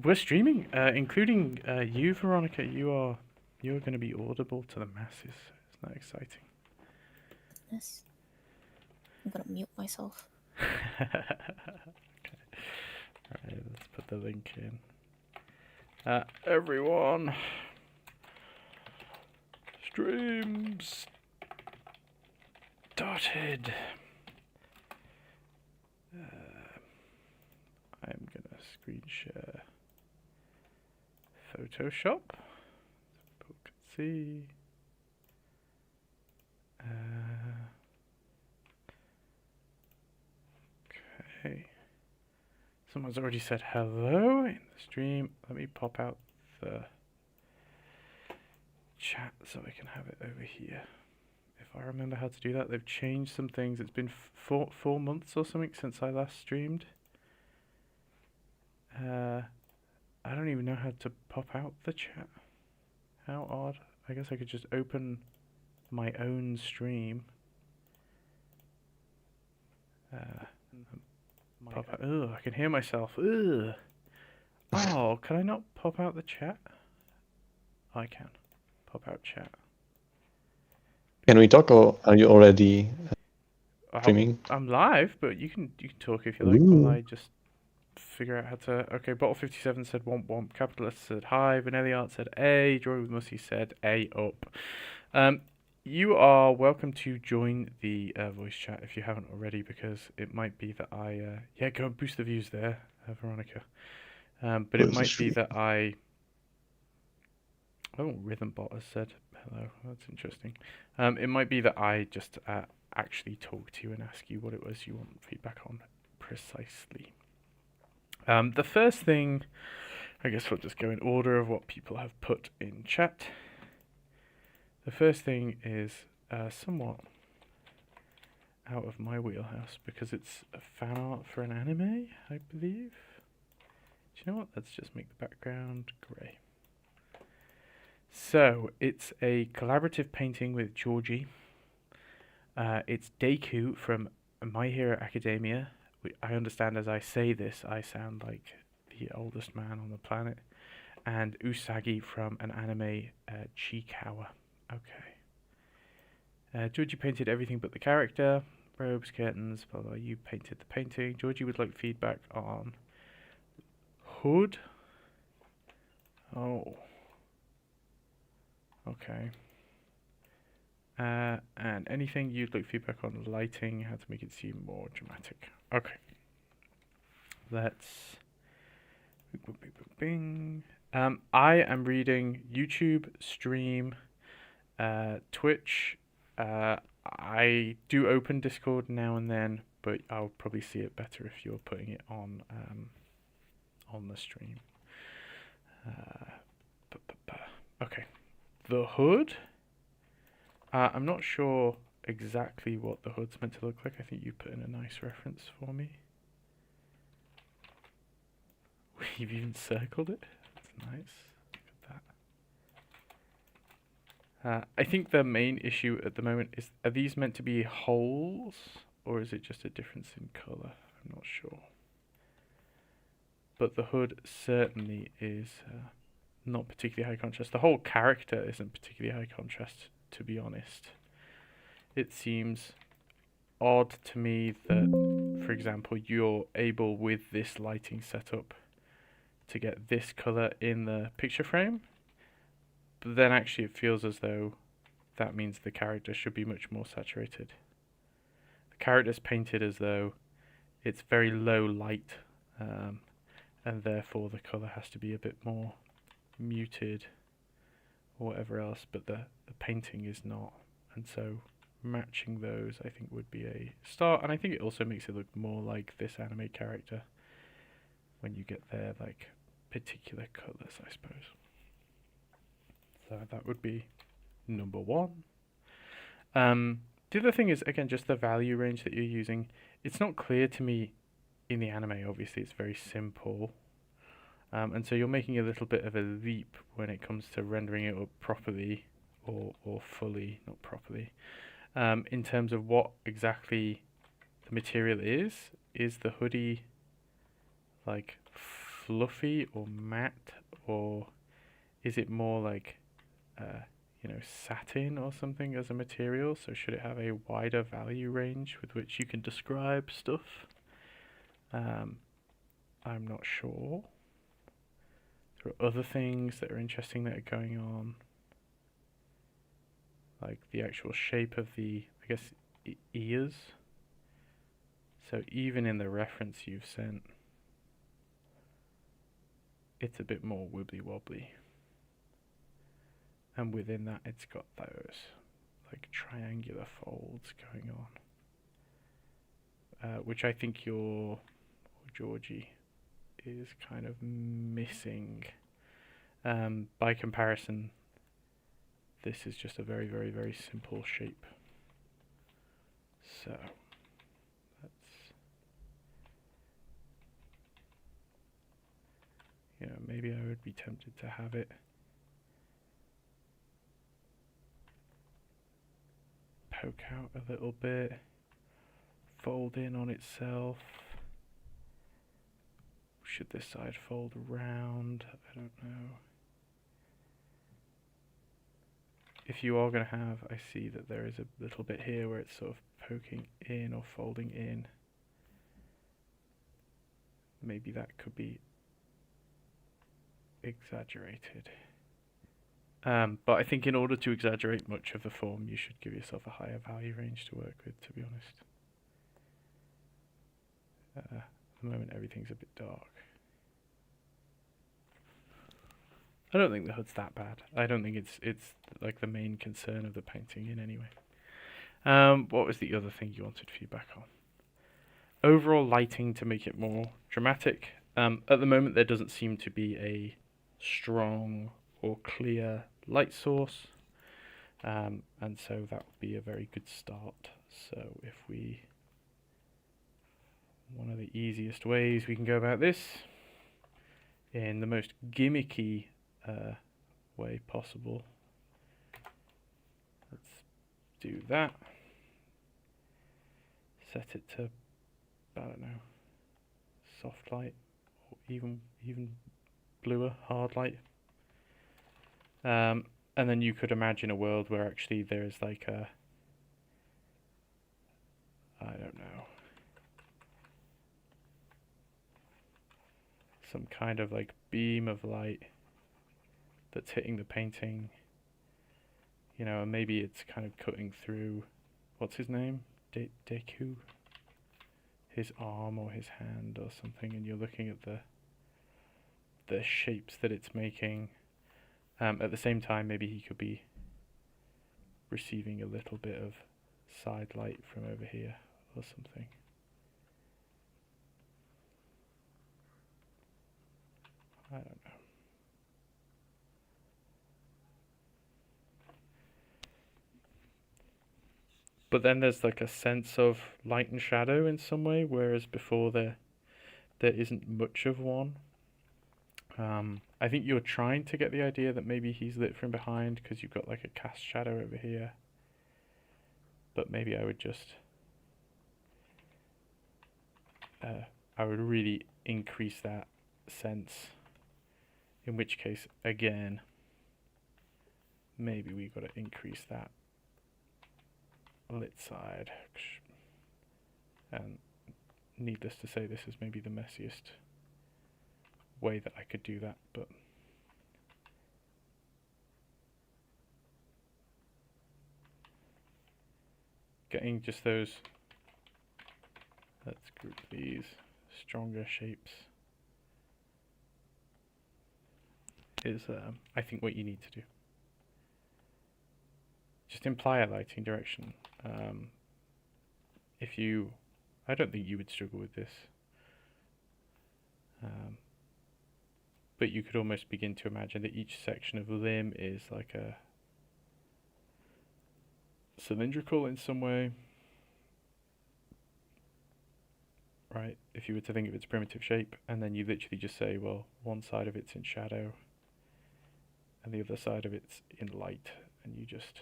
we're streaming, including you, Veronica. You're going to be audible to the masses. Isn't that exciting? Yes. I'm gonna mute myself. Okay. Alright, let's put the link in. Everyone, streams started. I'm gonna screen share Photoshop. People can see. Okay. Someone's already said hello in the stream. Let me pop out the chat so I can have it over here. If I remember how to do that, they've changed some things. It's been 4 months or something since I last streamed. I don't even know how to pop out the chat. How odd. I guess I could just open my own stream. Pop out. Ugh, I can hear myself. Ugh. Oh, can I not pop out the chat? I can. Pop out chat. Can we talk, or are you already streaming? I'm live, but you can talk if you like. Ooh. While I just figure out how to. Okay, Bottle57 said womp womp. Capitalist said hi. Vanelliart said A. Joy with Mussy said A up. You are welcome to join the voice chat if you haven't already, because it might be that I yeah, go and boost the views there, Veronica. But it might be that I. Oh, Rhythmbot has said hello. That's interesting. It might be that I just actually talk to you and ask you what it was you want feedback on precisely. The first thing, I guess we'll just go in order of what people have put in chat. The first thing is somewhat out of my wheelhouse because it's a fan art for an anime, I believe. Do you know what? Let's just make the background grey. So, it's a collaborative painting with Georgie. It's Deku from My Hero Academia. I understand as I say this, I sound like the oldest man on the planet. And Usagi from an anime, Chikawa. Okay. Georgie painted everything but the character. Robes, curtains, blah blah. You painted the painting. Georgie would like feedback on hood. Oh. Okay. And anything you'd like feedback on lighting, how to make it seem more dramatic. Okay. Let's. Bing. I am reading YouTube, stream, Twitch. I do open Discord now and then, but I'll probably see it better if you're putting it on the stream. Okay. The hood. I'm not sure exactly what the hood's meant to look like. I think you put in a nice reference for me. We've even circled it. That's nice. Look at that. I think the main issue at the moment is, are these meant to be holes, or is it just a difference in colour? I'm not sure. But the hood certainly is not particularly high contrast. The whole character isn't particularly high contrast, to be honest. It seems odd to me that, for example, you're able with this lighting setup to get this colour in the picture frame, but then actually it feels as though that means the character should be much more saturated. The character's painted as though it's very low light, and therefore the colour has to be a bit more muted or whatever else, but the painting is not, and so matching those I think would be a start, and I think it also makes it look more like this anime character when you get their like particular colours, I suppose. So that would be number one. The other thing is, again, just the value range that you're using. It's not clear to me in the anime, obviously it's very simple. And so you're making a little bit of a leap when it comes to rendering it up properly or fully, not properly. In terms of what exactly the material is the hoodie like fluffy or matte, or is it more like satin or something as a material? So should it have a wider value range with which you can describe stuff? I'm not sure. There are other things that are interesting that are going on, like the actual shape of the, I guess, ears. So even in the reference you've sent, it's a bit more wibbly wobbly. And within that, it's got those like triangular folds going on, which I think your Georgie is kind of missing. By comparison, this is just a very, very, very simple shape. So let's, maybe I would be tempted to have it poke out a little bit, fold in on itself. Should this side fold around? I don't know. If you are going to have, I see that there is a little bit here where it's sort of poking in or folding in. Maybe that could be exaggerated. But I think in order to exaggerate much of the form, you should give yourself a higher value range to work with, to be honest. At the moment, everything's a bit dark. I don't think the hood's that bad. I don't think it's like the main concern of the painting in any way. What was the other thing you wanted feedback on? Overall lighting to make it more dramatic. At the moment, there doesn't seem to be a strong or clear light source, and so that would be a very good start. So if one of the easiest ways we can go about this, in the most gimmicky way possible, let's do that. Set it to, I don't know, soft light, or even bluer, hard light. And then you could imagine a world where actually there's like a, I don't know, some kind of like beam of light that's hitting the painting, and maybe it's kind of cutting through, what's his name? Deku? His arm or his hand or something, and you're looking at the shapes that it's making. At the same time, maybe he could be receiving a little bit of side light from over here or something. I don't know. But then there's like a sense of light and shadow in some way, whereas before there isn't much of one. I think you're trying to get the idea that maybe he's lit from behind because you've got like a cast shadow over here. But maybe I would just, I would really increase that sense. In which case, again, maybe we've got to increase that lit side. And needless to say, this is maybe the messiest way that I could do that, but getting just those, let's group these stronger shapes, is I think what you need to do. Just imply a lighting direction. I don't think you would struggle with this. But you could almost begin to imagine that each section of the limb is like a cylindrical in some way. Right? If you were to think of its primitive shape, and then you literally just say, well, one side of it's in shadow, and the other side of it's in light, and you just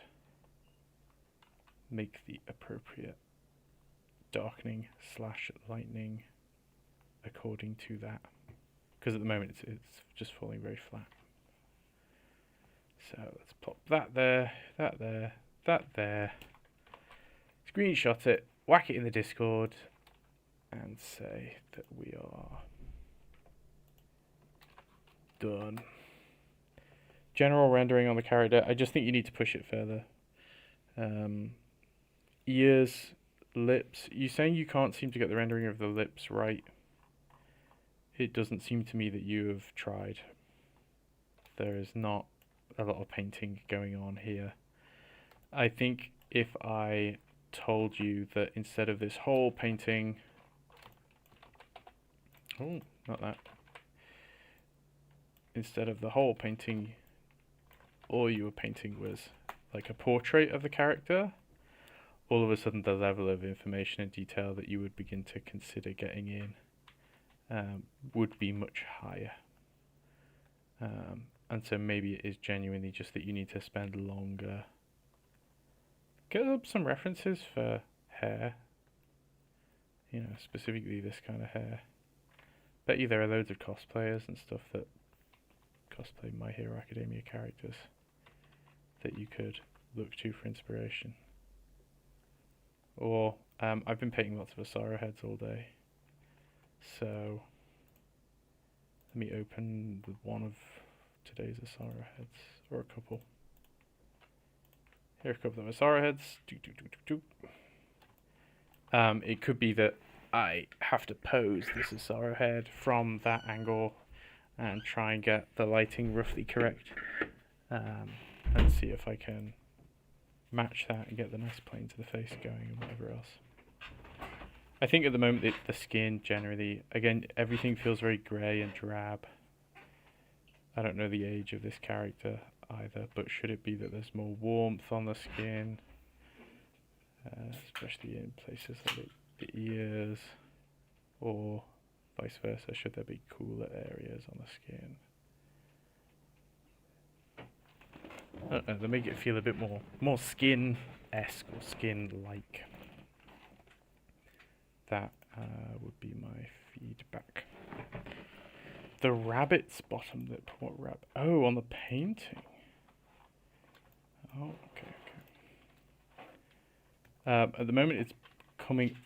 make the appropriate darkening / lightening according to that. because at the moment it's just falling very flat. So let's pop that there, that there, that there. Screenshot it, whack it in the Discord, and say that we are done. General rendering on the character. I just think you need to push it further. Ears, lips. You're saying you can't seem to get the rendering of the lips right. It doesn't seem to me that you have tried. There is not a lot of painting going on here. I think if I told you that instead of this whole painting... Oh, not that. Instead of the whole painting, all you were painting was like a portrait of the character, all of a sudden the level of information and detail that you would begin to consider getting in would be much higher. And so maybe it is genuinely just that you need to spend longer. Get up some references for hair. You know, specifically this kind of hair. Bet you there are loads of cosplayers and stuff that cosplay My Hero Academia characters that you could look to for inspiration. Or, I've been painting lots of Asara heads all day. So, let me open one of today's Asara heads, or a couple. Here are a couple of Asara heads. It could be that I have to pose this Asara head from that angle and try and get the lighting roughly correct, and see if I can match that and get the nice plane to the face going and whatever else. I think at the moment the skin generally, again, everything feels very grey and drab. I don't know the age of this character either, but should it be that there's more warmth on the skin, especially in places like the ears, or vice versa, should there be cooler areas on the skin? I don't know, they make it feel a bit more skin-esque or skin-like. That would be my feedback. The rabbit's bottom lip. What rabbit? Oh, on the painting. Oh, okay. At the moment, it's coming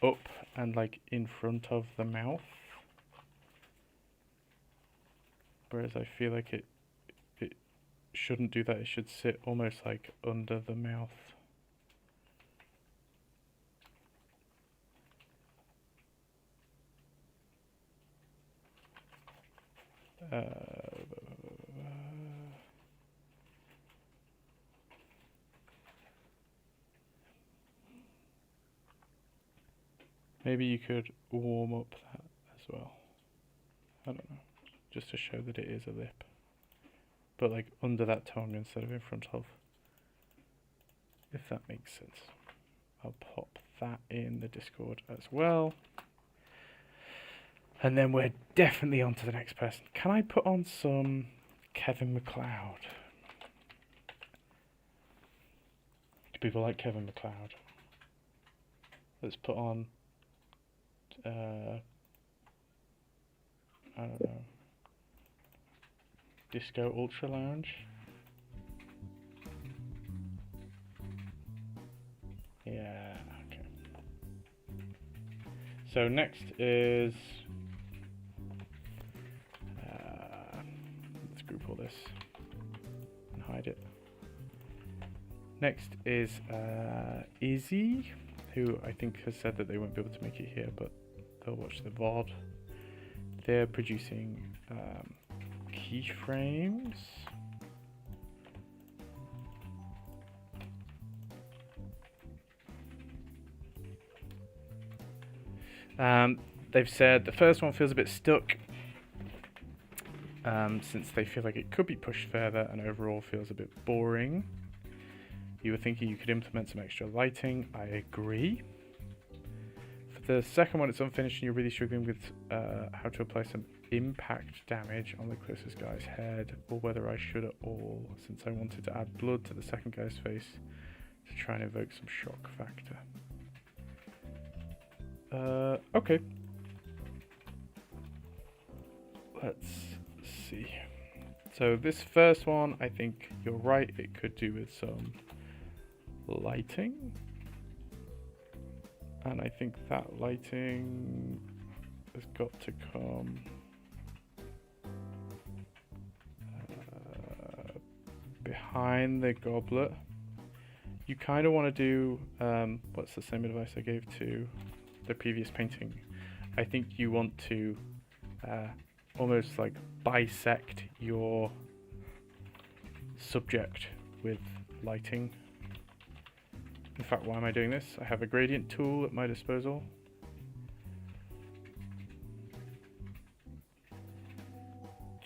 up and like in front of the mouth, whereas I feel like it shouldn't do that. It should sit almost like under the mouth. Maybe you could warm up that as well. I don't know, just to show that it is a lip, but like under that tongue instead of in front of, if that makes sense. I'll pop that in the Discord as well. And then we're definitely on to the next person. Can I put on some Kevin MacLeod? Do people like Kevin MacLeod? Let's put on, I don't know, Disco Ultra Lounge. Yeah, okay. So next is, let's group all this and hide it. Next is Izzy, who I think has said that they won't be able to make it here, but they'll watch the VOD. They're producing keyframes. They've said the first one feels a bit stuck, since they feel like it could be pushed further and overall feels a bit boring. You were thinking you could implement some extra lighting. I agree. For the second one, it's unfinished and you're really struggling with how to apply some impact damage on the closest guy's head, or whether I should at all, since I wanted to add blood to the second guy's face to try and evoke some shock factor. Okay. let's see. So this first one, I think you're right, it could do with some lighting. And I think that lighting has got to come behind the goblet. You kind of want to do, what's the same advice I gave to the previous painting? I think you want to almost like bisect your subject with lighting. In fact, why am I doing this? I have a gradient tool at my disposal.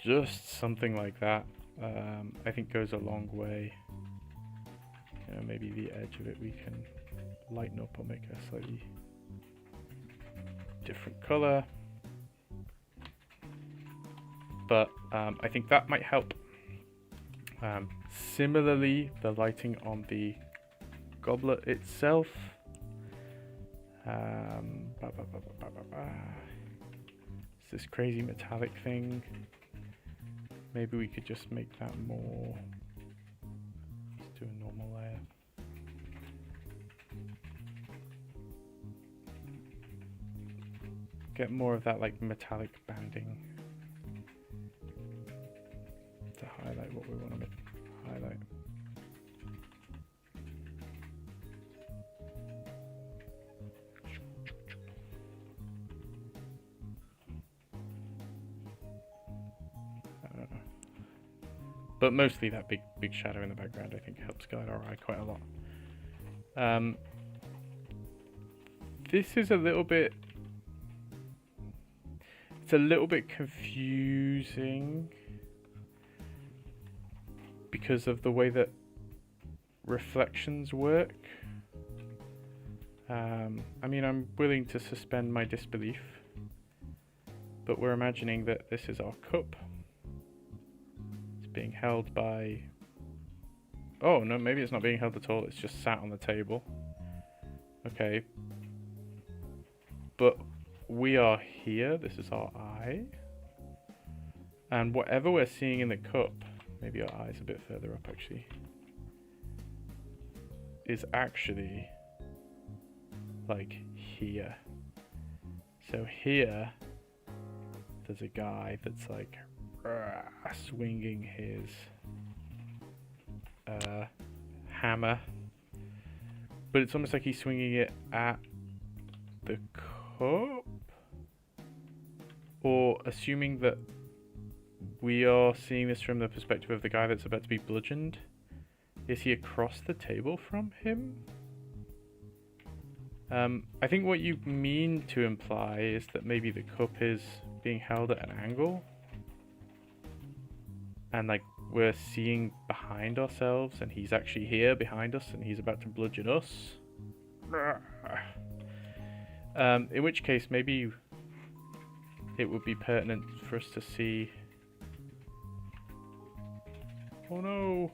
Just something like that, I think goes a long way. You know, maybe the edge of it we can lighten up or make a slightly different color. But I think that might help. Similarly, the lighting on the goblet itself. It's this crazy metallic thing. Maybe we could just make that more. Let's do a normal layer. Get more of that like metallic banding to highlight what we want to highlight. But mostly that big shadow in the background I think helps guide our eye quite a lot. This is a little bit, it's a little bit confusing because of the way that reflections work. I mean, I'm willing to suspend my disbelief, but we're imagining that this is our cup. Being held by, oh no, maybe it's not being held at all, it's just sat on the table. Okay, but we are here, this is our eye, and whatever we're seeing in the cup, maybe our eye's a bit further up actually, is actually like here. So here there's a guy that's like swinging his hammer, but it's almost like he's swinging it at the cup, or assuming that we are seeing this from the perspective of the guy that's about to be bludgeoned. Is he across the table from him? I think what you mean to imply is that maybe the cup is being held at an angle, and like we're seeing behind ourselves and he's actually here behind us and he's about to bludgeon us. In which case maybe it would be pertinent for us to see, oh no,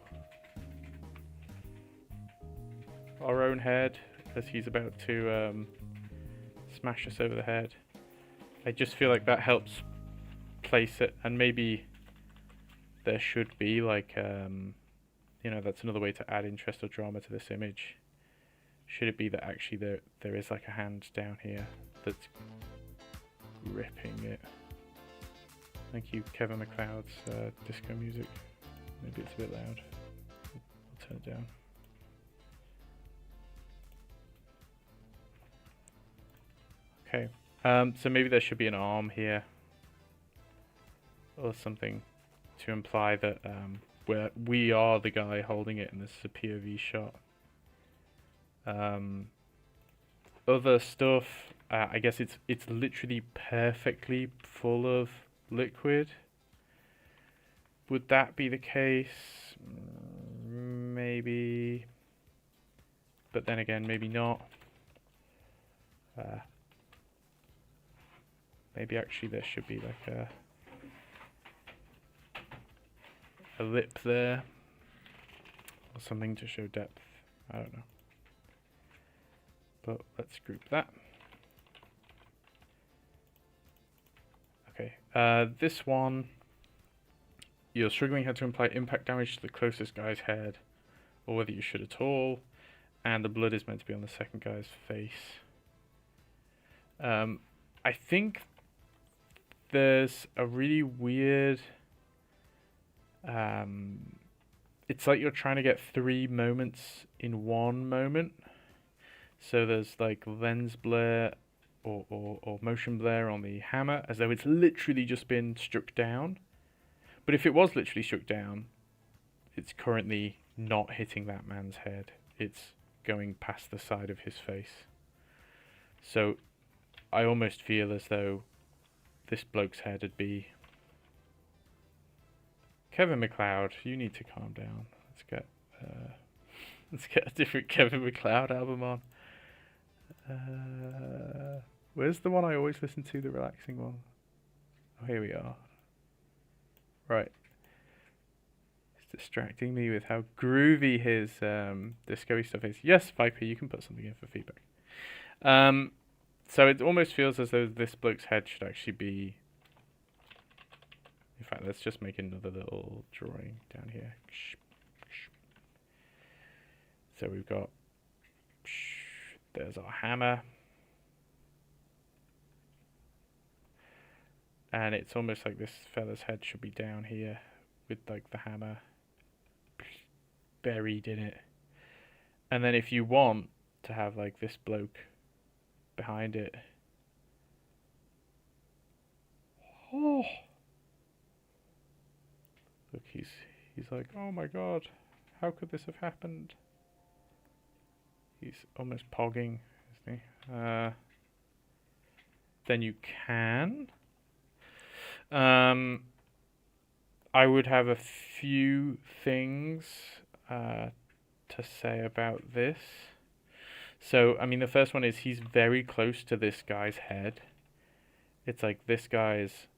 our own head as he's about to smash us over the head. I just feel like that helps place it, and maybe there should be like, you know, that's another way to add interest or drama to this image. Should it be that actually there is like a hand down here that's gripping it? Thank you, Kevin MacLeod's disco music. Maybe it's a bit loud. I'll turn it down. Okay, so maybe there should be an arm here or something to imply that we are the guy holding it and this is a POV shot. Other stuff, I guess it's literally perfectly full of liquid. Would that be the case? Maybe, but then again, maybe not. Maybe actually there should be like a lip there or something to show depth. I don't know. But let's group that. Okay. This one, you're struggling how to apply impact damage to the closest guy's head, or whether you should at all, and the blood is meant to be on the second guy's face. I think there's a really weird... it's like you're trying to get 3 moments in one moment. So there's like lens blur or motion blur on the hammer, as though it's literally just been struck down. But if it was literally struck down, it's currently not hitting that man's head. It's going past the side of his face. So I almost feel as though this bloke's head would be... Kevin MacLeod, you need to calm down. Let's get a different Kevin MacLeod album on. Where's the one I always listen to, the relaxing one? Oh, here we are. Right. It's distracting me with how groovy his disco stuff is. Yes, Viper, you can put something in for feedback. So it almost feels as though this bloke's head should actually be... In fact, let's just make another little drawing down here. So we've got... There's our hammer. And it's almost like this fella's head should be down here with like the hammer buried in it. And then if you want to have like this bloke behind it. Oh. Look, he's like, oh my god, how could this have happened? He's almost pogging, isn't he? Then you can. I would have a few things to say about this. So, I mean, the first one is he's very close to this guy's head. It's like this guy's...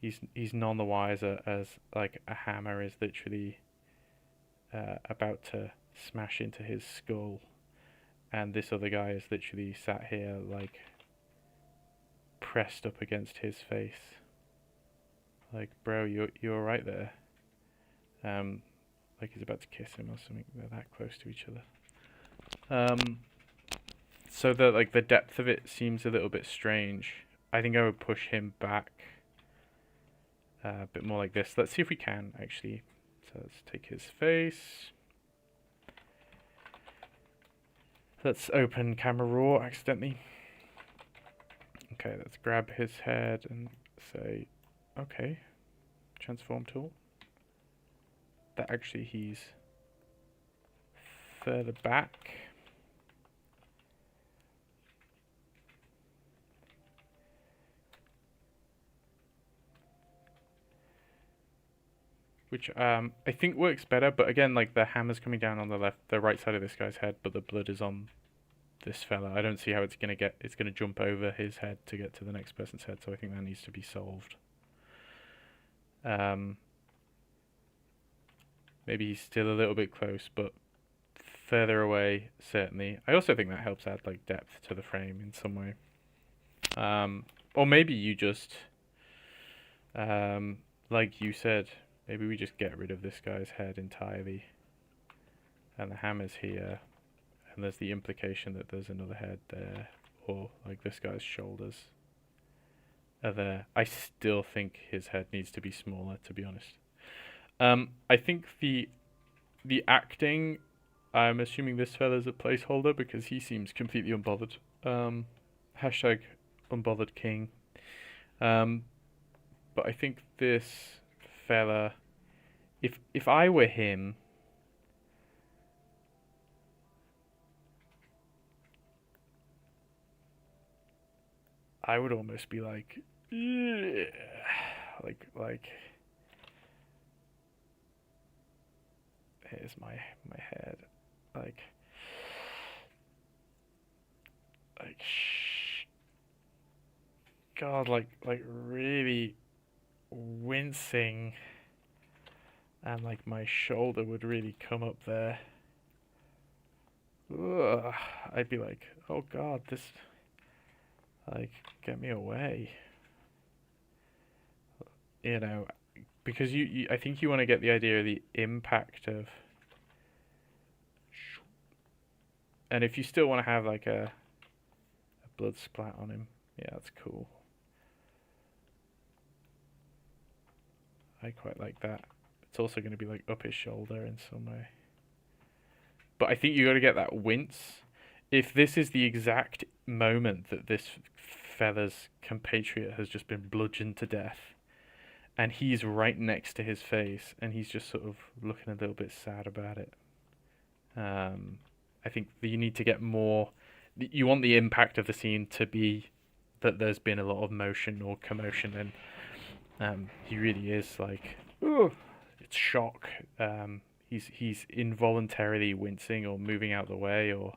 He's none the wiser as like a hammer is literally about to smash into his skull, and this other guy is literally sat here like pressed up against his face. Like, bro, you're right there. Like he's about to kiss him or something. They're that close to each other. So the depth of it seems a little bit strange. I think I would push him back a bit more like this. Let's see if we can actually. So let's take his face. Let's open camera raw accidentally. Okay, let's grab his head and say, okay, transform tool. That actually he's further back. Which I think works better, but again, like the hammer's coming down on the right side of this guy's head, but the blood is on this fella. I don't see how it's gonna jump over his head to get to the next person's head, so I think that needs to be solved. Maybe he's still a little bit close, but further away, certainly. I also think that helps add like depth to the frame in some way. Or maybe you just, like you said, maybe we just get rid of this guy's head entirely. And the hammer's here. And there's the implication that there's another head there. Or like this guy's shoulders are there. I still think his head needs to be smaller, to be honest. I think the acting, I'm assuming this fella's a placeholder because he seems completely unbothered. Hashtag unbothered king. But I think this fella, if I were him, I would almost be like, yeah, like here's my head, like God, like really wincing, and like my shoulder would really come up there. Ugh, I'd be like, oh God, this, Like, get me away. You know, because I think you want to get the idea of the impact of, and if you still want to have like a blood splat on him, yeah, that's cool. I quite like that. It's also going to be like up his shoulder in some way. But I think you got to get that wince. If this is the exact moment that this feather's compatriot has just been bludgeoned to death, and he's right next to his face, and he's just sort of looking a little bit sad about it. I think that you need to get more. You want the impact of the scene to be that there's been a lot of motion or commotion, and he really is like, oh, it's shock. He's involuntarily wincing or moving out of the way or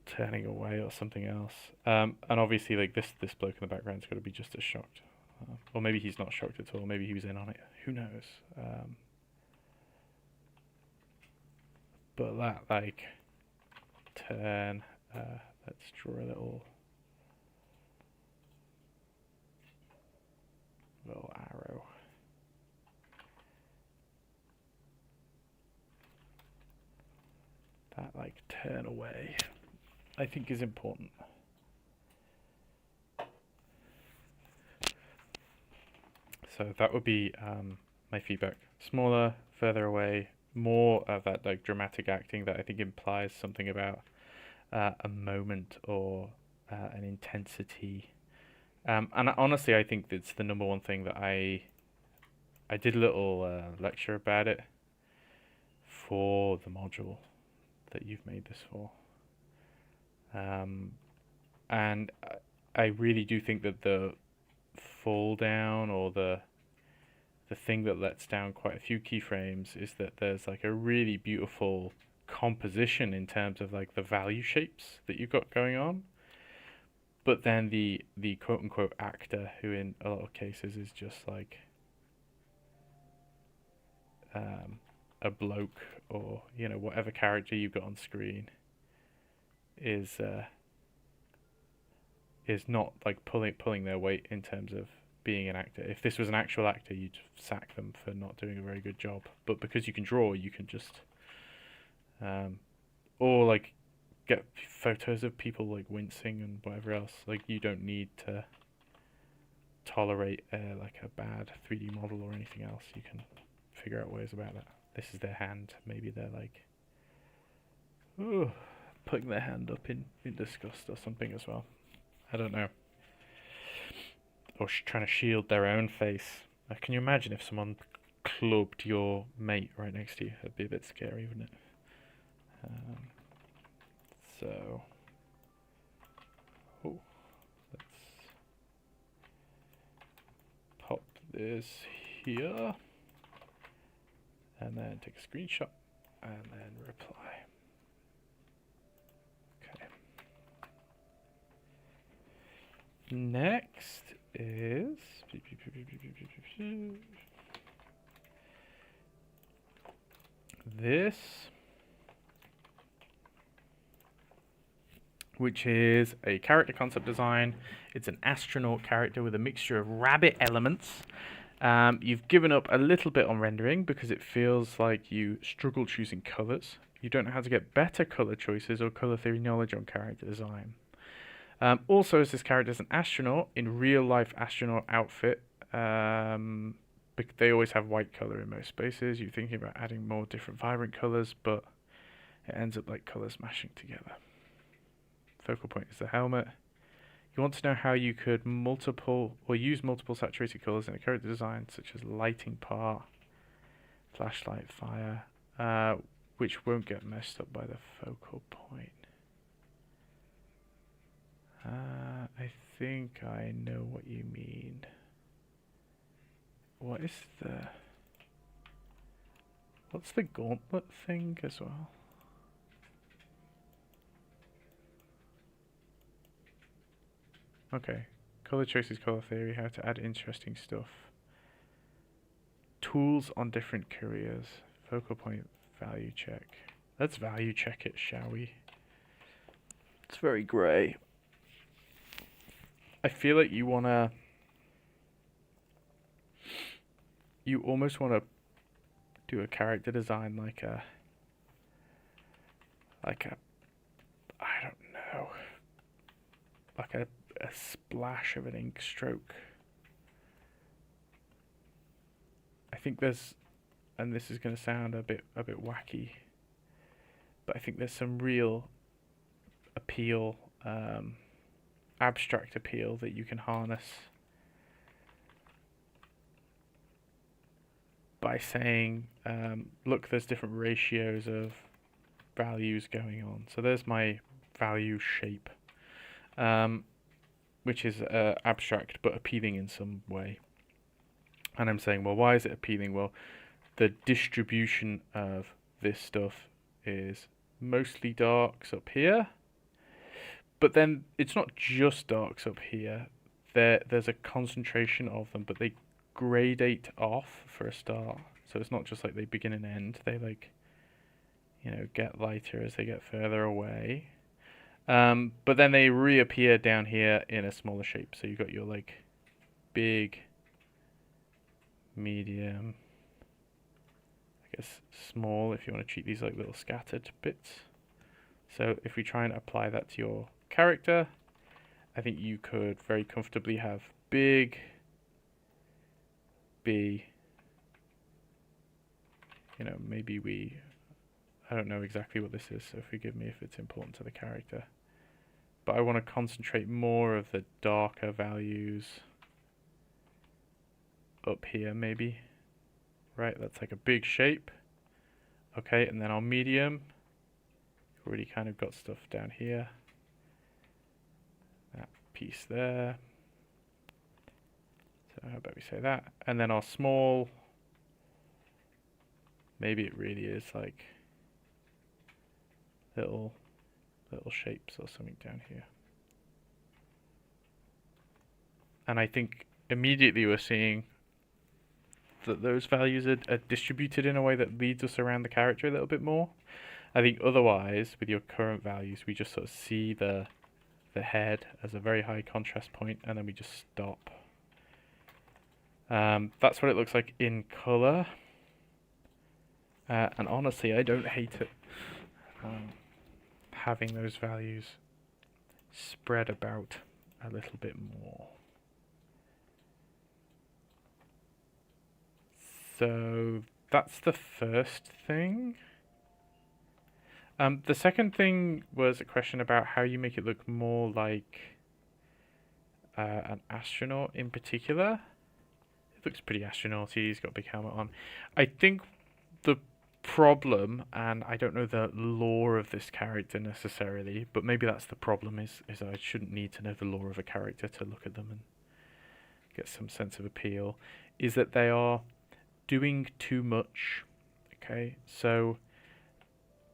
turning away or something else. And obviously, like this bloke in the background's got to be just as shocked, or maybe he's not shocked at all. Maybe he was in on it. Who knows? But that like turn. Let's draw a little arrow. That like turn away, I think is important. So that would be my feedback. Smaller, further away, more of that like dramatic acting that I think implies something about a moment or an intensity. And honestly, I think it's the number one thing that I did a little lecture about it for the module that you've made this for. And I really do think that the fall down or the thing that lets down quite a few keyframes is that there's like a really beautiful composition in terms of like the value shapes that you've got going on. But then the quote unquote actor, who in a lot of cases is just like a bloke or, you know, whatever character you've got on screen is not like pulling their weight in terms of being an actor. If this was an actual actor, you'd sack them for not doing a very good job. But because you can draw, you can just or like get photos of people like wincing and whatever else. Like you don't need to tolerate like a bad 3D model or anything else. You can figure out ways about that. This is their hand. Maybe they're like, ooh, putting their hand up in disgust or something as well. I don't know. Or trying to shield their own face. Can you imagine if someone clubbed your mate right next to you? That'd be a bit scary, wouldn't it? So, let's pop this here, and then take a screenshot, and then reply. Okay. Next is this, which is a character concept design. It's an astronaut character with a mixture of rabbit elements. You've given up a little bit on rendering because it feels like you struggle choosing colors. You don't know how to get better color choices or color theory knowledge on character design. Also, as this character is an astronaut in real life astronaut outfit, they always have white color in most spaces. You're thinking about adding more different vibrant colors, but it ends up like colors mashing together. Focal point is the helmet. You want to know how you could use multiple saturated colors in a character design, such as lighting part, flashlight, fire, which won't get messed up by the focal point. I think I know what you mean. What's the gauntlet thing as well? Okay, color choices, color theory, how to add interesting stuff. Tools on different careers, focal point, value check. Let's value check it, shall we? It's very grey. I feel like you almost wanna do a character design like a I don't know, like a splash of an ink stroke. I think there's, and this is going to sound a bit wacky, but I think there's some real appeal, abstract appeal that you can harness by saying, look, there's different ratios of values going on. So there's my value shape, which is abstract but appealing in some way. And I'm saying, well, why is it appealing? Well, the distribution of this stuff is mostly darks up here, but then it's not just darks up here. There's a concentration of them, but they gradate off for a start. So it's not just like they begin and end. They like, you know, get lighter as they get further away. But then they reappear down here in a smaller shape. So you've got your like big, medium, I guess small if you want to treat these like little scattered bits. So if we try and apply that to your character, I think you could very comfortably have big B, you know, maybe I don't know exactly what this is, so forgive me if it's important to the character. But I want to concentrate more of the darker values up here, maybe. Right, that's like a big shape. Okay, and then our medium, already kind of got stuff down here. That piece there. So how about we say that? And then our small, maybe it really is like little shapes or something down here. And I think immediately we're seeing that those values are distributed in a way that leads us around the character a little bit more. I think otherwise, with your current values, we just sort of see the head as a very high contrast point, and then we just stop. That's what it looks like in color. And honestly, I don't hate it. Having those values spread about a little bit more. So that's the first thing. The second thing was a question about how you make it look more like an astronaut in particular. It looks pretty astronauty, he's got a big helmet on. I think the problem, and I don't know the lore of this character necessarily, but maybe that's the problem, is I shouldn't need to know the lore of a character to look at them and get some sense of appeal, is that they are doing too much. Okay, so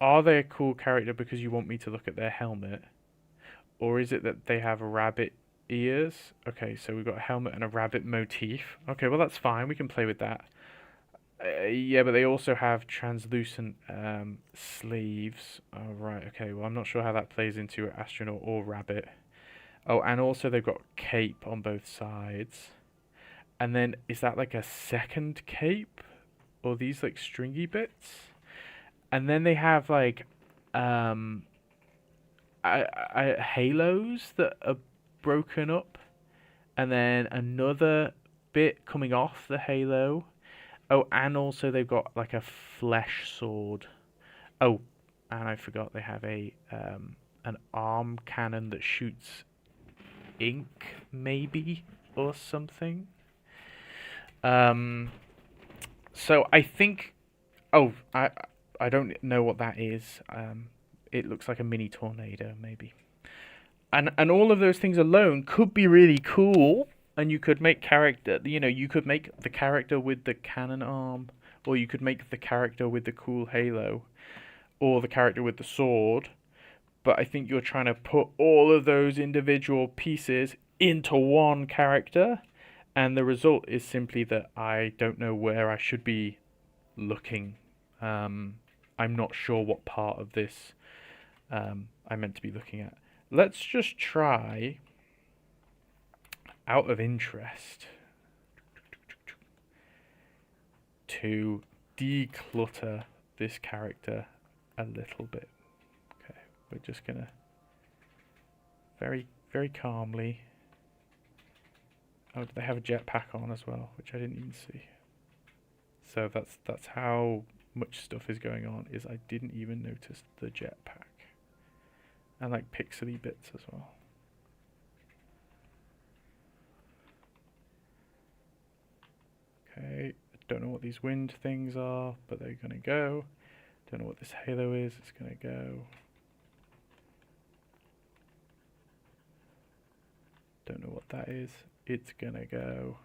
are they a cool character because you want me to look at their helmet? Or is it that they have rabbit ears? Okay, so we've got a helmet and a rabbit motif. Okay, well that's fine, we can play with that. Yeah, but they also have translucent sleeves. Oh, right, okay, well I'm not sure how that plays into astronaut or rabbit. Oh, and also they've got cape on both sides. And then, is that like a second cape? Or these like stringy bits? And then they have like halos that are broken up. And then another bit coming off the halo. Oh, and also they've got like a flesh sword. Oh, and I forgot they have a an arm cannon that shoots ink, maybe, or something. So I think, I don't know what that is. It looks like a mini tornado, maybe. And all of those things alone could be really cool. And you could make you could make the character with the cannon arm, or you could make the character with the cool halo, or the character with the sword. But I think you're trying to put all of those individual pieces into one character. And the result is simply that I don't know where I should be looking. I'm not sure what part of this I'm meant to be looking at. Let's just try, out of interest, to declutter this character a little bit. Okay, we're just gonna very, very calmly. Oh, do they have a jetpack on as well, which I didn't even see. So that's how much stuff is going on, is I didn't even notice the jetpack. And like pixely bits as well. Okay, I don't know what these wind things are, but they're gonna go. Don't know what this halo is, it's gonna go. Don't know what that is, it's gonna go.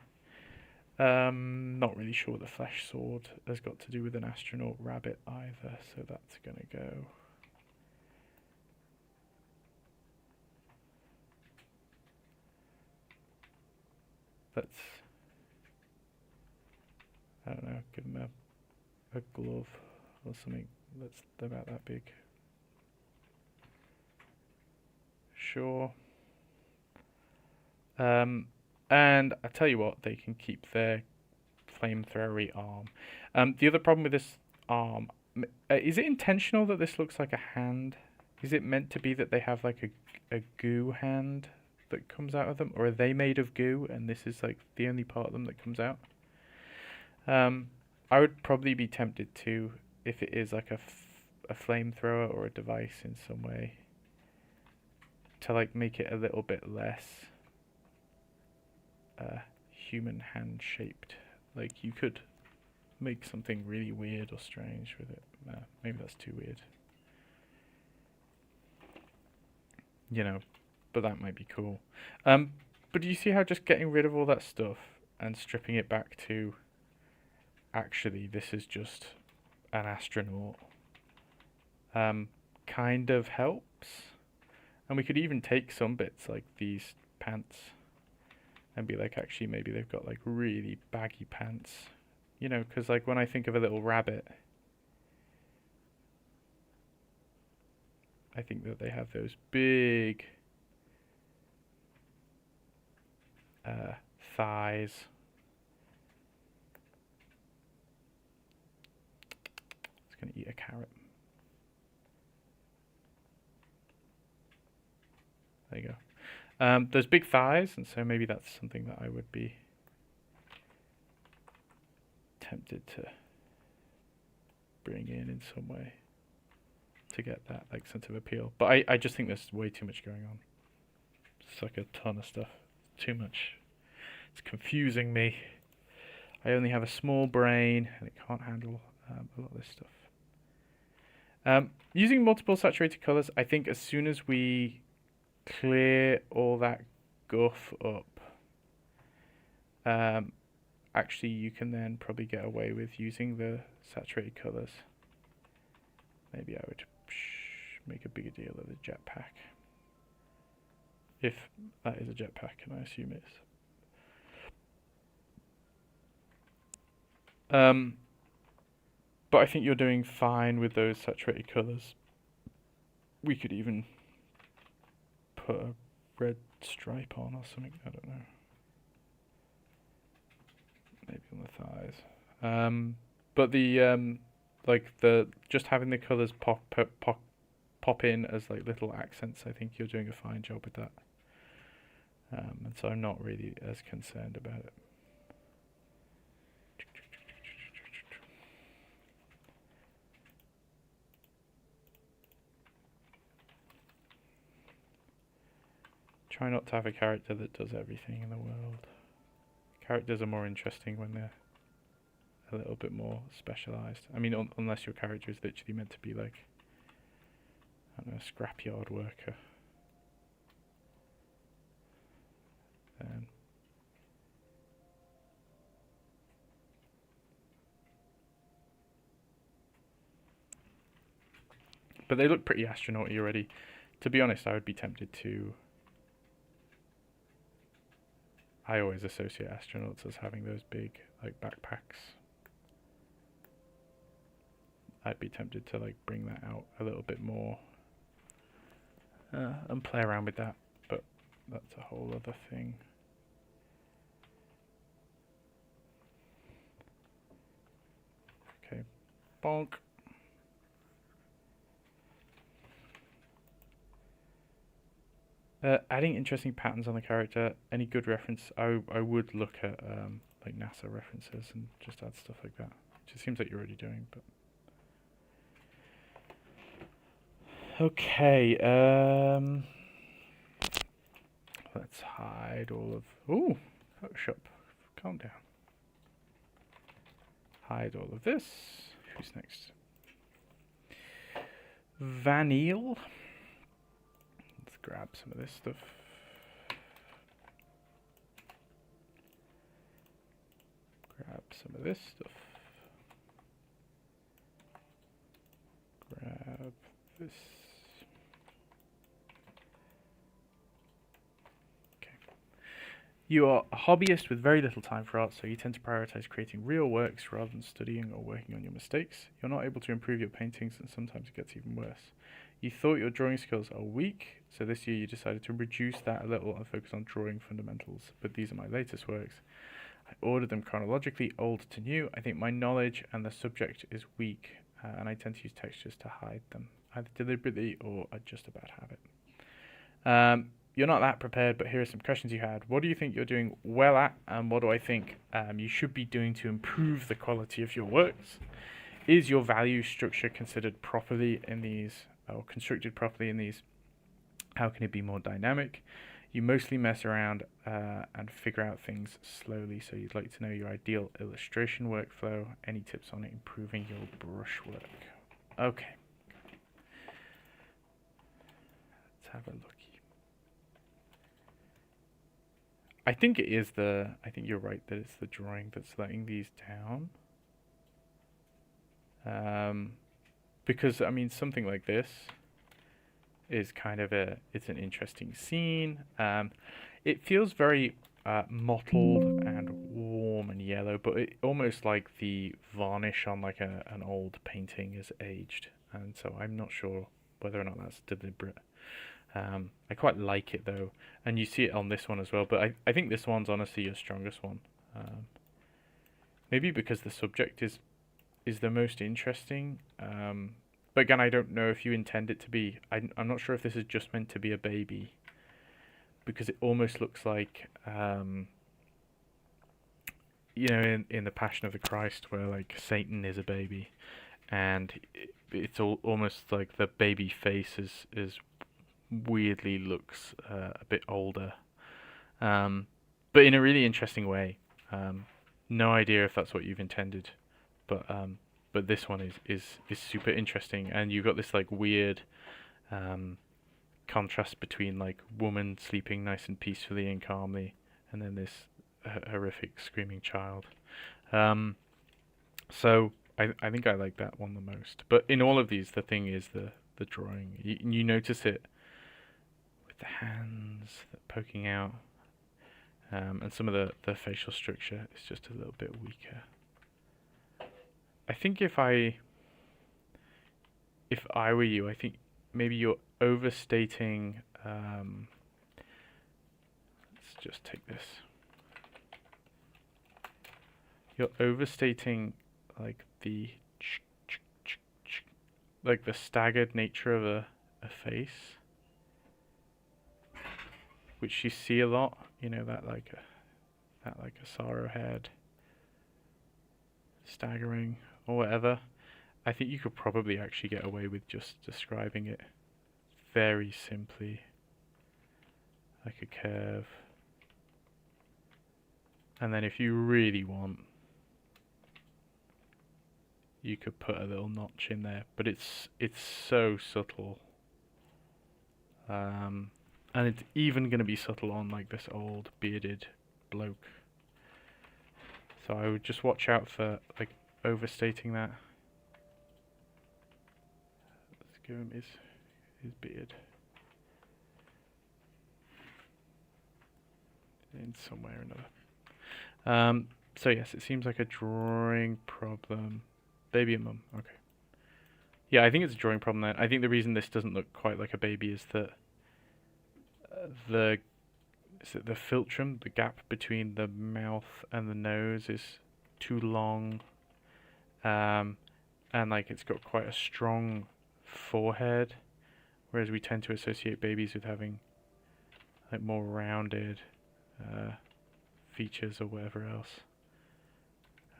Not really sure what the flesh sword has got to do with an astronaut rabbit either, so that's gonna go. Let's, I don't know, give them a glove or something that's about that big. Sure. And I tell you what, they can keep their flamethrowery arm. The other problem with this arm, is it intentional that this looks like a hand? Is it meant to be that they have like a goo hand that comes out of them, or are they made of goo and this is like the only part of them that comes out? I would probably be tempted to, if it is like a flamethrower or a device in some way, to like make it a little bit less human hand shaped. Like you could make something really weird or strange with it. Maybe that's too weird. You know, but that might be cool. But do you see how just getting rid of all that stuff and stripping it back to actually this is just an astronaut kind of helps? And we could even take some bits like these pants and be like, actually maybe they've got like really baggy pants, you know, because like when I think of a little rabbit, I think that they have those big thighs. It's gonna eat a carrot. There you go. There's big thighs, and so maybe that's something that I would be tempted to bring in some way to get that like sense of appeal. But I just think there's way too much going on. It's like a ton of stuff. Too much. It's confusing me. I only have a small brain, and it can't handle a lot of this stuff. Using multiple saturated colors, I think as soon as we clear all that guff up, actually you can then probably get away with using the saturated colors. Maybe I would make a bigger deal of the jetpack, if that is a jetpack, and I assume it is. But I think you're doing fine with those saturated colors. We could even put a red stripe on or something, I don't know. Maybe on the thighs. But the like the just having the colors pop in as like little accents, I think you're doing a fine job with that. And so I'm not really as concerned about it. Try not to have a character that does everything in the world. Characters are more interesting when they're a little bit more specialised. I mean, unless your character is literally meant to be like, I don't know, a scrapyard worker. Then but they look pretty astronaut-y already. To be honest, I would be tempted to... I always associate astronauts as having those big like backpacks. I'd be tempted to like bring that out a little bit more and play around with that, but that's a whole other thing. Okay, bonk. Adding interesting patterns on the character. Any good reference? I would look at like NASA references and just add stuff like that. Which it seems like you're already doing, but okay. Let's hide all of. Ooh, Photoshop. Calm down. Hide all of this. Who's next? Vanille. Let's grab some of this stuff. Grab some of this stuff. Grab this. Okay. You are a hobbyist with very little time for art, so you tend to prioritize creating real works rather than studying or working on your mistakes. You're not able to improve your paintings, and sometimes it gets even worse. You thought your drawing skills are weak, so this year you decided to reduce that a little and focus on drawing fundamentals. But these are my latest works. I ordered them chronologically, old to new. I think my knowledge and the subject is weak, and I tend to use textures to hide them, either deliberately or just a bad habit. You're not that prepared, but here are some questions you had. What do you think you're doing well at, and what do I think you should be doing to improve the quality of your works? Is your value structure considered properly in these, or constructed properly in these? How can it be more dynamic? You mostly mess around and figure out things slowly, so you'd like to know your ideal illustration workflow. Any tips on improving your brushwork? Okay. Let's have a looky. I think it is I think you're right that it's the drawing that's letting these down. Because, I mean, something like this is kind of it's an interesting scene. It feels very mottled and warm and yellow, but it almost like the varnish on like an old painting is aged, and so I'm not sure whether or not that's deliberate. I quite like it though, and you see it on this one as well, but I think this one's honestly your strongest one. Maybe because the subject is the most interesting. But again, I don't know if you intend it to be. I'm not sure if this is just meant to be a baby, because it almost looks like, you know, in the Passion of the Christ, where like Satan is a baby, and it's almost like the baby face is weirdly looks a bit older, but in a really interesting way. No idea if that's what you've intended, but this one is super interesting, and you've got this like weird contrast between like woman sleeping nice and peacefully and calmly, and then this horrific screaming child. So I think I like that one the most. But in all of these, the thing is the drawing. You notice it with the hands poking out, and some of the facial structure is just a little bit weaker. I think if I were you, I think maybe you're overstating. Let's just take this. You're overstating like the staggered nature of a face, which you see a lot. You know, that like a sorrow head, staggering or whatever. I think you could probably actually get away with just describing it very simply, like a curve. And then if you really want, you could put a little notch in there, but it's so subtle. And it's even going to be subtle on like this old bearded bloke. So I would just watch out for like overstating that. Let's give him his beard. In some way or another. So yes, it seems like a drawing problem. Baby and mum, okay. Yeah, I think it's a drawing problem then. I think the reason this doesn't look quite like a baby is that the is it the philtrum, the gap between the mouth and the nose is too long, and like it's got quite a strong forehead, whereas we tend to associate babies with having like more rounded features or whatever else.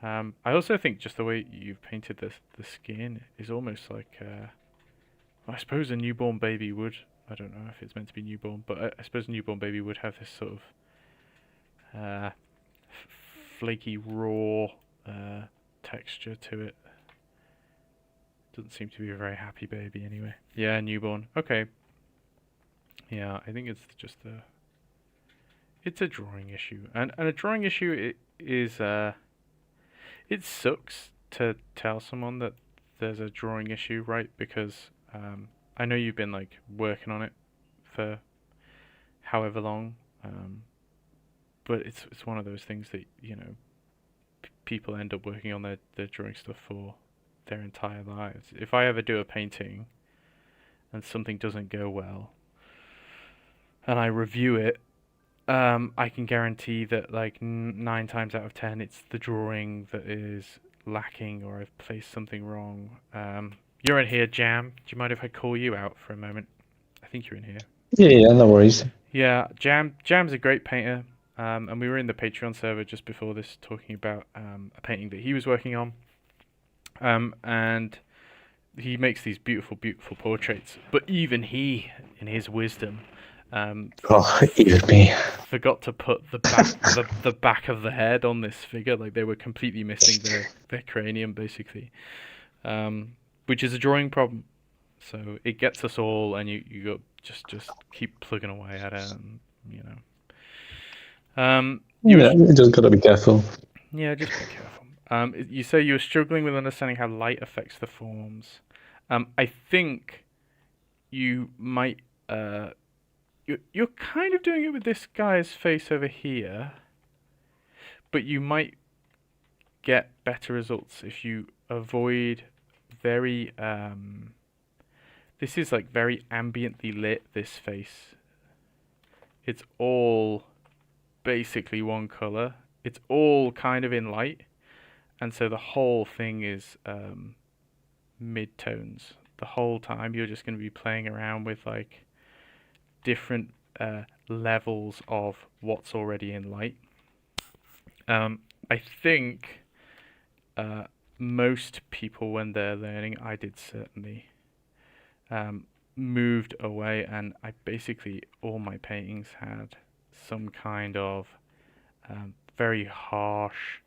I also think just the way you've painted the skin is almost like I suppose a newborn baby would. I don't know if it's meant to be newborn, but I suppose a newborn baby would have this sort of flaky, raw texture to it. Doesn't seem to be a very happy baby anyway. Yeah, newborn. Okay. Yeah, I think it's just it's a drawing issue, and a drawing issue is it sucks to tell someone that there's a drawing issue, right? Because I know you've been like working on it for however long, but it's one of those things that people end up working on their drawing stuff for their entire lives. If I ever do a painting and something doesn't go well, and I review it, I can guarantee that like 9 times out of 10, it's the drawing that is lacking, or I've placed something wrong. You're in here, Jam. Do you mind if I call you out for a moment? I think you're in here. Yeah, no worries. Yeah, Jam's a great painter, and we were in the Patreon server just before this talking about a painting that he was working on, and he makes these beautiful, beautiful portraits. But even he, in his wisdom, Even me. forgot to put the back the back of the head on this figure. Like they were completely missing their cranium, basically, which is a drawing problem. So it gets us all, and you got just keep plugging away at it, and You just gotta be careful. yeah, just be careful. You say you were struggling with understanding how light affects the forms. I think you might you're kind of doing it with this guy's face over here, but you might get better results if you avoid very this is like very ambiently lit, this face. It's all basically one color. It's all kind of in light, and so the whole thing is mid-tones. The whole time you're just going to be playing around with like different levels of what's already in light. I think most people, when they're learning, I did certainly, moved away, and I basically all my paintings had some kind of very harsh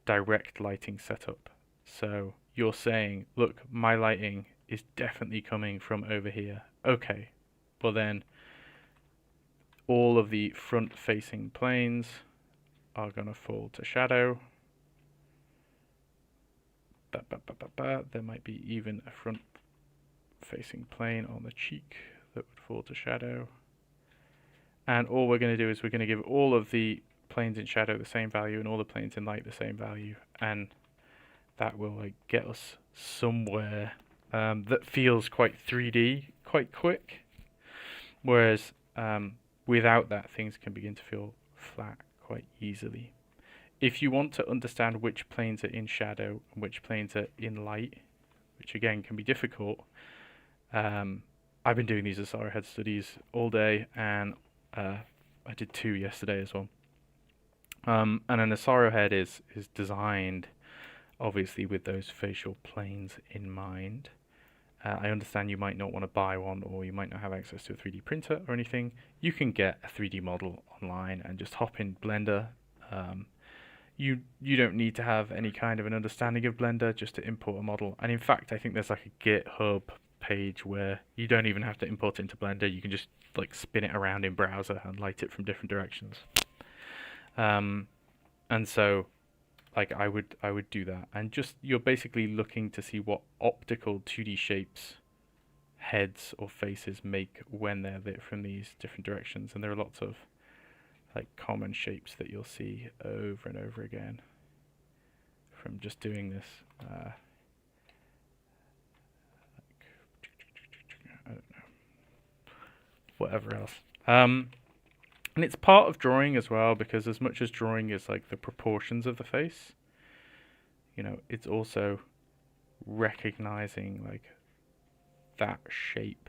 direct lighting setup. So you're saying, look, my lighting is definitely coming from over here. Okay, well then all of the front facing planes are going to fall to shadow. There might be even a front facing plane on the cheek that would fall to shadow. And all we're going to do is we're going to give all of the planes in shadow the same value and all the planes in light the same value, and that will like get us somewhere that feels quite 3D quite quick, whereas without that, things can begin to feel flat quite easily. If you want to understand which planes are in shadow and which planes are in light, which again can be difficult, I've been doing these Asaro head studies all day, and I did 2 yesterday as well. And an Asaro head is designed obviously with those facial planes in mind. I understand you might not want to buy one, or you might not have access to a 3D printer or anything. You can get a 3D model online and just hop in Blender. You don't need to have any kind of an understanding of Blender just to import a model. And in fact, I think there's like a GitHub page where you don't even have to import it into Blender. You can just like spin it around in browser and light it from different directions. And so like I would do that, and just you're basically looking to see what optical 2D shapes heads or faces make when they're lit from these different directions. And there are lots of like common shapes that you'll see over and over again from just doing this. whatever else. And it's part of drawing as well, because as much as drawing is like the proportions of the face, it's also recognizing like that shape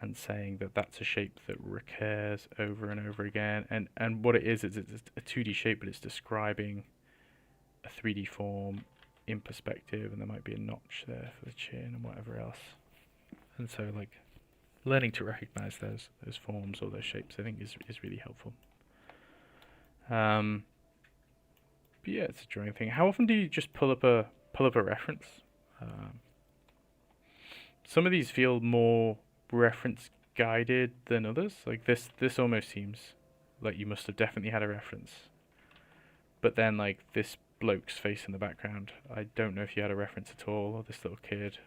and saying that that's a shape that recurs over and over again. And what it is it's a 2D shape, but it's describing a 3D form in perspective, and there might be a notch there for the chin and whatever else. And so like learning to recognize those forms or those shapes, I think is really helpful. But yeah, it's a drawing thing. How often do you just pull up a reference? Some of these feel more reference guided than others. Like this almost seems like you must have definitely had a reference. But then like this bloke's face in the background, I don't know if you had a reference at all, or this little kid.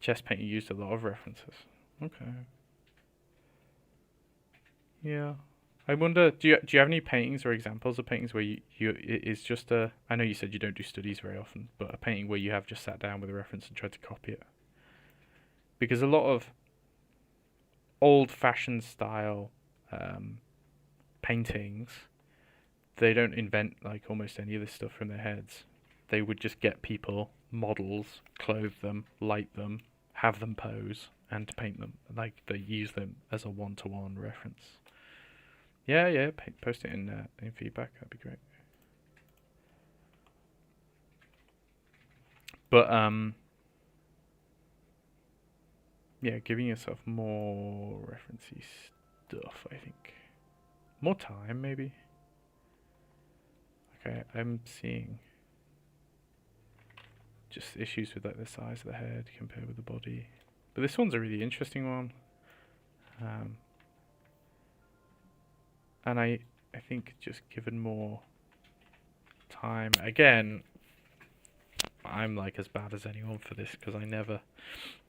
Chest painting used a lot of references. Okay. Yeah. I wonder, do you have any paintings or examples of paintings where it's just I know you said you don't do studies very often, but a painting where you have just sat down with a reference and tried to copy it? Because a lot of old-fashioned style paintings, they don't invent like almost any of this stuff from their heads. They would just get people, models, clothe them, light them, have them pose, and paint them. Like they use them as a one-to-one reference. Yeah, post it in feedback. That'd be great. But yeah, giving yourself more referencey stuff, I think. More time, maybe. Okay, I'm seeing just issues with like the size of the head compared with the body. But this one's a really interesting one. And I think just given more time, again, I'm like as bad as anyone for this because I never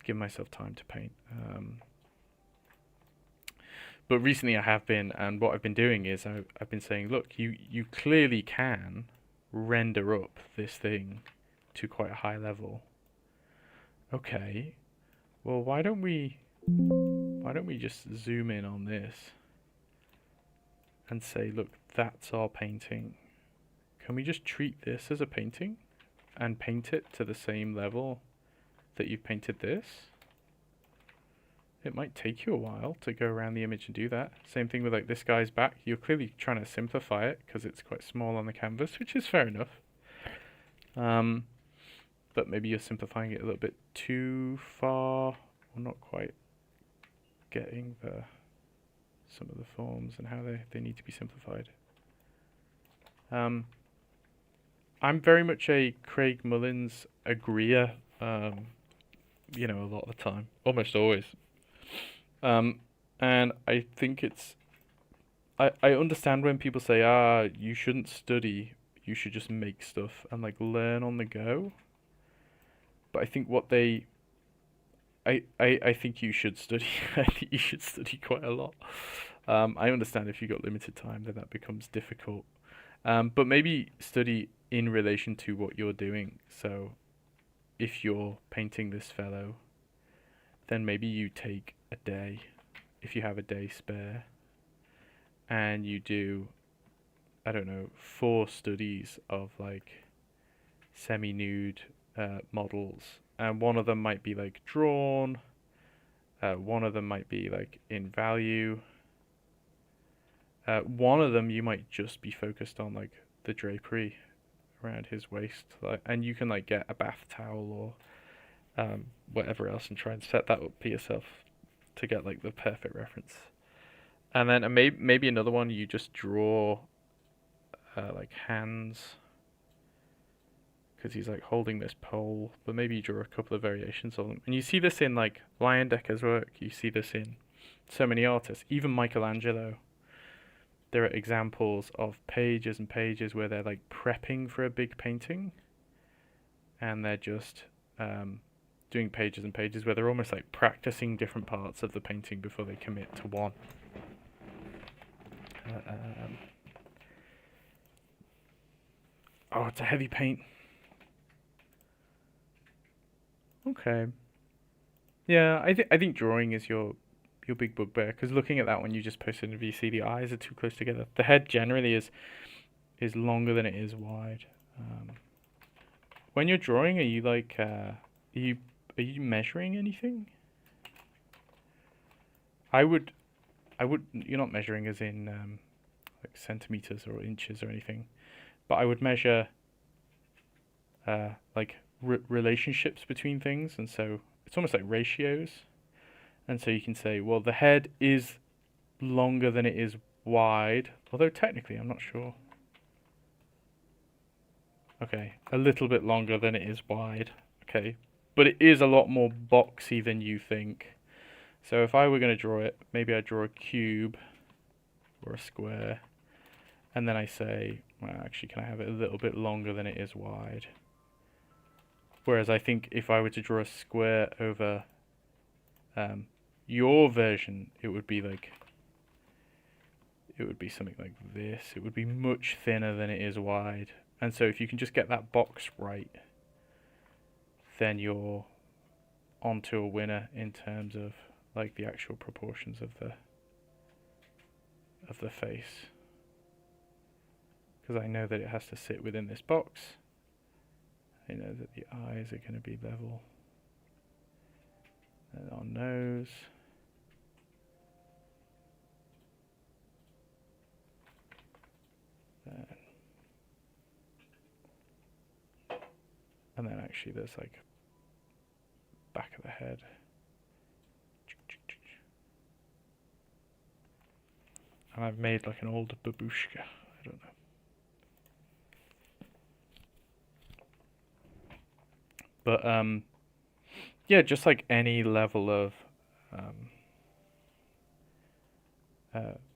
give myself time to paint. But recently I have been, and what I've been doing is I've been saying, look, you clearly can render up this thing to quite a high level. Okay, well why don't we just zoom in on this and say, look, that's our painting. Can we just treat this as a painting and paint it to the same level that you've painted this? It might take you a while to go around the image and do that. Same thing with like this guy's back. You're clearly trying to simplify it because it's quite small on the canvas, which is fair enough. But maybe you're simplifying it a little bit too far, or not quite getting some of the forms and how they need to be simplified. I'm very much a Craig Mullins agreeer, a lot of the time, almost always. And I think I understand when people say, you shouldn't study, you should just make stuff and like learn on the go. But I think I think you should study. I think you should study quite a lot. I understand if you've got limited time, then that becomes difficult. But maybe study in relation to what you're doing. So if you're painting this fellow, then maybe you take a day, if you have a day spare, and you do, 4 studies of like semi-nude models. And one of them might be like drawn, one of them might be like in value, one of them you might just be focused on like the drapery around his waist, and you can like get a bath towel or whatever else and try and set that up for yourself to get like the perfect reference. And then maybe another one you just draw like hands, because he's like holding this pole, but maybe you draw a couple of variations of them. And you see this in like Leyendeck's work, you see this in so many artists, even Michelangelo. There are examples of pages and pages where they're like prepping for a big painting, and they're just doing pages and pages where they're almost like practicing different parts of the painting before they commit to one. Oh, it's a heavy paint. Okay. Yeah, I think drawing is your big bugbear because looking at that one you just posted in VC, the eyes are too close together. The head generally is longer than it is wide. Um, when you're drawing, are you like you are you measuring anything? I would you're not measuring as in like centimeters or inches or anything, but I would measure like relationships between things, and so it's almost like ratios. And so you can say, well, the head is longer than it is wide, although technically I'm not sure. Okay, a little bit longer than it is wide. Okay, but it is a lot more boxy than you think. So if I were going to draw it, maybe I'd draw a cube or a square, and then I say, well, actually, can I have it a little bit longer than it is wide? Whereas I think if I were to draw a square over your version, it would be something like this. It would be much thinner than it is wide. And so if you can just get that box right, then you're onto a winner in terms of like the actual proportions of the face. Because I know that it has to sit within this box. I know that the eyes are going to be level. And our nose. And then actually there's like back of the head. And I've made like an old babushka. I don't know. But yeah, just like any level of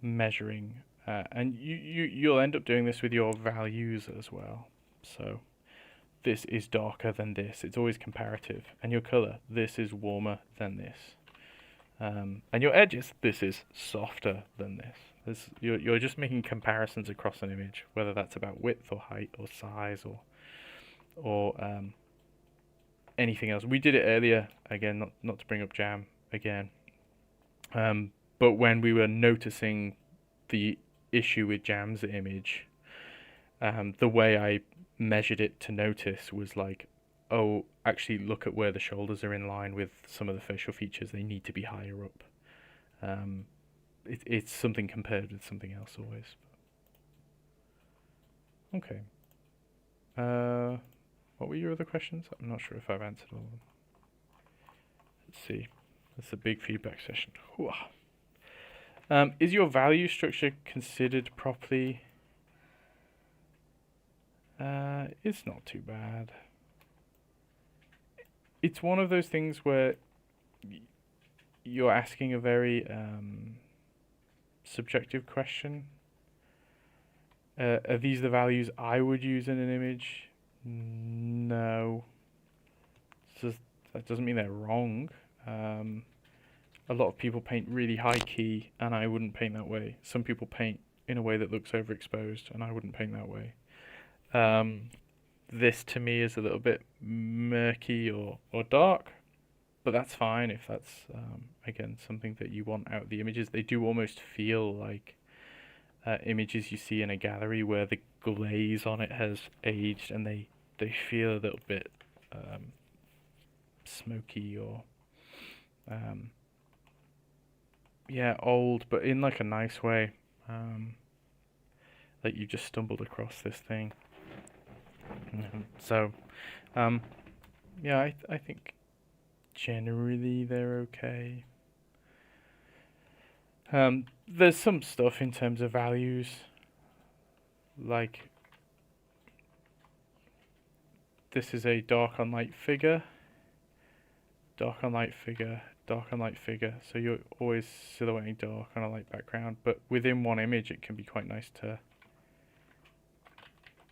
measuring, and you'll end up doing this with your values as well. So this is darker than this. It's always comparative. And your color, this is warmer than this. And your edges, this is softer than this. You're just making comparisons across an image, whether that's about width or height or size or anything else. We did it earlier, again, not to bring up Jam again, but when we were noticing the issue with Jam's image, the way I measured it to notice was like, oh, actually look at where the shoulders are in line with some of the facial features. They need to be higher up. It's something compared with something else always. Okay. What were your other questions? I'm not sure if I've answered all of them. Let's see. That's a big feedback session. Is your value structure considered properly? It's not too bad. It's one of those things where you're asking a very subjective question. Are these the values I would use in an image? No. That doesn't mean they're wrong. A lot of people paint really high key, and I wouldn't paint that way. Some people paint in a way that looks overexposed, and I wouldn't paint that way. This to me is a little bit murky or dark, but that's fine if that's again something that you want out of the images. They do almost feel like images you see in a gallery where the glaze on it has aged, and they feel a little bit smoky or yeah, old, but in like a nice way. Like you just stumbled across this thing. So, yeah, I think generally they're okay. There's some stuff in terms of values, like this is a dark on light figure, dark on light figure, dark on light figure, so you're always silhouetting dark on a light background, but within one image it can be quite nice to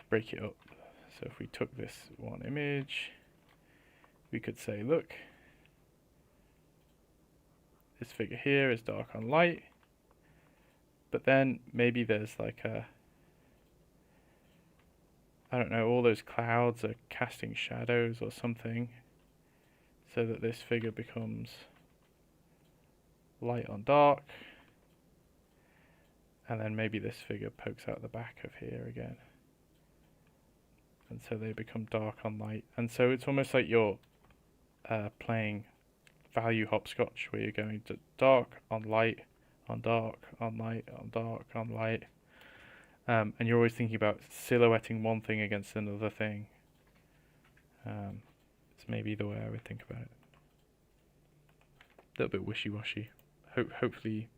break it up. So if we took this one image, we could say, look, this figure here is dark on light, but then maybe there's like I don't know, all those clouds are casting shadows or something. so that this figure becomes light on dark, and then maybe this figure pokes out the back of here again, and so they become dark on light. And so it's almost like you're playing value hopscotch, where you're going to dark on light on dark on light on dark on light, and you're always thinking about silhouetting one thing against another thing. It's maybe the way I would think about it. A little bit wishy-washy. Hopefully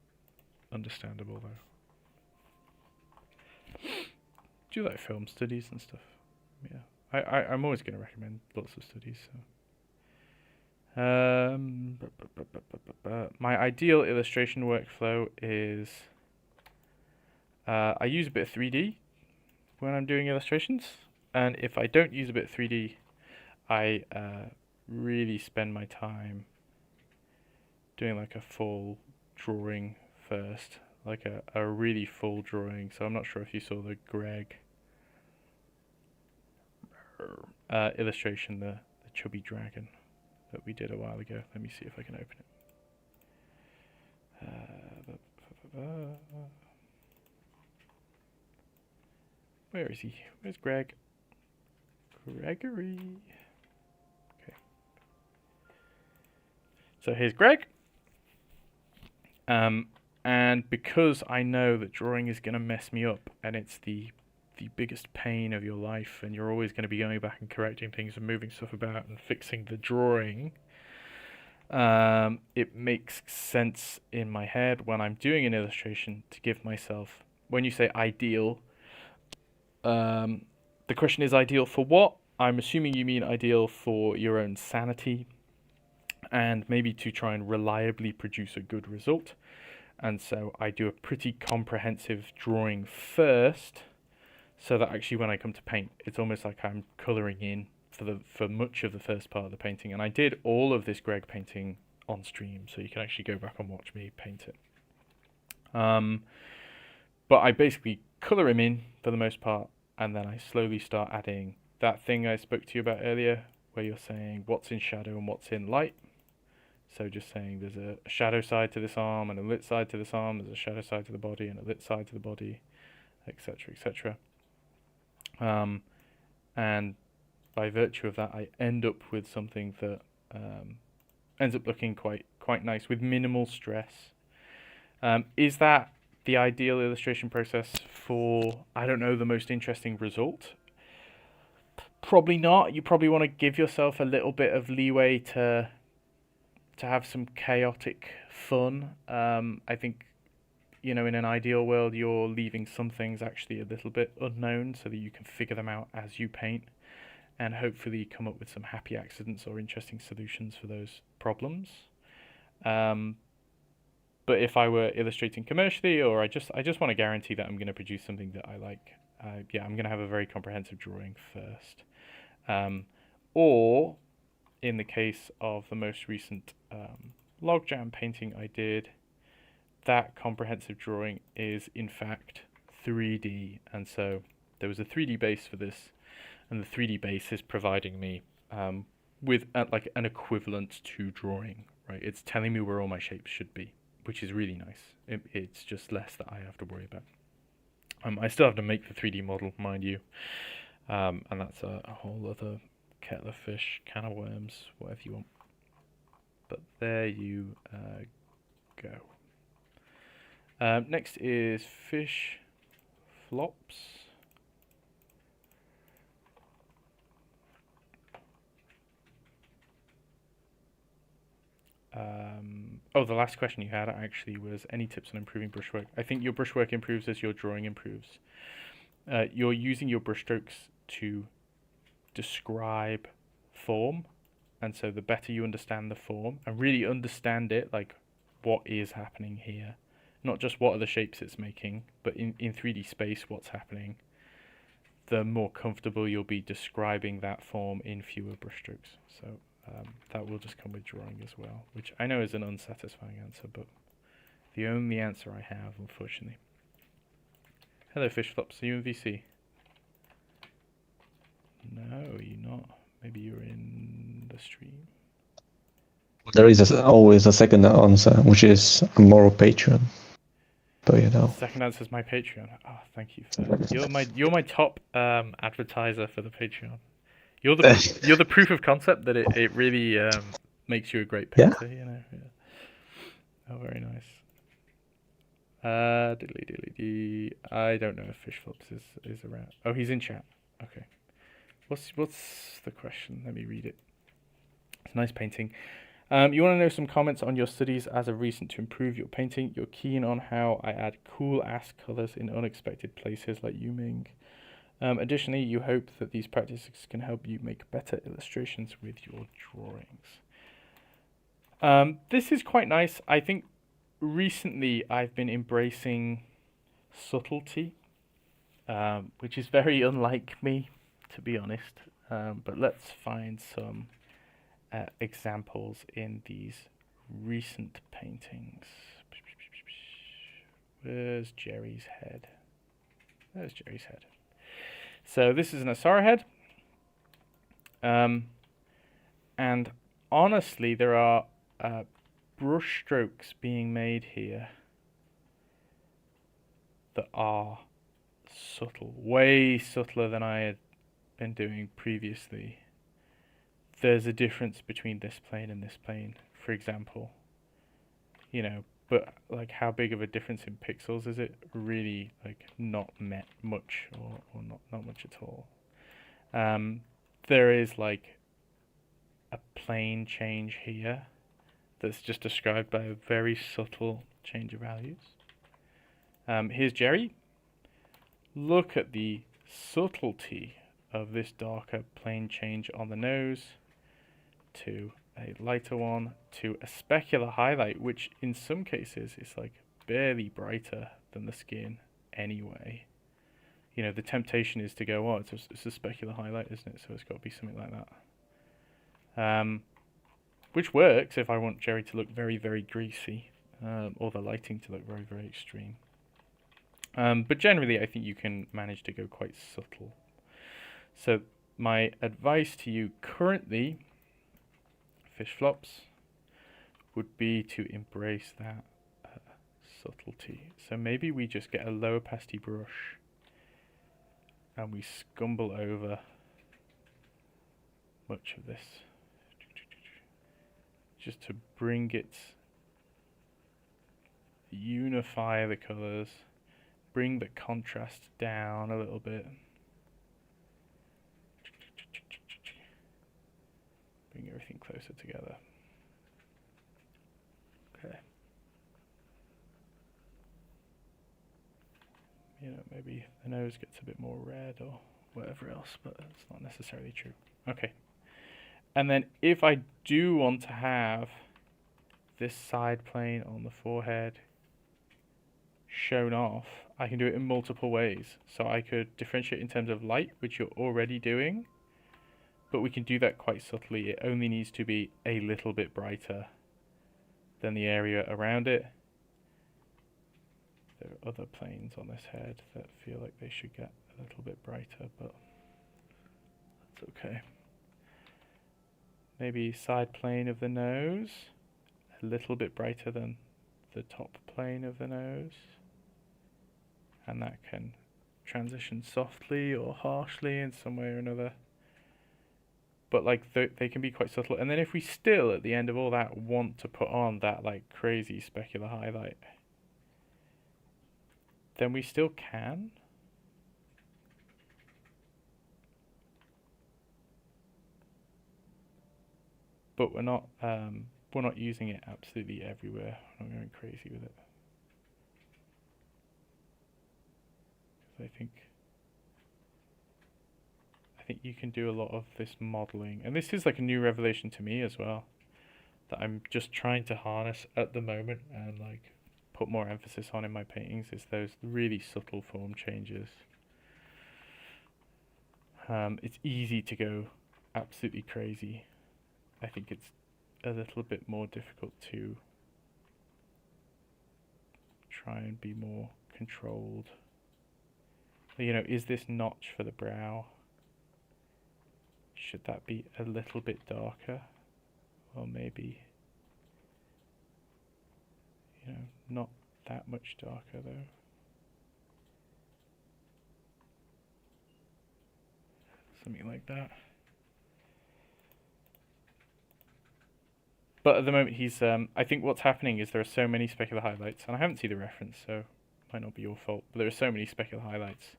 understandable though. Do you like film studies and stuff? Yeah, I'm always going to recommend lots of studies. So. My ideal illustration workflow is I use a bit of 3D when I'm doing illustrations, and if I don't use a bit of 3D, I really spend my time doing like a full drawing first, like a really full drawing. So I'm not sure if you saw the Greg illustration, the chubby dragon that we did a while ago. Let me see if I can open it. Where is he? Where's Greg? Gregory. Okay. So here's Greg. And because I know that drawing is going to mess me up, and it's the biggest pain of your life, and you're always going to be going back and correcting things and moving stuff about and fixing the drawing, it makes sense in my head when I'm doing an illustration to give myself, when you say ideal, the question is ideal for what? I'm assuming you mean ideal for your own sanity, and maybe to try and reliably produce a good result. And so I do a pretty comprehensive drawing first, so that actually when I come to paint, it's almost like I'm colouring in for much of the first part of the painting. And I did all of this Greg painting on stream, so you can actually go back and watch me paint it. But I basically colour him in for the most part, and then I slowly start adding that thing I spoke to you about earlier, where you're saying what's in shadow and what's in light. So just saying there's a shadow side to this arm and a lit side to this arm, there's a shadow side to the body and a lit side to the body, etc., etc. And by virtue of that, I end up with something that ends up looking quite nice with minimal stress. Is that the ideal illustration process for, I don't know, the most interesting result? Probably not. You probably want to give yourself a little bit of leeway to have some chaotic fun. I think, in an ideal world, you're leaving some things actually a little bit unknown so that you can figure them out as you paint, and hopefully come up with some happy accidents or interesting solutions for those problems. But if I were illustrating commercially, or I just want to guarantee that I'm going to produce something that I like, I'm going to have a very comprehensive drawing first. Or in the case of the most recent Logjam painting I did, that comprehensive drawing is in fact 3D, and so there was a 3D base for this, and the 3D base is providing me with like an equivalent to drawing, right? It's telling me where all my shapes should be, which is really nice. It's just less that I have to worry about. I still have to make the 3D model, mind you, and that's a whole other kettle of fish, can of worms, whatever you want. But there you go. Next is fish flops. The last question you had actually was any tips on improving brushwork. I think your brushwork improves as your drawing improves. You're using your brushstrokes to describe form, and so the better you understand the form and really understand it, like what is happening here, not just what are the shapes it's making, but in 3D space what's happening, the more comfortable you'll be describing that form in fewer brushstrokes. So that will just come with drawing as well, which I know is an unsatisfying answer, but the only answer I have, unfortunately. Hello Fish Flops, are you in VC? No, you're not. Maybe you're in the stream. There is always a second answer, which is a moral Patreon. But you know, Second answer is my Patreon. Oh, thank you for you're my top advertiser for the Patreon. You're the proof of concept that it really makes you a great Yeah. painter. You know. Yeah. Oh, very nice. Diddly diddly dee. I don't know if Fish Flops is around. Oh, he's in chat. Okay. What's the question? Let me read it. It's a nice painting. You want to know some comments on your studies as a reason to improve your painting. You're keen on how I add cool ass colors in unexpected places like Yuming. Additionally, you hope that these practices can help you make better illustrations with your drawings. This is quite nice. I think recently I've been embracing subtlety, which is very unlike me, to be honest. But let's find some examples in these recent paintings. Where's Jerry's head? There's Jerry's head. So this is an Asara head. And honestly, there are brush strokes being made here that are subtle, way subtler than I had been doing previously. There's a difference between this plane and this plane, for example. You know, but like how big of a difference in pixels is it? Really, like not much or not much at all. There is like a plane change here that's just described by a very subtle change of values. Here's Jerry. Look at the subtlety of this darker plane change on the nose to a lighter one to a specular highlight, which in some cases is like barely brighter than the skin anyway. You know, the temptation is to go, oh, it's a specular highlight, isn't it? So it's got to be something like that. Which works if I want Jerry to look very, very greasy, or the lighting to look very, very extreme. But generally, I think you can manage to go quite subtle. So my advice to you currently, Fish Flops, would be to embrace that subtlety. So maybe we just get a low opacity brush and we scumble over much of this just to bring it, unify the colors, bring the contrast down a little bit. Bring everything closer together. Okay. You know, maybe the nose gets a bit more red or whatever else, but it's not necessarily true. Okay. And then if I do want to have this side plane on the forehead shown off, I can do it in multiple ways. So I could differentiate in terms of light, which you're already doing, but we can do that quite subtly. It only needs to be a little bit brighter than the area around it. There are other planes on this head that feel like they should get a little bit brighter, but that's okay. Maybe side plane of the nose, a little bit brighter than the top plane of the nose. And that can transition softly or harshly in some way or another. But like they can be quite subtle. And then if we still, at the end of all that, want to put on that like crazy specular highlight, then we still can. But we're not using it absolutely everywhere. We're not going crazy with it. Because I think you can do a lot of this modeling, and this is like a new revelation to me as well, that I'm just trying to harness at the moment and like put more emphasis on in my paintings, is those really subtle form changes. It's easy to go absolutely crazy. I think it's a little bit more difficult to try and be more controlled. You know, is this notch for the brow? Should that be a little bit darker? Or maybe not that much darker though. Something like that. But at the moment he's, I think what's happening is there are so many specular highlights, and I haven't seen the reference, so it might not be your fault, but there are so many specular highlights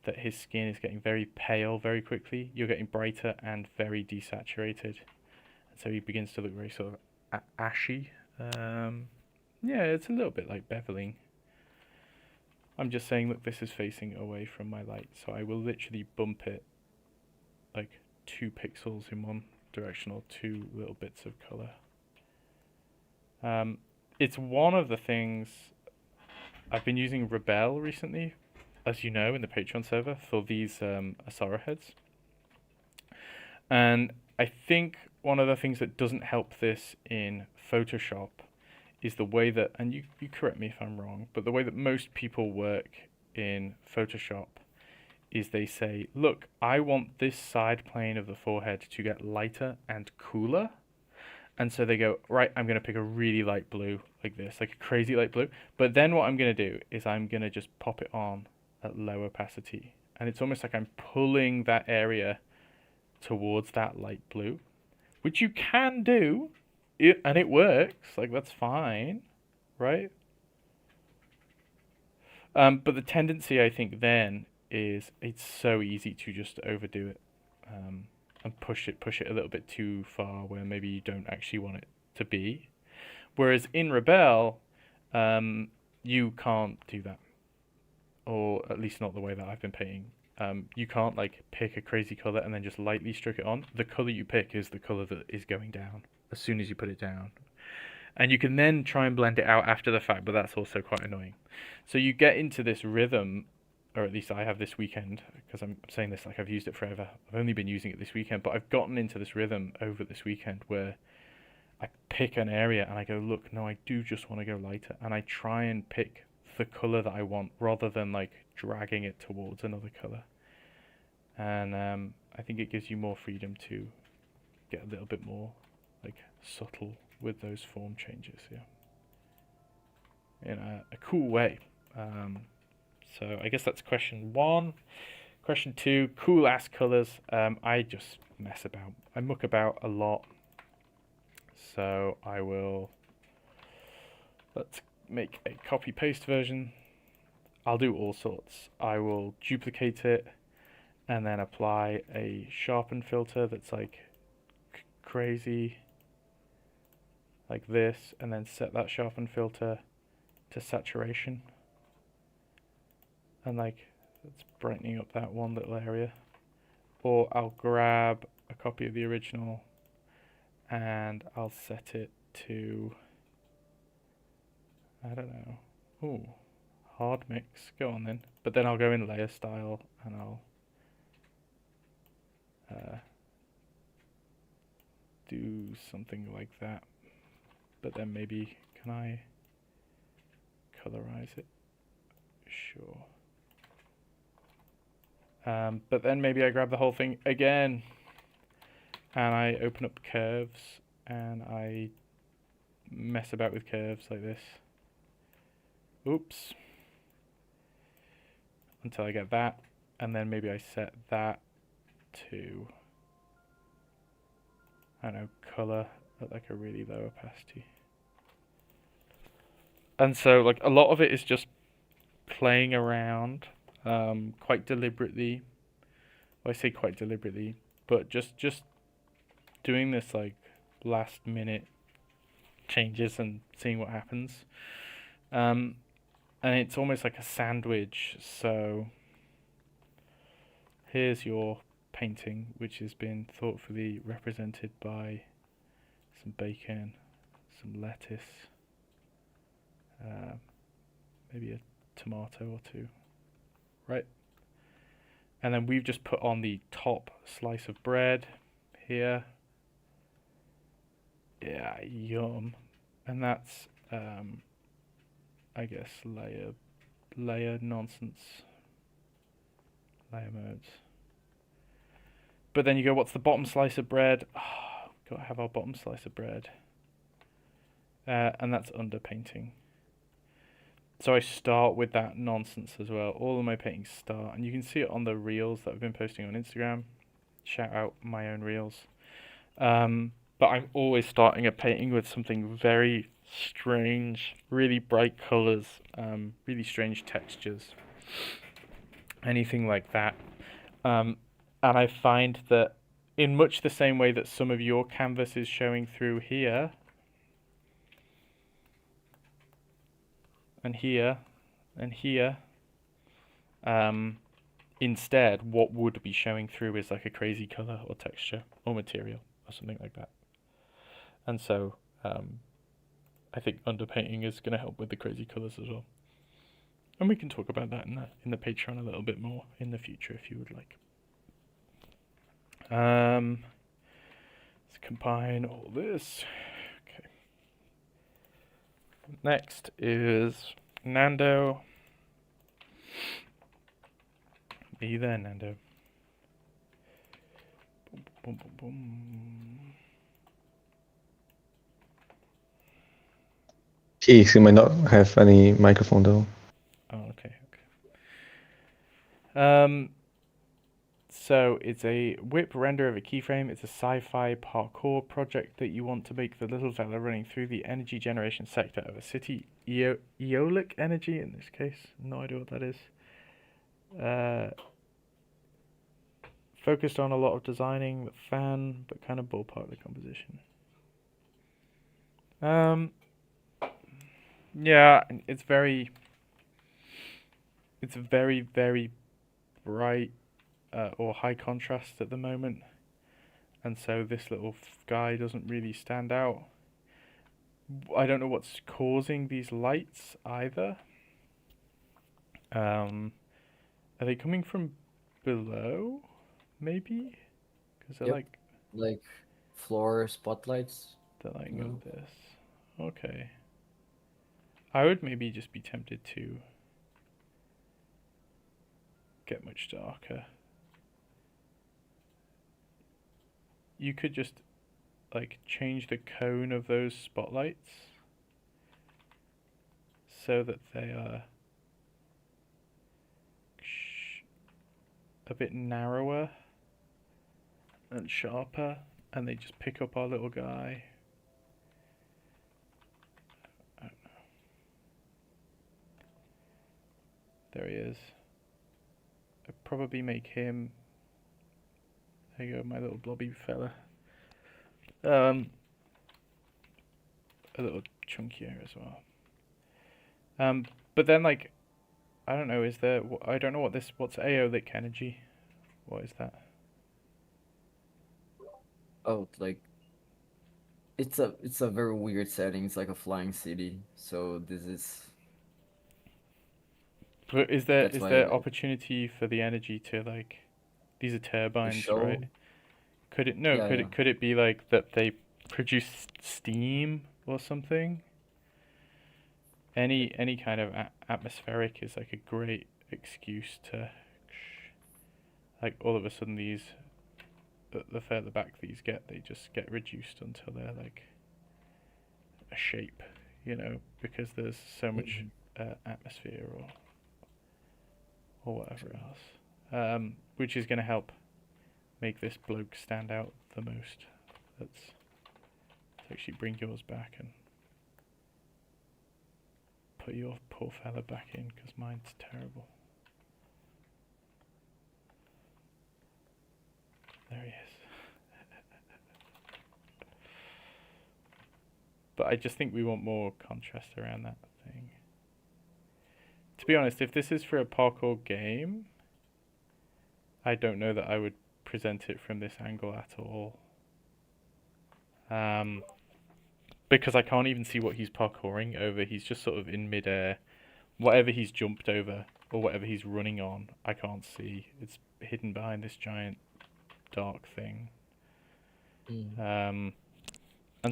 that his skin is getting very pale very quickly. You're getting brighter and very desaturated. And so he begins to look very sort of ashy. Yeah, it's a little bit like beveling. I'm just saying, look, this is facing away from my light, so I will literally bump it like 2 pixels in one direction or 2 little bits of color. It's one of the things I've been using Rebel recently, as you know, in the Patreon server for these Asara heads. And I think one of the things that doesn't help this in Photoshop is the way that, and you correct me if I'm wrong, but the way that most people work in Photoshop is they say, look, I want this side plane of the forehead to get lighter and cooler. And so they go, right, I'm going to pick a really light blue like this, like a crazy light blue. But then what I'm going to do is I'm going to just pop it on at low opacity. And it's almost like I'm pulling that area towards that light blue, which you can do, and it works. Like, that's fine, right? But the tendency, I think, then is it's so easy to just overdo it. And push it a little bit too far where maybe you don't actually want it to be. Whereas in Rebel, you can't do that. Or at least not the way that I've been painting. You can't like pick a crazy color and then just lightly stroke it on. The color you pick is the color that is going down as soon as you put it down. And you can then try and blend it out after the fact, but that's also quite annoying. So you get into this rhythm, or at least I have this weekend, because I'm saying this like I've used it forever. I've only been using it this weekend, but I've gotten into this rhythm over this weekend where I pick an area and I go, look, no, I do just want to go lighter. And I try and pick the color that I want rather than like dragging it towards another color. And I think it gives you more freedom to get a little bit more like subtle with those form changes, in a cool way. So I guess that's question 1. Question 2, cool ass colors. I just mess about. I muck about a lot. So I will, let's make a copy paste version. I'll do all sorts. I will duplicate it and then apply a sharpen filter that's like crazy, like this, and then set that sharpen filter to saturation. And like, it's brightening up that one little area. Or I'll grab a copy of the original and I'll set it to, I don't know, ooh, hard mix, go on then. But then I'll go in layer style and I'll do something like that. But then maybe, can I colorize it? Sure. But then maybe I grab the whole thing again and I open up curves and I mess about with curves like this. Oops. Until I get that, and then maybe I set that to, I don't know, color at like a really low opacity. And so like a lot of it is just playing around quite deliberately. Well, I say quite deliberately, but just doing this like last minute changes and seeing what happens. And it's almost like a sandwich. So here's your painting, which has been thoughtfully represented by some bacon, some lettuce, maybe a tomato or 2, right? And then we've just put on the top slice of bread here. Yeah, yum. And that's, I guess, layer nonsense, layer modes. But then you go, what's the bottom slice of bread? Oh, gotta have our bottom slice of bread. And that's underpainting. so I start with that nonsense as well. All of my paintings start, and you can see it on the reels that I've been posting on Instagram. Shout out my own reels. But I'm always starting a painting with something very strange, really bright colors, really strange textures, anything like that. And I find that in much the same way that some of your canvas is showing through here, and here, and here, instead, what would be showing through is like a crazy color or texture or material or something like that. And so, I think underpainting is going to help with the crazy colors as well. And we can talk about that in the Patreon a little bit more in the future if you would like. Let's combine all this. Okay. Next is Nando. Are you there, Nando? Boom, boom, boom, boom. He might not have any microphone though. Oh, okay. So it's a whip render of a keyframe. It's a sci-fi parkour project that you want to make the little fella running through the energy generation sector of a city. Eolic energy in this case. No idea what that is. Focused on a lot of designing the fan, but kind of ballpark the composition. Yeah, it's very bright or high contrast at the moment, and so this little guy doesn't really stand out. I don't know what's causing these lights either. Are they coming from below? Maybe, because they're Yep. Like floor spotlights. they're lighting No. up this. Okay. I would maybe just be tempted to get much darker. You could just like change the cone of those spotlights so that they are a bit narrower and sharper, and they just pick up our little guy. I don't know. There he is. I'd probably make him. There you go, my little blobby fella. A little chunkier as well. But then like, I don't know. Is there? I don't know what this. What's aeolic energy? What is that? Oh, like it's a very weird setting. It's like a flying city. So this is But is that's why there like opportunity for the energy to like? These are the turbines, show. right? Could it no? Yeah, yeah. Could it be like that they produce steam or something? Any kind of atmospheric is like a great excuse to, like all of a sudden these, the further back these get, they just get reduced until they're like a shape, you know, because there's so much atmosphere or whatever else, which is going to help make this bloke stand out the most. Let's actually bring yours back and put your poor fella back in, because mine's terrible. There he is. But I just think we want more contrast around that thing. To be honest, if this is for a parkour game, I don't know that I would present it from this angle at all. Because I can't even see what he's parkouring over. He's just sort of in midair. Whatever he's jumped over or whatever he's running on, I can't see. It's hidden behind this giant dark thing. And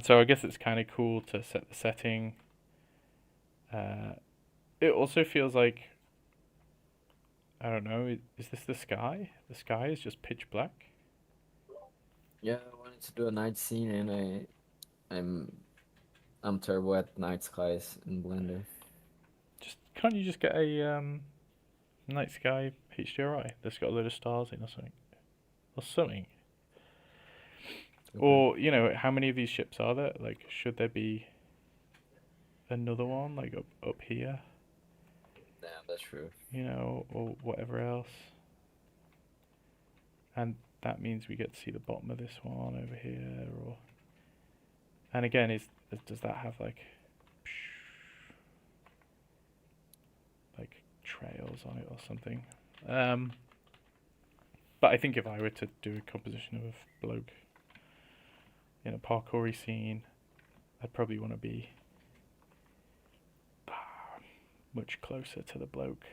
so I guess it's kind of cool to set the setting. It also feels like, I don't know, is this the sky? The sky is just pitch black. Yeah, I wanted to do a night scene, and I'm terrible at night skies in Blender. Just can't you just get a night sky HDRI that's got a load of stars in or something? Or something. Okay. Or, you know, how many of these ships are there? Like, should there be another one, like, up here? Yeah, that's true. You know, or whatever else. And that means we get to see the bottom of this one over here, or... And again, does that have, like trails on it or something? But I think if I were to do a composition of a bloke in a parkoury scene, I'd probably want to be much closer to the bloke.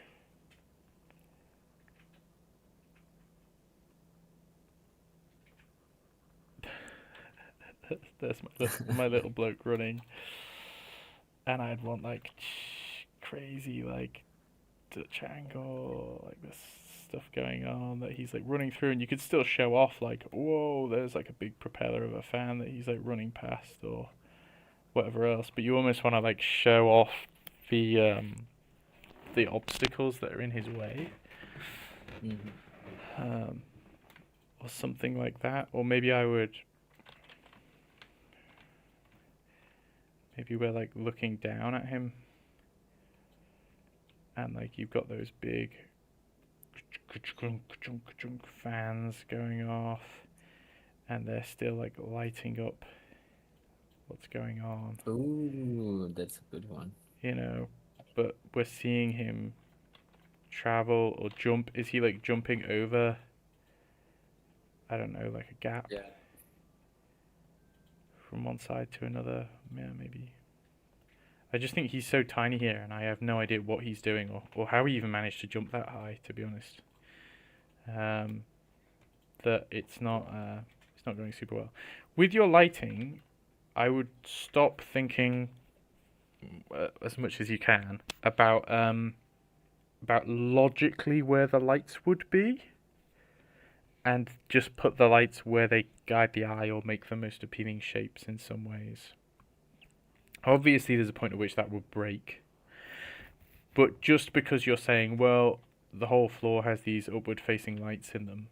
There's my little bloke running, and I'd want like crazy like Dutch angle, like this stuff going on that he's like running through, and you could still show off like, whoa, there's like a big propeller of a fan that he's like running past or whatever else. But you almost want to like show off the obstacles that are in his way, or something like that. Or maybe maybe we're like looking down at him, and like you've got those big fans going off, and they're still like lighting up what's going on. Ooh, that's a good one. You know, but we're seeing him travel or jump. Is he like jumping over, I don't know, like a gap? Yeah. From one side to another? Yeah, maybe. I just think he's so tiny here, and I have no idea what he's doing or how he even managed to jump that high, to be honest. That it's not going super well. With your lighting, I would stop thinking as much as you can about logically where the lights would be, and just put the lights where they guide the eye or make the most appealing shapes in some ways. Obviously, there's a point at which that will break. But just because you're saying, well, the whole floor has these upward-facing lights in them,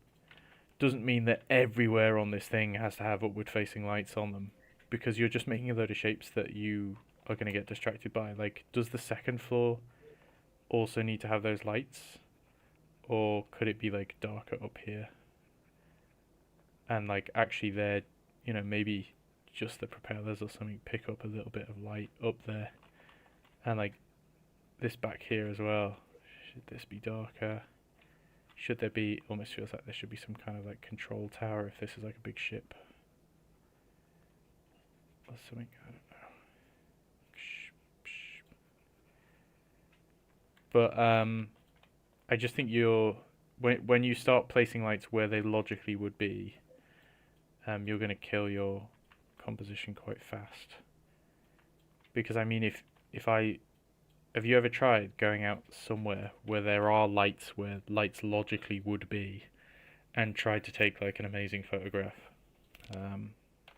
doesn't mean that everywhere on this thing has to have upward-facing lights on them. Because you're just making a load of shapes that you are going to get distracted by. Like, does the second floor also need to have those lights? Or could it be, like, darker up here? And, like, actually they're, you know, maybe just the propellers or something pick up a little bit of light up there, and like this back here as well, should this be darker? Should there be, almost feels like there should be some kind of like control tower if this is like a big ship or something, I don't know. But I just think when you start placing lights where they logically would be, you're going to kill your composition quite fast. Because I mean, have you ever tried going out somewhere where there are lights where lights logically would be, and tried to take like an amazing photograph?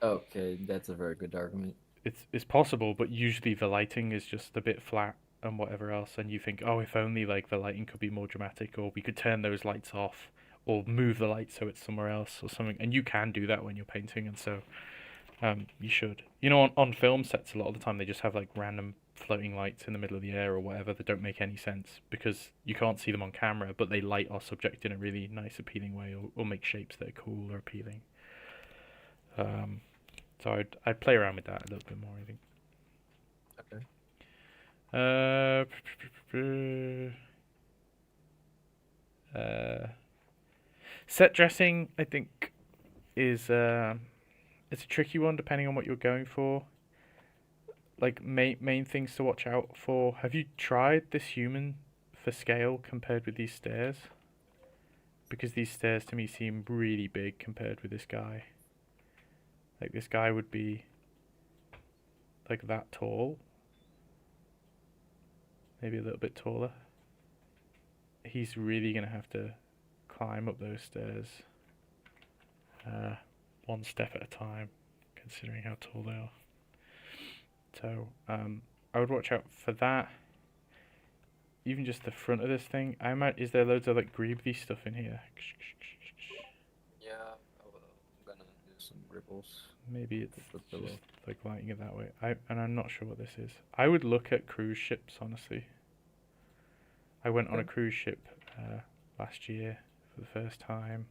Okay, that's a very good argument. It's possible, but usually the lighting is just a bit flat and whatever else, and you think, oh, if only like the lighting could be more dramatic, or we could turn those lights off, or move the light so it's somewhere else or something. And you can do that when you're painting, and so you should. You know, on film sets, a lot of the time they just have like random floating lights in the middle of the air or whatever that don't make any sense because you can't see them on camera, but they light our subject in a really nice, appealing way, or make shapes that are cool or appealing. So I'd play around with that a little bit more, I think. Set dressing, I think, is it's a tricky one depending on what you're going for. Like main things to watch out for. Have you tried this human for scale compared with these stairs? Because these stairs to me seem really big compared with this guy. Like this guy would be like that tall. Maybe a little bit taller. He's really gonna have to climb up those stairs one step at a time, considering how tall they are. So I would watch out for that. even just the front of this thing, I might. Is there loads of like greeby stuff in here? Yeah, I'm gonna do some ripples. Maybe it's Put below. just like lighting it that way. I'm not sure what this is. I would look at cruise ships, honestly. I went on a Okay. cruise ship last year for the first time,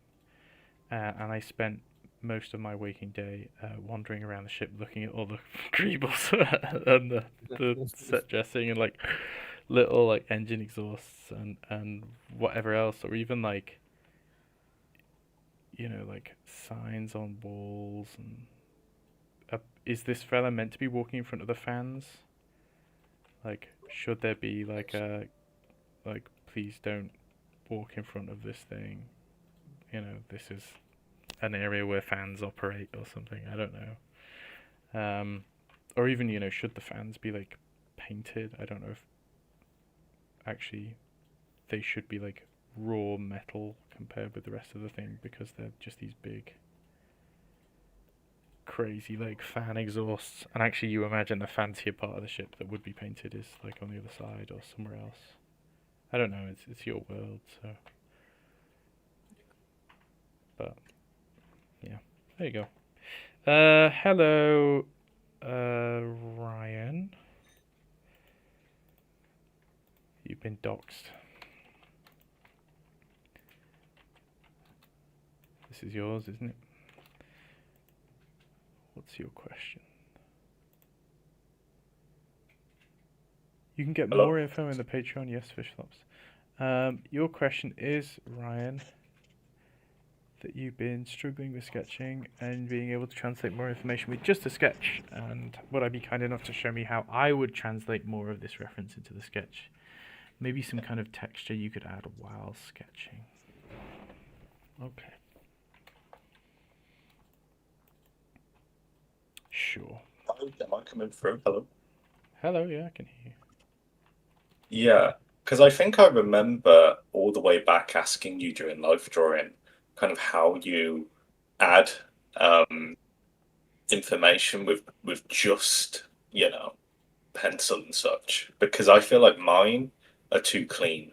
and I spent most of my waking day wandering around the ship, looking at all the greebles and the set dressing and like little like engine exhausts and whatever else, or even like like signs on walls and. Is this fella meant to be walking in front of the fans? Like, should there be like please don't walk in front of this thing. This is an area where fans operate or something. I don't know. Or even, should the fans be like painted? I don't know if actually they should be like raw metal compared with the rest of the thing because they're just these big crazy like fan exhausts, and actually you imagine the fancier part of the ship that would be painted is like on the other side or somewhere else. I don't know, it's your world, so but yeah, there you go. Hello, Ryan, you've been doxed. This is yours, isn't it? What's your question? You can get more info in the Patreon, yes, Fishflops. Your question is, Ryan, that you've been struggling with sketching and being able to translate more information with just a sketch. And would I be kind enough to show me how I would translate more of this reference into the sketch? Maybe some kind of texture you could add while sketching. Okay. Sure. Am I coming through? Hello? Hello, yeah, I can hear you. Yeah, because I think I remember all the way back asking you during live drawing kind of how you add information with just, pencil and such. Because I feel like mine are too clean.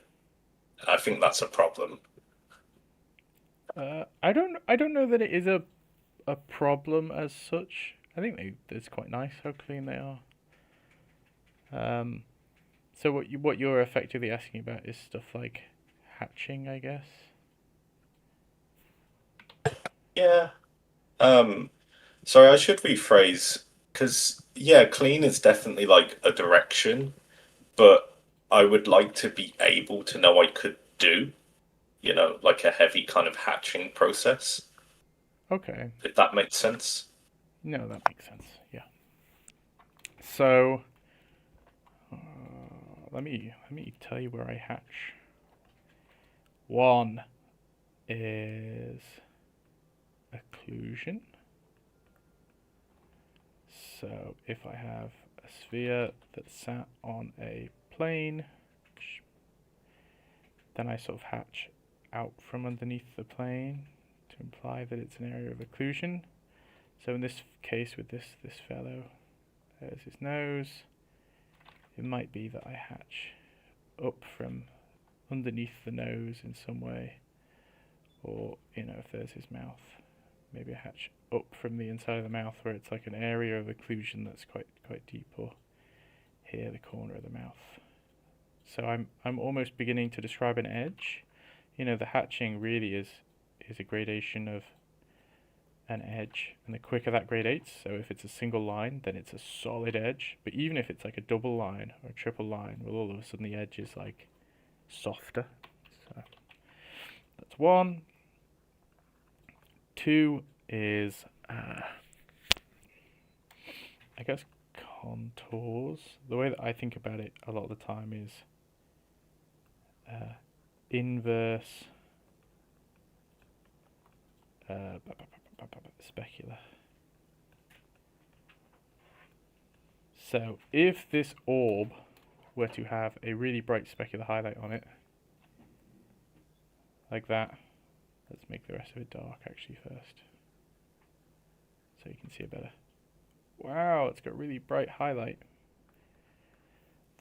I think that's a problem. I don't know that it is a problem as such. I think it's quite nice how clean they are. So what you're effectively asking about is stuff like hatching, I guess. Yeah. Sorry, I should rephrase because clean is definitely like a direction, but I would like to be able to know I could do, like a heavy kind of hatching process, Okay. if that makes sense. No, that makes sense. Yeah. So let me tell you where I hatch. One is occlusion. So if I have a sphere that's sat on a plane, then I sort of hatch out from underneath the plane to imply that it's an area of occlusion. So in this case with this fellow, there's his nose. It might be that I hatch up from underneath the nose in some way, or if there's his mouth, maybe I hatch up from the inside of the mouth where it's like an area of occlusion that's quite deep, or here the corner of the mouth. So I'm almost beginning to describe an edge. The hatching really is a gradation of an edge, and the quicker that gradates, so if it's a single line, then it's a solid edge, but even if it's like a double line or a triple line, well, all of a sudden the edge is like softer. So that's one. Two is I guess contours. The way that I think about it a lot of the time is inverse specular. So if this orb were to have a really bright specular highlight on it, like that, let's make the rest of it dark actually first, so you can see it better. Wow, it's got really bright highlight.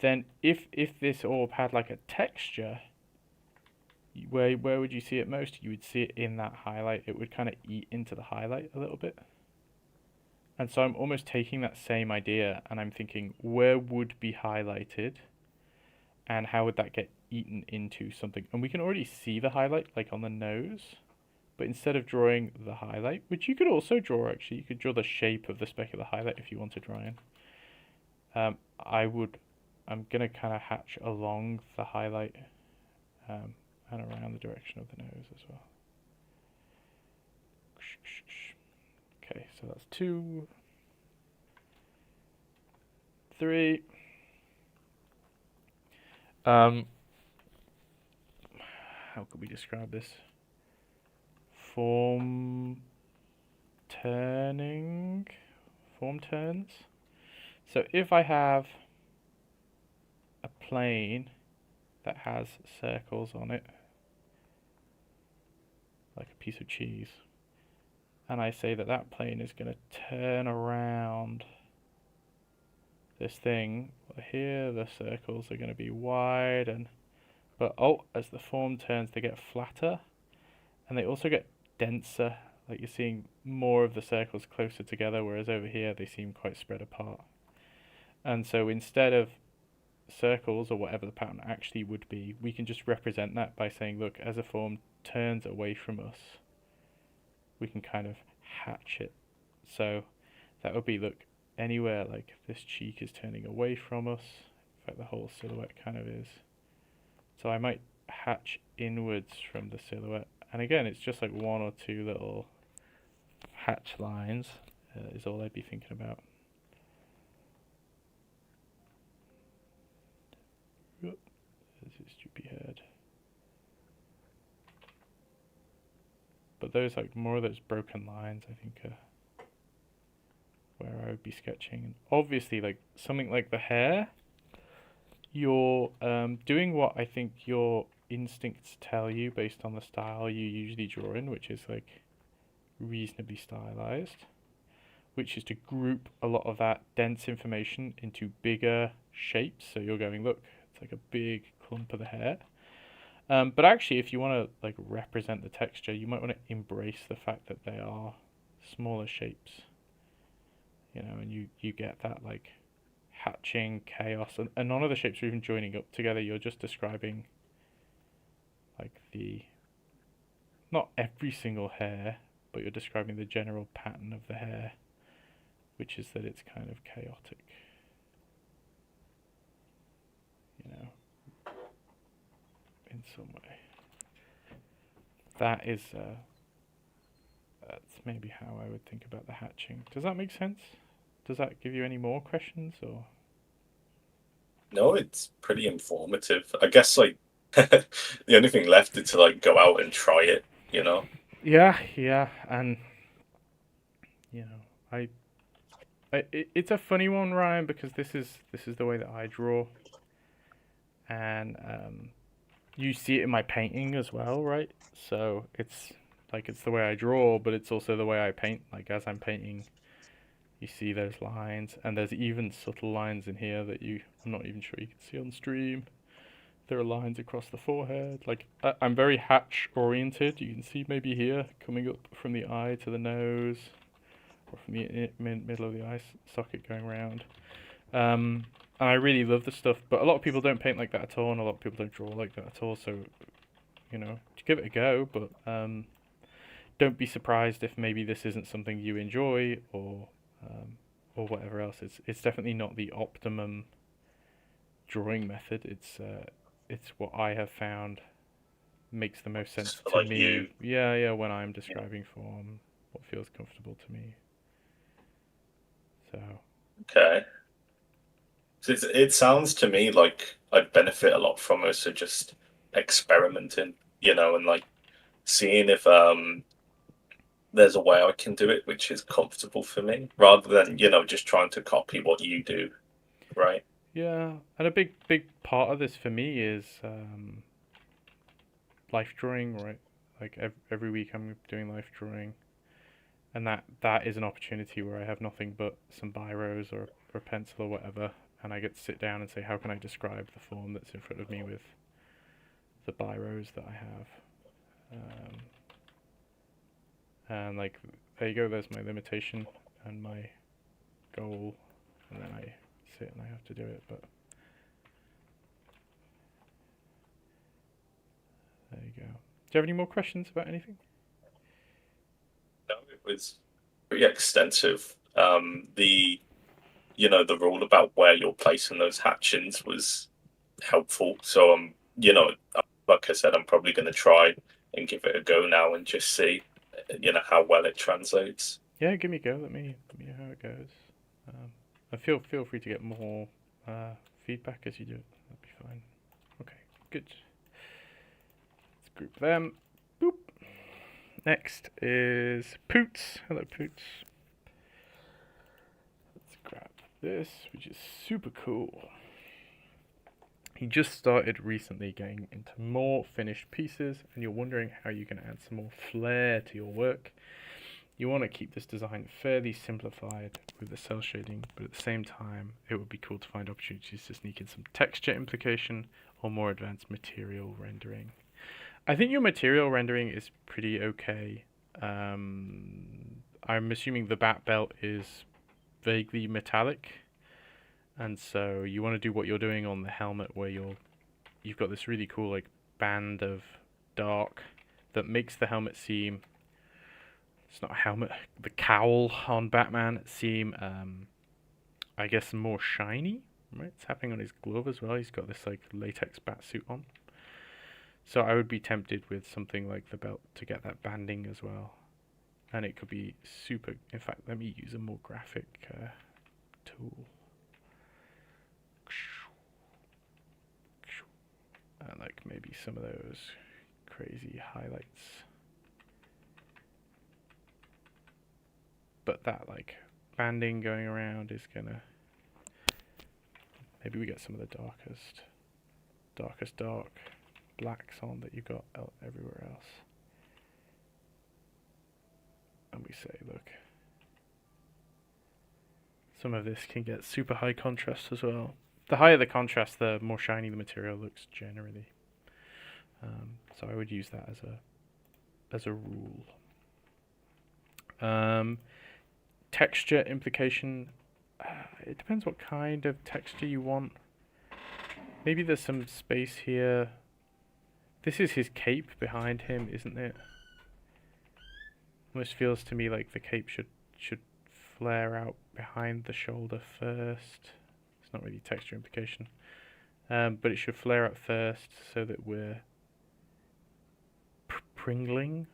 then if this orb had like a texture, where would you see it most? You would see it in that highlight. It would kind of eat into the highlight a little bit. And so I'm almost taking that same idea and I'm thinking, where would be highlighted and how would that get eaten into something? And we can already see the highlight like on the nose, but instead of drawing the highlight, which you could also draw actually, you could draw the shape of the specular highlight if you wanted, Ryan. I'm gonna kind of hatch along the highlight and around the direction of the nose as well. Okay, so that's 2, 3. How could we describe this? Form turns. So if I have a plane that has circles on it, like a piece of cheese, and I say that that plane is going to turn around this thing, well, here the circles are going to be wide, but as the form turns, they get flatter, and they also get denser, like you're seeing more of the circles closer together, whereas over here they seem quite spread apart. And so instead of circles, or whatever the pattern actually would be, we can just represent that by saying, look, as a form turns away from us, we can kind of hatch it. So that would be, look, anywhere like this cheek is turning away from us, in fact the whole silhouette kind of is. So I might hatch inwards from the silhouette, and again it's just like 1 or 2 little hatch lines is all I'd be thinking about. There's his droopy head. But those, like, more of those broken lines, I think, are where I would be sketching. And obviously, like, something like the hair, you're doing what I think your instincts tell you based on the style you usually draw in, which is, like, reasonably stylized, which is to group a lot of that dense information into bigger shapes. So you're going, look, it's like a big clump of the hair. But actually, if you want to like represent the texture, you might want to embrace the fact that they are smaller shapes. You know, and you get that like hatching chaos, and none of the shapes are even joining up together. You're just describing like not every single hair, but you're describing the general pattern of the hair, which is that it's kind of chaotic. You know, in some way. That is, that's maybe how I would think about the hatching. Does that make sense? Does that give you any more questions, or? No, it's pretty informative. I guess like the only thing left is to like go out and try it, you know? Yeah, and you know, it's a funny one, Ryan, because this is the way that I draw, and you see it in my painting as well, right? So it's like it's the way I draw, but it's also the way I paint. Like as I'm painting, you see those lines, and there's even subtle lines in here that I'm not even sure you can see on stream. There are lines across the forehead. Like I'm very hatch oriented. You can see maybe here coming up from the eye to the nose, or from the middle of the eye socket going around. And I really love the stuff, but a lot of people don't paint like that at all, and a lot of people don't draw like that at all. So, you know, give it a go, but don't be surprised if maybe this isn't something you enjoy, or whatever else. It's definitely not the optimum drawing method. It's what I have found makes the most sense to like me. you. Yeah, when I'm describing form, what feels comfortable to me. So. Okay. So it sounds to me like I'd benefit a lot from also just experimenting, you know, and like seeing if there's a way I can do it which is comfortable for me, rather than, you know, just trying to copy what you do, right? Yeah, and a big part of this for me is life drawing, right? Like every week I'm doing life drawing, and that is an opportunity where I have nothing but some biros or a pencil or whatever, and I get to sit down and say, how can I describe the form that's in front of me with the biros that I have. And like, there you go, there's my limitation and my goal, and then I sit and I have to do it, but there you go. Do you have any more questions about anything? No, it was pretty extensive. The the rule about where you're placing those hatchings was helpful. So like I said, I'm probably going to try and give it a go now and just see, how well it translates. Yeah, give me a go. Let me know how it goes. And feel free to get more feedback as you do it. That'd be fine. Okay, good. Let's group them. Boop. Next is Poots. Hello, Poots. Let's grab this, which is super cool. He just started recently getting into more finished pieces, and you're wondering how you can add some more flair to your work. You want to keep this design fairly simplified with the cell shading, but at the same time, it would be cool to find opportunities to sneak in some texture implication or more advanced material rendering. I think your material rendering is pretty okay. I'm assuming the bat belt is vaguely metallic, and so you want to do what you're doing on the helmet, where you've got this really cool like band of dark that makes the helmet seem, it's not a helmet, the cowl on Batman seem I guess more shiny, right? It's happening on his glove as well. He's got this like latex bat suit on. So I would be tempted with something like the belt to get that banding as well. And it could be super, in fact, let me use a more graphic tool. And like maybe some of those crazy highlights. But that like banding going around is gonna, maybe we get some of the darkest dark blacks on that you got everywhere else. And we say, look, some of this can get super high contrast as well. The higher the contrast, the more shiny the material looks generally. So I would use that as a rule. Texture implication, it depends what kind of texture you want. Maybe there's some space here. This is his cape behind him, isn't it? Almost feels to me like the cape should flare out behind the shoulder first. It's not really texture implication, but it should flare out first so that we're pringling.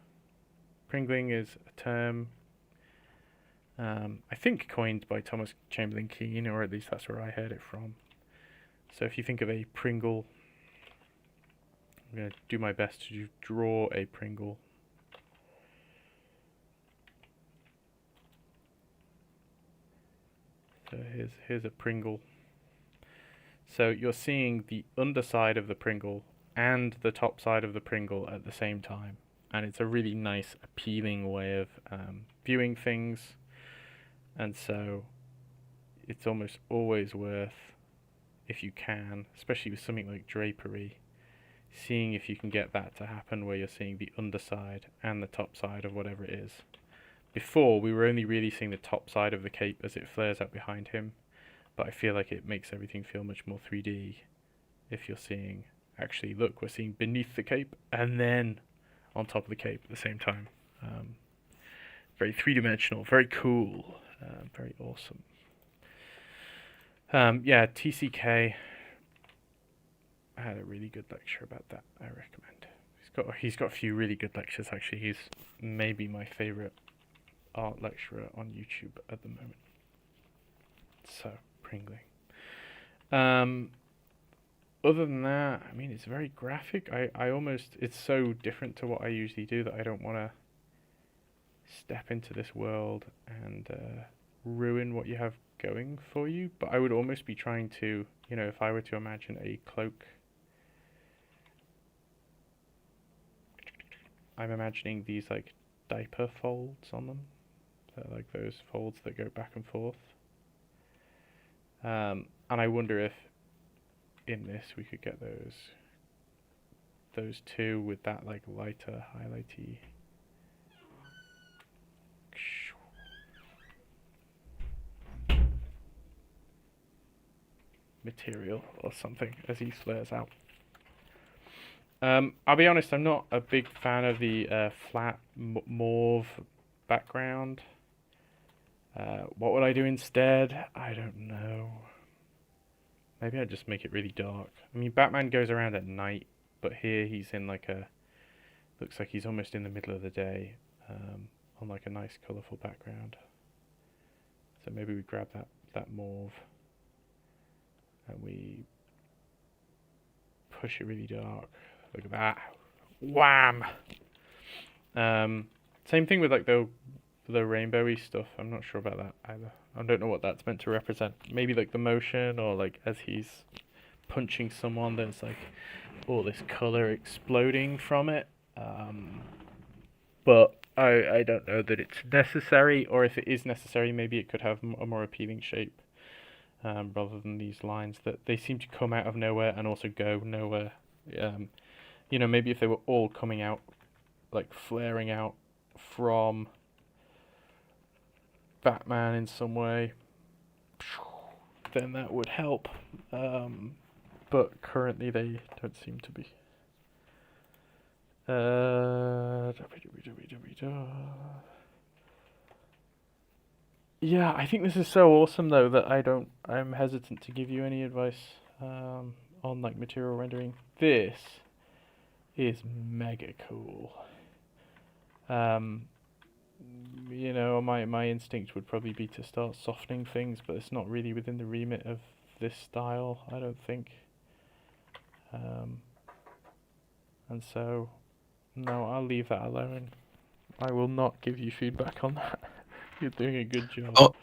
Pringling is a term I think coined by Thomas Chamberlain Keane, or at least that's where I heard it from. So if you think of a Pringle, I'm going to do my best to draw a Pringle. So here's a Pringle. So you're seeing the underside of the Pringle and the top side of the Pringle at the same time. And it's a really nice, appealing way of viewing things. And so it's almost always worth, if you can, especially with something like drapery, seeing if you can get that to happen where you're seeing the underside and the top side of whatever it is. Before, we were only really seeing the top side of the cape as it flares out behind him, but I feel like it makes everything feel much more 3D if you're seeing, actually, look, we're seeing beneath the cape and then on top of the cape at the same time. Very three-dimensional, very cool, very awesome. Yeah, TCK, I had a really good lecture about that, I recommend. He's got a few really good lectures, actually. He's maybe my favorite art lecturer on YouTube at the moment. So, Pringling. Other than that, I mean, it's very graphic. I almost, it's so different to what I usually do that I don't want to step into this world and ruin what you have going for you. But I would almost be trying to, if I were to imagine a cloak, I'm imagining these like diaper folds on them. They're like those folds that go back and forth. And I wonder if in this we could get those two with that like lighter highlighty. Material or something as he flares out. I'll be honest, I'm not a big fan of the flat mauve background. What would I do instead? I don't know. Maybe I'd just make it really dark. I mean, Batman goes around at night, but here he's in like looks like he's almost in the middle of the day, on like a nice colourful background. So maybe we grab that mauve and we push it really dark. Look at that. Wham! Same thing with like the rainbowy stuff. I'm not sure about that either. I don't know what that's meant to represent. Maybe like the motion, or like as he's punching someone, there's like all this color exploding from it. But I don't know that it's necessary, or if it is necessary, maybe it could have a more appealing shape, rather than these lines that they seem to come out of nowhere and also go nowhere. You know, maybe if they were all coming out, like flaring out from Batman in some way, then that would help. But currently they don't seem to be. Yeah, I think this is so awesome though that I'm hesitant to give you any advice on like material rendering. This is mega cool. You know, my instinct would probably be to start softening things, but it's not really within the remit of this style, I don't think. And so, no, I'll leave that alone. I will not give you feedback on that. You're doing a good job.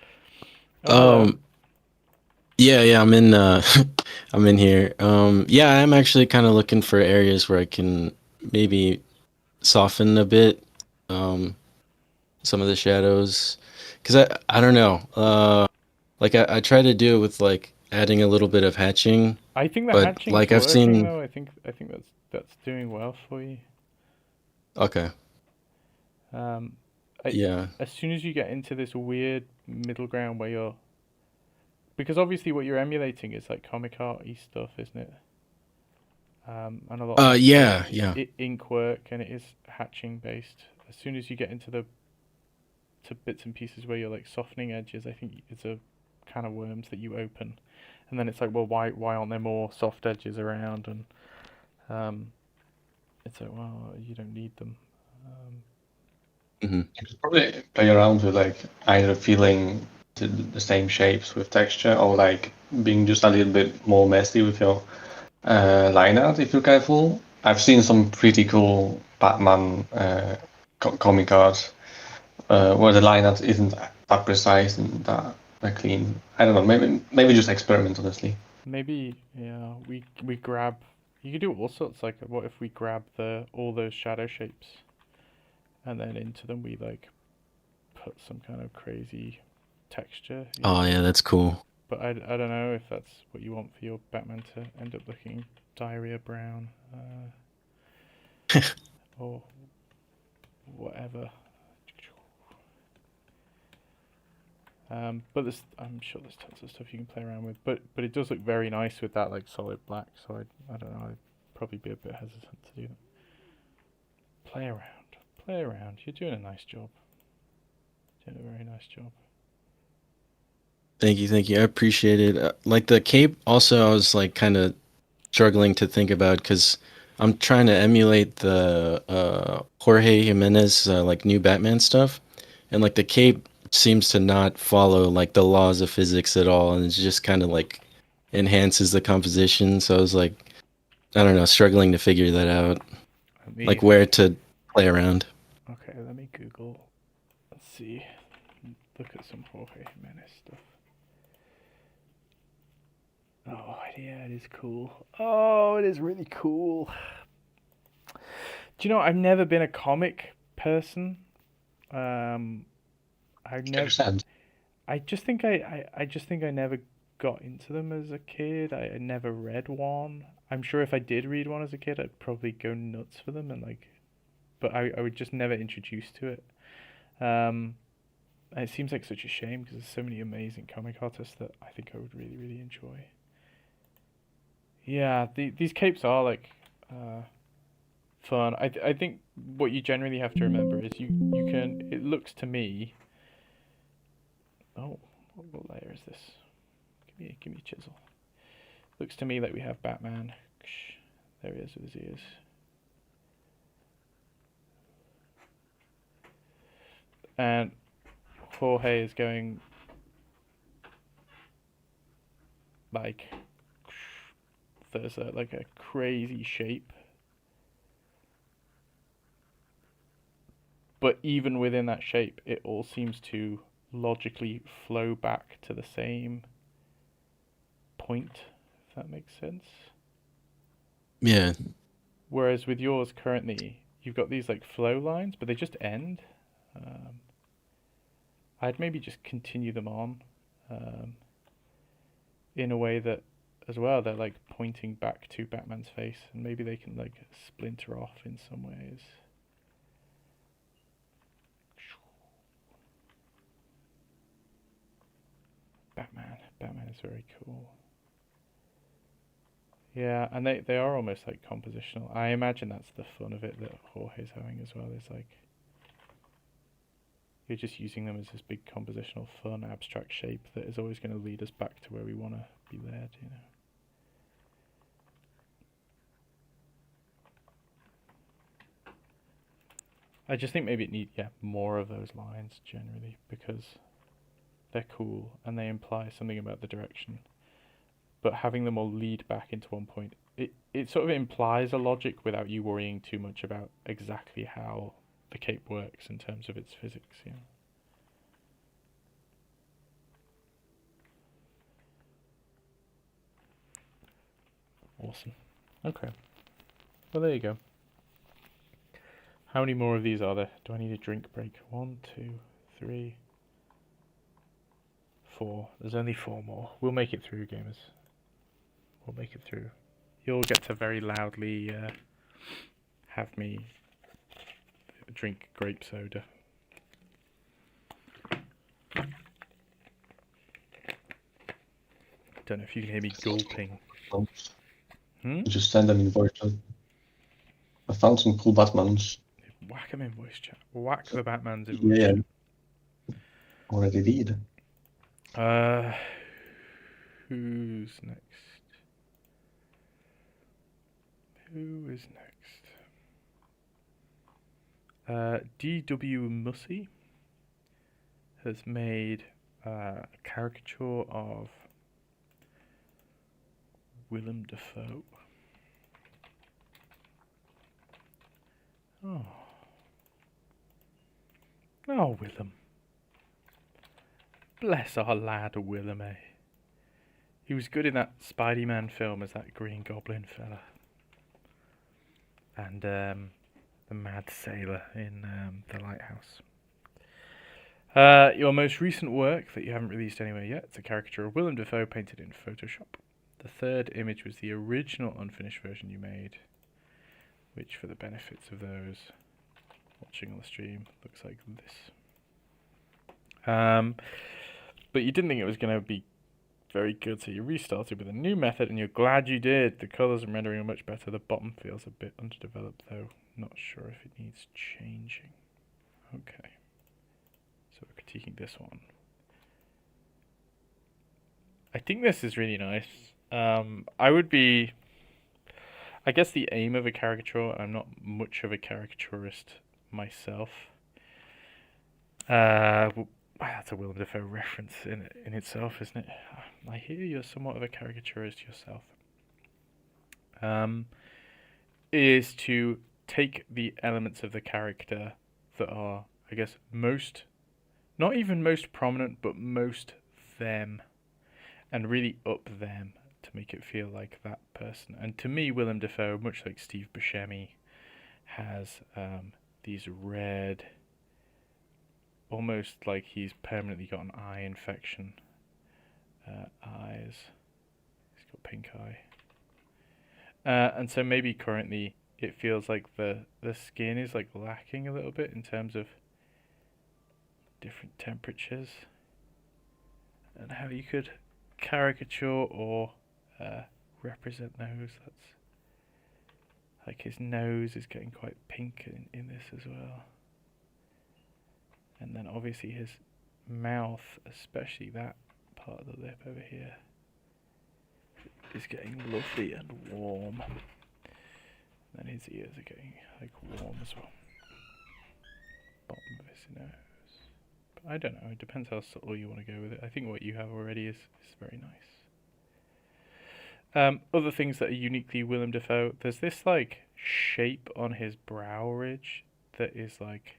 Yeah, I'm in I'm in here. Yeah, I'm actually kind of looking for areas where I can maybe soften a bit some of the shadows, because I don't know, like I try to do it with like adding a little bit of hatching. I think the but, hatching's like, I've working seen- though. I think that's doing well for you. Okay, yeah. As soon as you get into this weird middle ground where you're, because obviously what you're emulating is like comic art-y stuff, isn't it? And a lot of Yeah. ink work, and it is hatching based. As soon as you get into to bits and pieces where you're like softening edges, I think it's a can of worms that you open, and then it's like, well, why aren't there more soft edges around? And it's like, well, you don't need them. You could probably play around with like either filling the same shapes with texture, or like being just a little bit more messy with your line art if you're careful. I've seen some pretty cool Batman comic art where the line art isn't that precise and that clean. I don't know. Maybe just experiment, honestly. Maybe, yeah, we grab. You could do all sorts. Like, what if we grab all those shadow shapes, and then into them we like put some kind of crazy texture. Oh yeah, that's cool. But I don't know if that's what you want for your Batman to end up looking diarrhea brown, or whatever. But I'm sure there's tons of stuff you can play around with. But it does look very nice with that like solid black. So I don't know. I'd probably be a bit hesitant to do that. Play around. You're doing a nice job. Doing a very nice job. Thank you. I appreciate it. Like the cape, also, I was like kind of struggling to think about, because I'm trying to emulate the Jorge Jimenez like new Batman stuff, and like the cape seems to not follow like the laws of physics at all, and it's just kind of like enhances the composition. So I was like, I don't know, struggling to figure that out, like where to play around. Okay, let me Google. Let's see. Look at some Jorge Jimenez stuff. Oh, yeah, it is cool. Oh, it is really cool. Do you know, I've never been a comic person. I've never. Understand. I just think I never got into them as a kid. I never read one. I'm sure if I did read one as a kid, I'd probably go nuts for them and like, but I would just never introduced to it. And it seems like such a shame because there's so many amazing comic artists that I think I would really, really enjoy. Yeah, these capes are like fun. I think what you generally have to remember is you can. It looks to me. Oh, what layer is this? Give me a chisel. Looks to me like we have Batman. There he is with his ears. And Jorge is going like there's like a crazy shape. But even within that shape, it all seems to logically flow back to the same point, if that makes sense. Yeah. Whereas with yours currently, you've got these like flow lines, but they just end. I'd maybe just continue them on in a way that, as well, they're like pointing back to Batman's face, and maybe they can like splinter off in some ways. Batman is very cool. Yeah, and they are almost like compositional. I imagine that's the fun of it that Jorge's having as well. Is like you're just using them as this big compositional, fun, abstract shape that is always going to lead us back to where we want to be led, you know. I just think maybe it needs more of those lines generally because they're cool and they imply something about the direction. But having them all lead back into one point, it sort of implies a logic without you worrying too much about exactly how the cape works in terms of its physics, you know. Awesome. Okay. Well, there you go. How many more of these are there? Do I need a drink break? 1, 2, 3, 4. There's only 4 more. We'll make it through, gamers. We'll make it through. You'll get to very loudly have me drink grape soda. Don't know if you can hear me gulping. Just send them in voice chat. I found some cool Batmans. Whack them in voice chat. Whack the Batmans in voice Yeah. chat. Already did. Who's next? Who is next? D.W. Mussey has made a caricature of Willem Dafoe. Oh. Oh, Willem. Bless our lad Willem, eh? He was good in that Spidey-Man film as that Green Goblin fella. And the Mad Sailor in The Lighthouse. Your most recent work that you haven't released anywhere yet, it's a caricature of Willem Dafoe painted in Photoshop. The third image was the original unfinished version you made, which for the benefits of those watching on the stream looks like this. But you didn't think it was going to be very good, so you restarted with a new method, and you're glad you did. The colours and rendering are much better. The bottom feels a bit underdeveloped, though. Not sure if it needs changing. Okay. So we're critiquing this one. I think this is really nice. I guess the aim of a caricature, I'm not much of a caricaturist myself. That's a Willem Dafoe reference in itself, isn't it? I hear you're somewhat of a caricaturist yourself. Is to take the elements of the character that are, I guess, not even most prominent, but most them, and really up them to make it feel like that person. And to me, Willem Dafoe, much like Steve Buscemi, has these red, almost like he's permanently got an eye infection, eyes. He's got pink eye. And so maybe currently it feels like the skin is like lacking a little bit in terms of different temperatures and how you could caricature or represent those. That's like his nose is getting quite pink in this as well. And then obviously his mouth, especially that part of the lip over here, is getting lovely and warm. And his ears are getting like warm as well. Bottom of his nose. But I don't know, it depends how subtle you want to go with it. I think what you have already is very nice. Other things that are uniquely Willem Dafoe, there's this like shape on his brow ridge that is like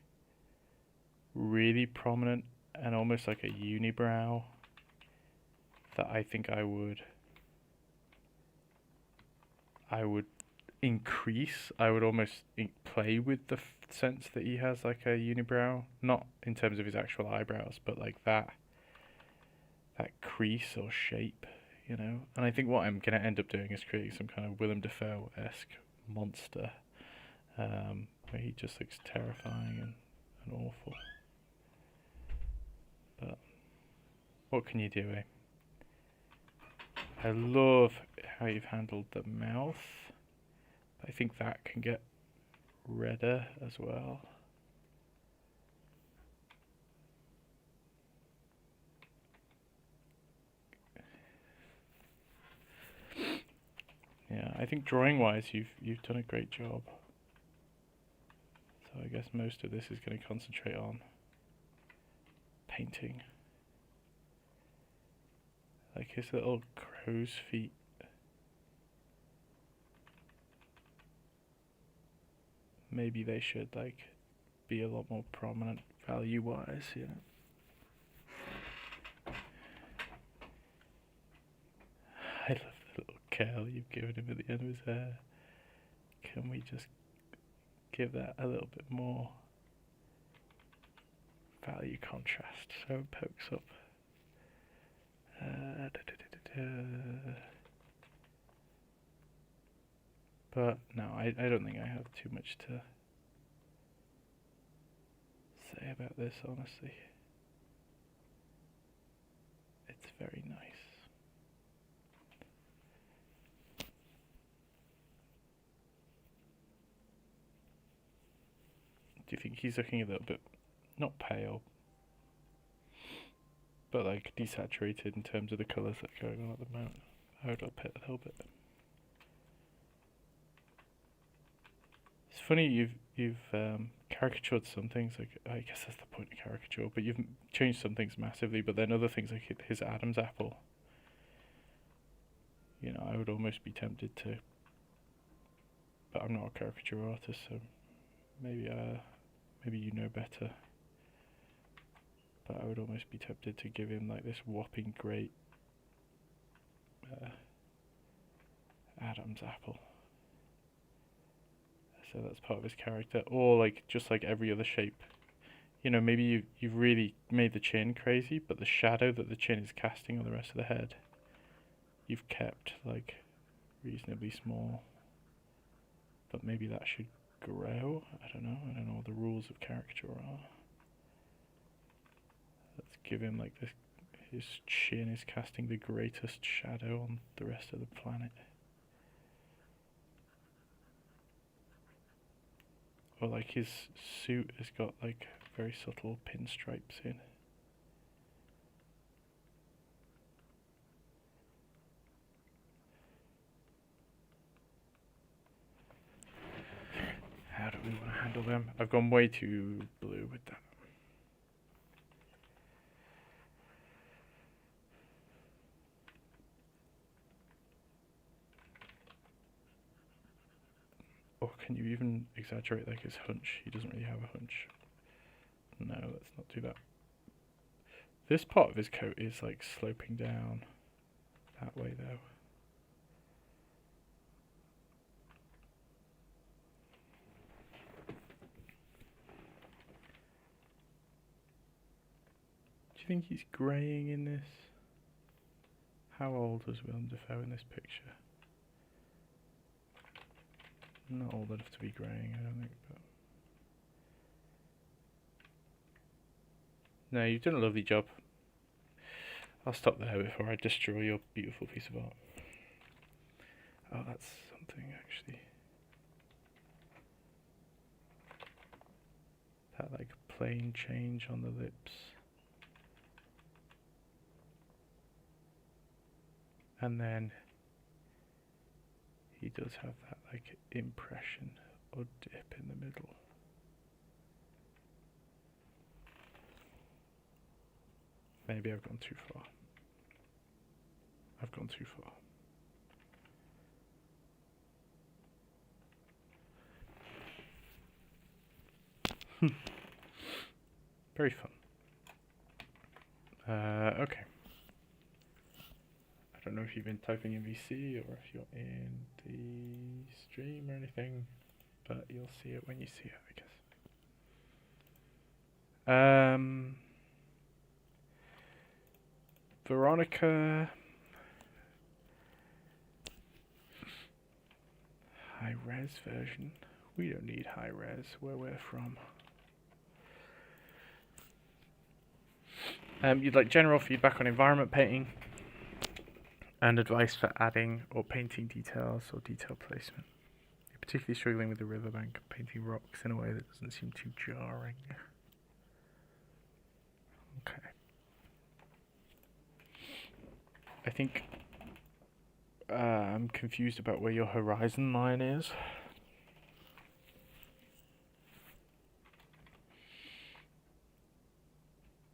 really prominent and almost like a unibrow that I think I would increase. I would almost play with the sense that he has like a unibrow, not in terms of his actual eyebrows, but like that crease or shape, you know. And I think what I'm gonna end up doing is creating some kind of Willem Dafoe-esque monster, where he just looks terrifying and awful. But what can you do, eh? I love how you've handled the mouth. I think that can get redder as well. Yeah, I think drawing-wise, you've done a great job. So I guess most of this is going to concentrate on painting. Like his little crow's feet. Maybe they should like be a lot more prominent value-wise, you know. I love the little curl you've given him at the end of his hair. Can we just give that a little bit more value contrast so it pokes up? But no, I don't think I have too much to say about this, honestly. It's very nice. Do you think he's looking a little bit, not pale, but like desaturated in terms of the colours that are going on at the moment? I would up it a little bit. It's funny you've caricatured some things, like I guess that's the point of caricature, but you've changed some things massively, but then other things like his Adam's apple, you know, I would almost be tempted to, but I'm not a caricature artist, so maybe you know better, but I would almost be tempted to give him like this whopping great Adam's apple. So that's part of his character, or like just like every other shape. You know, maybe you've really made the chin crazy, but the shadow that the chin is casting on the rest of the head, you've kept like reasonably small. But maybe that should grow. I don't know what the rules of caricature are. Let's give him like this. His chin is casting the greatest shadow on the rest of the planet. Or like his suit has got like very subtle pinstripes in. How do we want to handle them? I've gone way too blue with that. Or can you even exaggerate like his hunch? He doesn't really have a hunch. No, let's not do that. This part of his coat is like sloping down that way though. Do you think he's greying in this? How old was Willem Dafoe in this picture? Not old enough to be greying, I don't think. But no, you've done a lovely job. I'll stop there before I destroy your beautiful piece of art. Oh, that's something actually. That like plain change on the lips. And then he does have that like impression or dip in the middle. Maybe I've gone too far. I've gone too far. Very fun. Okay. I don't know if you've been typing in VC or if you're in the stream or anything, but you'll see it when you see it, I guess. Veronica. High res version. We don't need high res where we're from. You'd like general feedback on environment painting and advice for adding or painting details or detail placement. You're particularly struggling with the riverbank, painting rocks in a way that doesn't seem too jarring. Okay. I think I'm confused about where your horizon line is.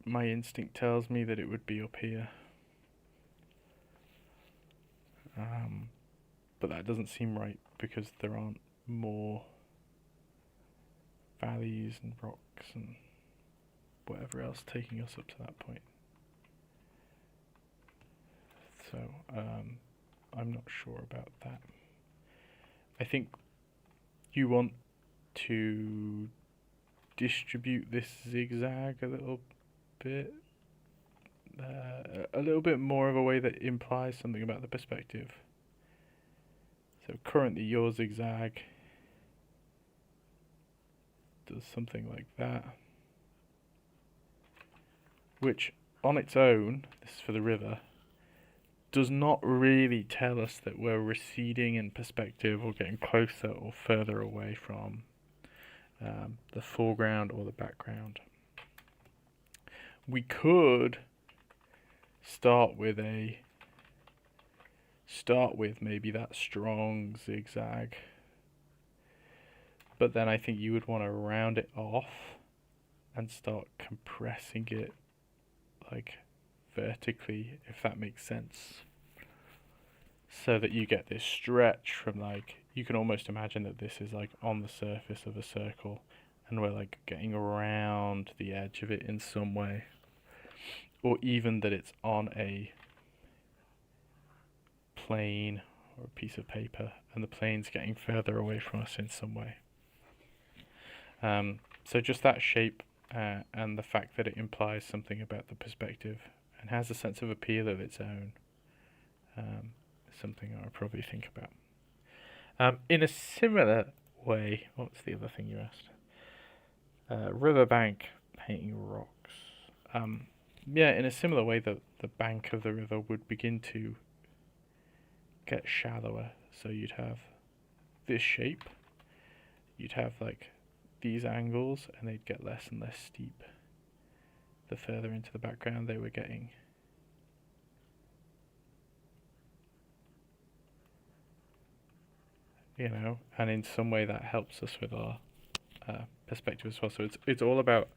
My instinct tells me that it would be up here. But that doesn't seem right because there aren't more valleys and rocks and whatever else taking us up to that point. So I'm not sure about that. I think you want to distribute this zigzag a little bit. A little bit more of a way that implies something about the perspective. So currently your zigzag does something like that, which on its own, this is for the river, does not really tell us that we're receding in perspective or getting closer or further away from the foreground or the background. We could start with maybe that strong zigzag, but then I think you would want to round it off and start compressing it like vertically, if that makes sense, so that you get this stretch from like, you can almost imagine that this is like on the surface of a circle and we're like getting around the edge of it in some way, or even that it's on a plane or a piece of paper and the plane's getting further away from us in some way. So just that shape and the fact that it implies something about the perspective and has a sense of appeal of its own is something I would probably think about. In a similar way, what's the other thing you asked? Riverbank painting rocks. Yeah, in a similar way that the bank of the river would begin to get shallower. So you'd have this shape, you'd have like these angles, and they'd get less and less steep the further into the background they were getting. You know, and in some way that helps us with our perspective as well. So it's all about,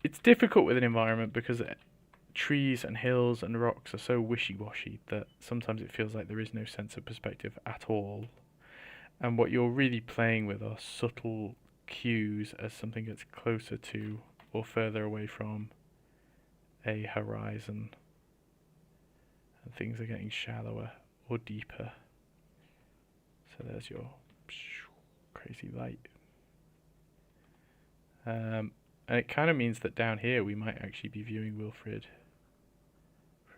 it's difficult with an environment because trees and hills and rocks are so wishy-washy that sometimes it feels like there is no sense of perspective at all. And what you're really playing with are subtle cues as something gets closer to or further away from a horizon, and things are getting shallower or deeper. So there's your crazy light. And it kind of means that down here we might actually be viewing Wilfrid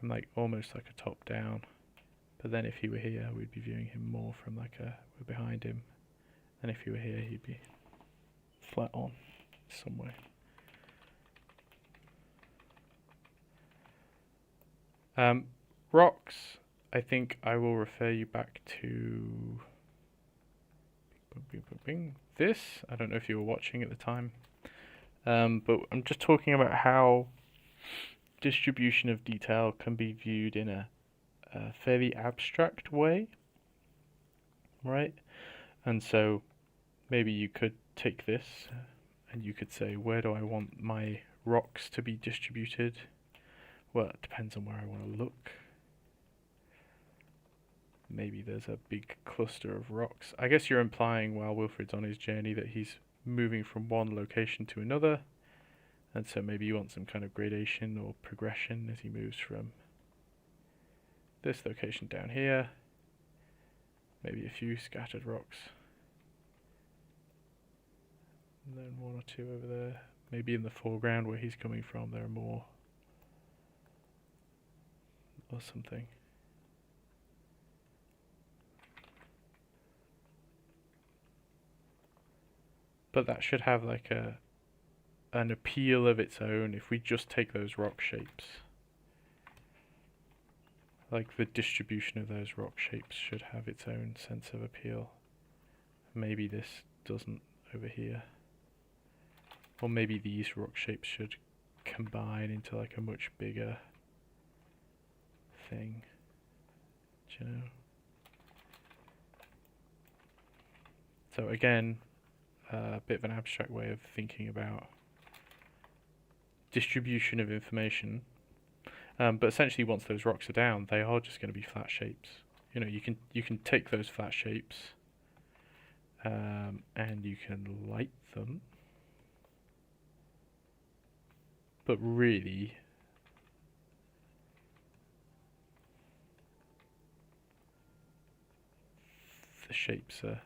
from like almost like a top down. But then if he were here, we'd be viewing him more from like we're behind him. And if he were here, he'd be flat on some way. Rocks, I think I will refer you back to this. I don't know if you were watching at the time, but I'm just talking about how distribution of detail can be viewed in a fairly abstract way, right? And so maybe you could take this and you could say, where do I want my rocks to be distributed? Well, it depends on where I want to look. Maybe there's a big cluster of rocks. I guess you're implying while Wilfred's on his journey that he's moving from one location to another. And so maybe you want some kind of gradation or progression as he moves from this location down here. Maybe a few scattered rocks. And then one or two over there. Maybe in the foreground where he's coming from there are more. Or something. But that should have like an appeal of its own if we just take those rock shapes. Like the distribution of those rock shapes should have its own sense of appeal. Maybe this doesn't over here. Or maybe these rock shapes should combine into like a much bigger thing. Do you know? So again, a bit of an abstract way of thinking about distribution of information. But essentially, once those rocks are down, they are just going to be flat shapes. You know, you can take those flat shapes, and you can light them. But really, the shapes are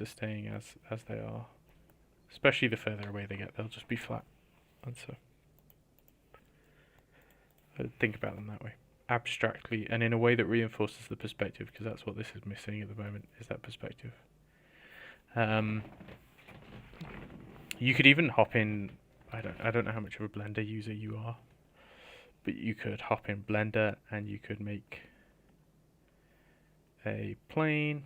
staying as they are. Especially the further away they get, they'll just be flat. And so I think about them that way, abstractly, and in a way that reinforces the perspective, because that's what this is missing at the moment, is that perspective. You could even hop in. I don't know how much of a Blender user you are, but you could hop in Blender and you could make a plane.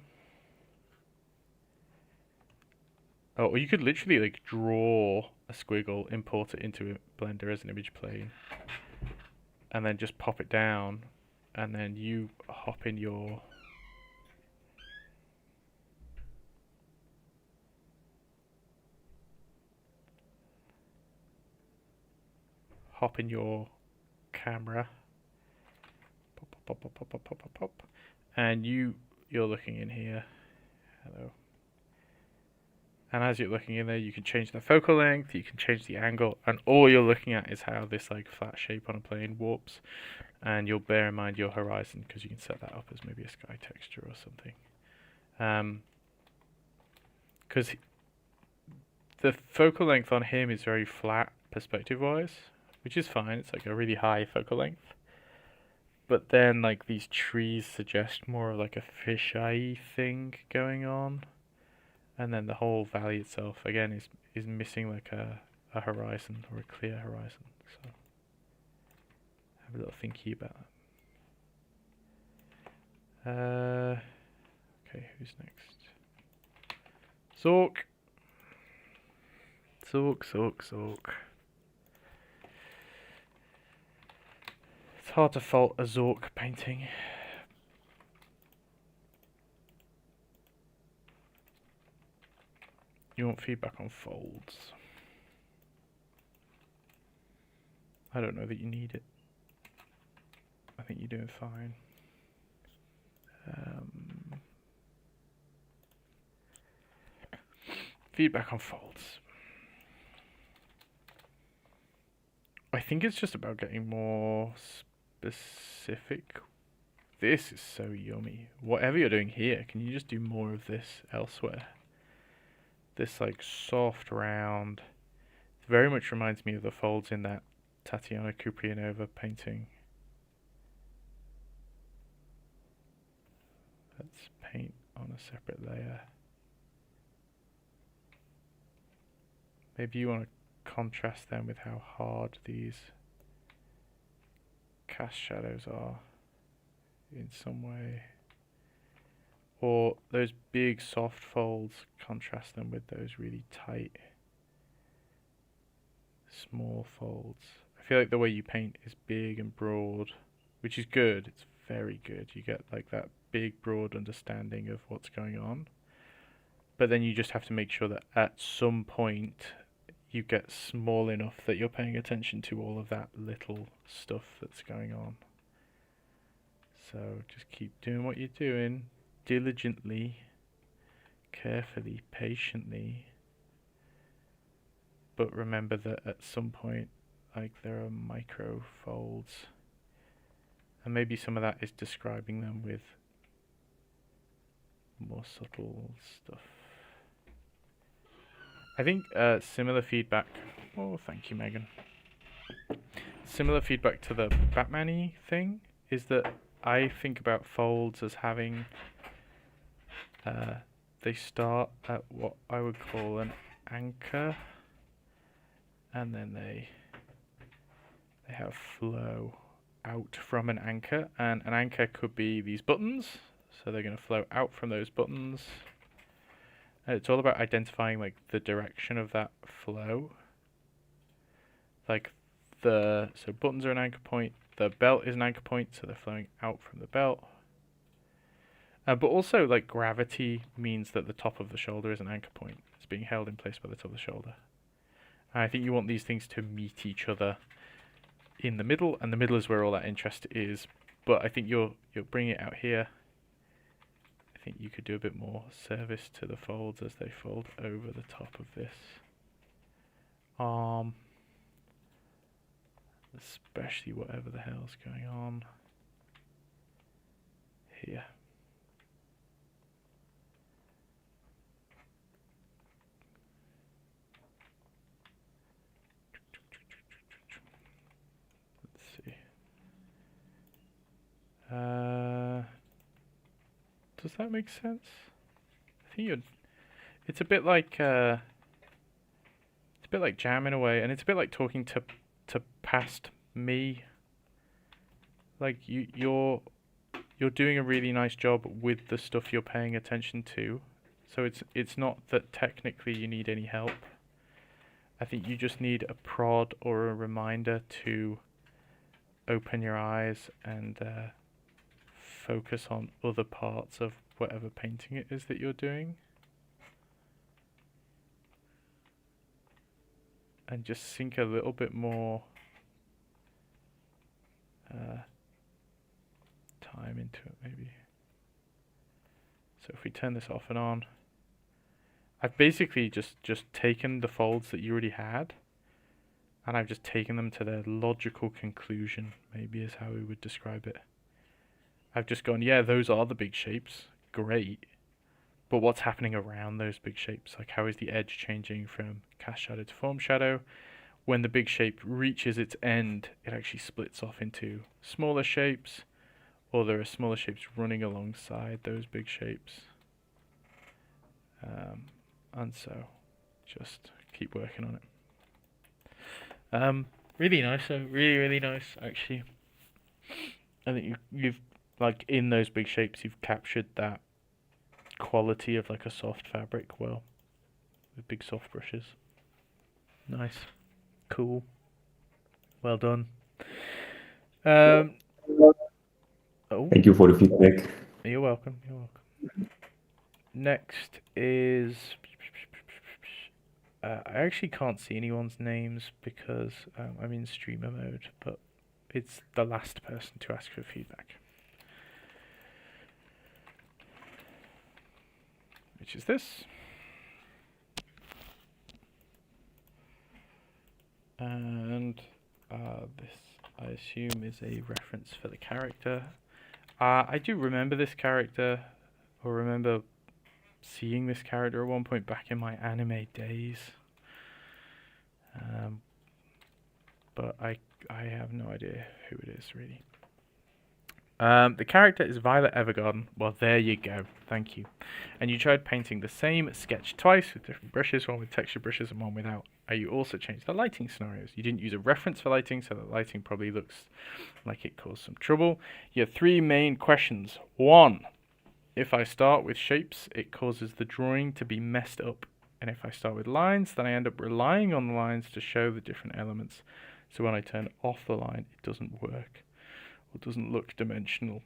Oh, or you could literally like draw a squiggle, import it into Blender as an image plane, and then just pop it down, and then you hop in your camera, pop, and you're looking in here. Hello. And as you're looking in there, you can change the focal length, you can change the angle, and all you're looking at is how this like flat shape on a plane warps. And you'll bear in mind your horizon, because you can set that up as maybe a sky texture or something. Because the focal length on him is very flat perspective-wise, which is fine. It's like a really high focal length. But then like these trees suggest more of like a fisheye thing going on. And then the whole valley itself, again, is missing like a horizon, or a clear horizon. So have a little thinky about that. Okay, who's next? Zork. Zork. It's hard to fault a Zork painting. You want feedback on folds. I don't know that you need it. I think you're doing fine. Feedback on folds. I think it's just about getting more specific. This is so yummy. Whatever you're doing here, can you just do more of this elsewhere? This like soft round, very much reminds me of the folds in that Tatiana Kuprianova painting. Let's paint on a separate layer. Maybe you want to contrast them with how hard these cast shadows are in some way. Or those big soft folds, contrast them with those really tight small folds. I feel like the way you paint is big and broad, which is good. It's very good. You get like that big broad understanding of what's going on. But then you just have to make sure that at some point you get small enough that you're paying attention to all of that little stuff that's going on. So just keep doing what you're doing, diligently, carefully, patiently. But remember that at some point, like, there are micro folds, and maybe some of that is describing them with more subtle stuff. I think similar feedback. Oh, thank you, Megan. Similar feedback to the Batman-y thing is that I think about folds as having. They start at what I would call an anchor, and then they have flow out from an anchor, and an anchor could be these buttons, so they're going to flow out from those buttons. And it's all about identifying like the direction of that flow. Like so buttons are an anchor point, the belt is an anchor point, so they're flowing out from the belt. But also, like, gravity means that the top of the shoulder is an anchor point. It's being held in place by the top of the shoulder. And I think you want these things to meet each other in the middle, and the middle is where all that interest is. But I think you're bringing it out here. I think you could do a bit more service to the folds as they fold over the top of this. Especially whatever the hell's going on here. Does that make sense? I think it's a bit like jamming away, and it's a bit like talking to past me. Like you're doing a really nice job with the stuff you're paying attention to. So it's not that technically you need any help. I think you just need a prod or a reminder to open your eyes and focus on other parts of whatever painting it is that you're doing. And just sink a little bit more time into it, maybe. So if we turn this off and on, I've basically just taken the folds that you already had, and I've just taken them to their logical conclusion, maybe is how we would describe it. I've just gone, yeah, those are the big shapes, great, but what's happening around those big shapes? Like, how is the edge changing from cast shadow to form shadow? When the big shape reaches its end, it actually splits off into smaller shapes, or there are smaller shapes running alongside those big shapes. And so, just keep working on it. Really nice, really nice, actually. I think you've like, in those big shapes, you've captured that quality of like a soft fabric well, with big soft brushes. Nice. Cool. Well done. Oh. Thank you for the feedback. You're welcome. Next is... I actually can't see anyone's names because I'm in streamer mode, but it's the last person to ask for feedback. Which is this. And this, I assume, is a reference for the character. I do remember this character, or remember seeing this character at one point back in my anime days. But I I have no idea who it is, really. The character is Violet Evergarden. Well, there you go. Thank you. And you tried painting the same sketch twice with different brushes, one with texture brushes and one without. You also changed the lighting scenarios. You didn't use a reference for lighting, so the lighting probably looks like it caused some trouble. You have 3 main questions. 1. If I start with shapes, it causes the drawing to be messed up. And if I start with lines, then I end up relying on the lines to show the different elements. So when I turn off the line, it doesn't work. Or doesn't look dimensional,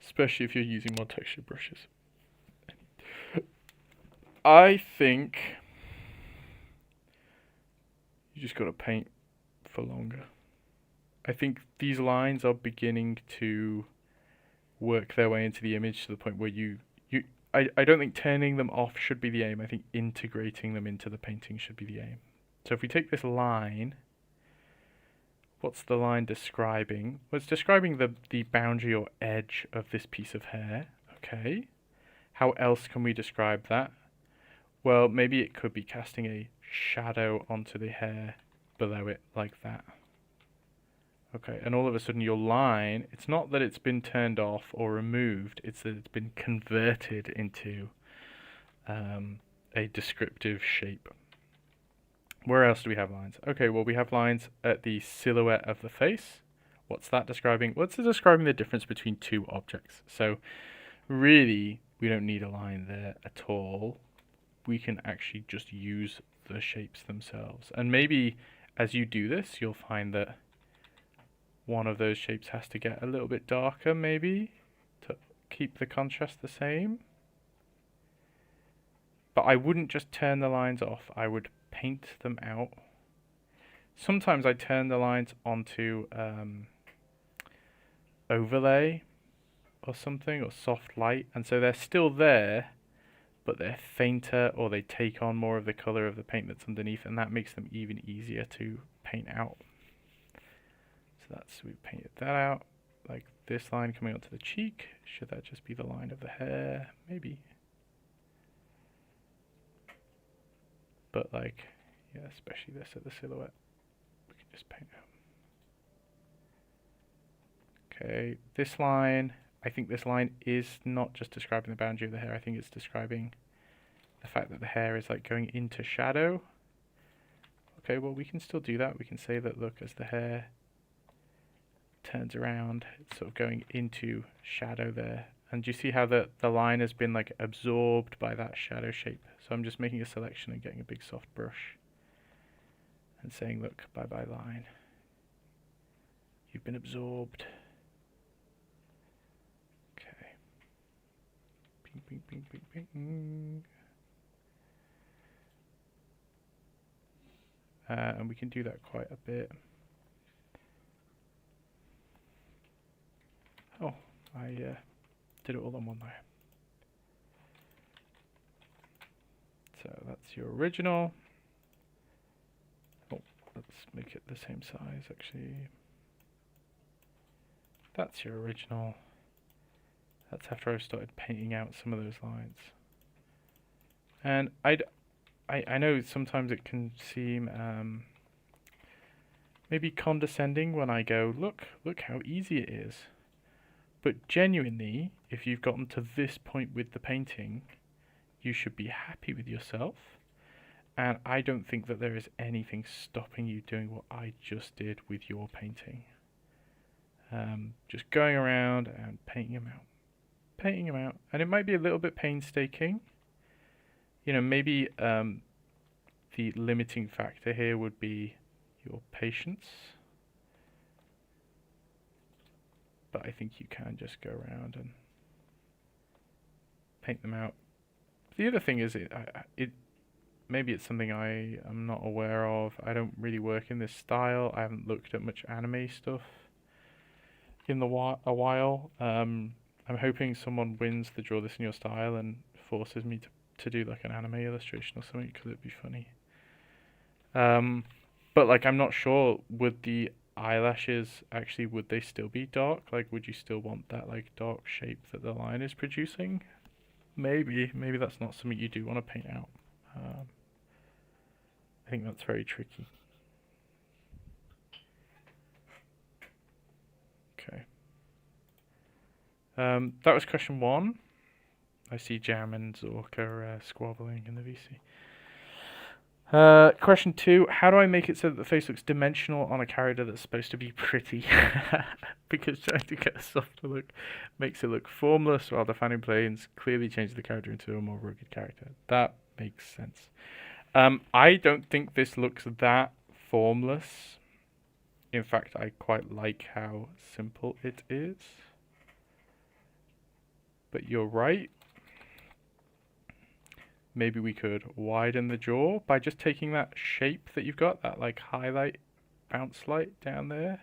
especially if you're using more texture brushes. I think you just got to paint for longer. I think these lines are beginning to work their way into the image to the point where I don't think turning them off should be the aim. I think integrating them into the painting should be the aim. So if we take this line, what's the line describing? Well, it's describing the boundary or edge of this piece of hair. Okay. How else can we describe that? Well, maybe it could be casting a shadow onto the hair below it like that. Okay, and all of a sudden your line, it's not that it's been turned off or removed, it's that it's been converted into a descriptive shape. Where else do we have lines? Okay, well, we have lines at the silhouette of the face. What's that describing? What's it describing the difference between 2 objects? So really, we don't need a line there at all. We can actually just use the shapes themselves. And maybe as you do this, you'll find that one of those shapes has to get a little bit darker, maybe, to keep the contrast the same. But I wouldn't just turn the lines off. I would paint them out. Sometimes I turn the lines onto overlay or something, or soft light, and so they're still there, but they're fainter, or they take on more of the color of the paint that's underneath, and that makes them even easier to paint out. So we painted that out, like this line coming onto the cheek. Should that just be the line of the hair? Maybe. But like, yeah, especially this at the silhouette, we can just paint out. Okay, this line, I think this line is not just describing the boundary of the hair, I think it's describing the fact that the hair is like going into shadow. Okay, well, we can still do that. We can say that, look, as the hair turns around, it's sort of going into shadow there. And do you see how the line has been like absorbed by that shadow shape? So I'm just making a selection and getting a big soft brush and saying, look, bye-bye line. You've been absorbed. Okay. Ping, ping, ping, ping, ping. And we can do that quite a bit. Oh, I did it all on one layer. So that's your original. Oh, let's make it the same size actually. That's your original. That's after I've started painting out some of those lines. And I know sometimes it can seem maybe condescending when I go, look how easy it is. But genuinely, if you've gotten to this point with the painting, you should be happy with yourself. And I don't think that there is anything stopping you doing what I just did with your painting. Just going around and painting them out. Painting them out. And it might be a little bit painstaking. You know, maybe the limiting factor here would be your patience. But I think you can just go around and paint them out. The other thing is, maybe it's something I am not aware of. I don't really work in this style. I haven't looked at much anime stuff in a while. I'm hoping someone wins the Draw This in Your Style and forces me to do like an anime illustration or something, because it'd be funny. But like, I'm not sure, would the eyelashes actually, would they still be dark? Like, would you still want that like dark shape that the line is producing? Maybe that's not something you do want to paint out. I think that's very tricky. That was question 1. I see Jam and Zorka squabbling in the VC. Question 2, how do I make it so that the face looks dimensional on a character that's supposed to be pretty? Because trying to get a softer look makes it look formless, while defining planes clearly changes the character into a more rugged character. That makes sense. I don't think this looks that formless. In fact, I quite like how simple it is. But you're right. Maybe we could widen the jaw by just taking that shape that you've got, that like highlight, bounce light down there.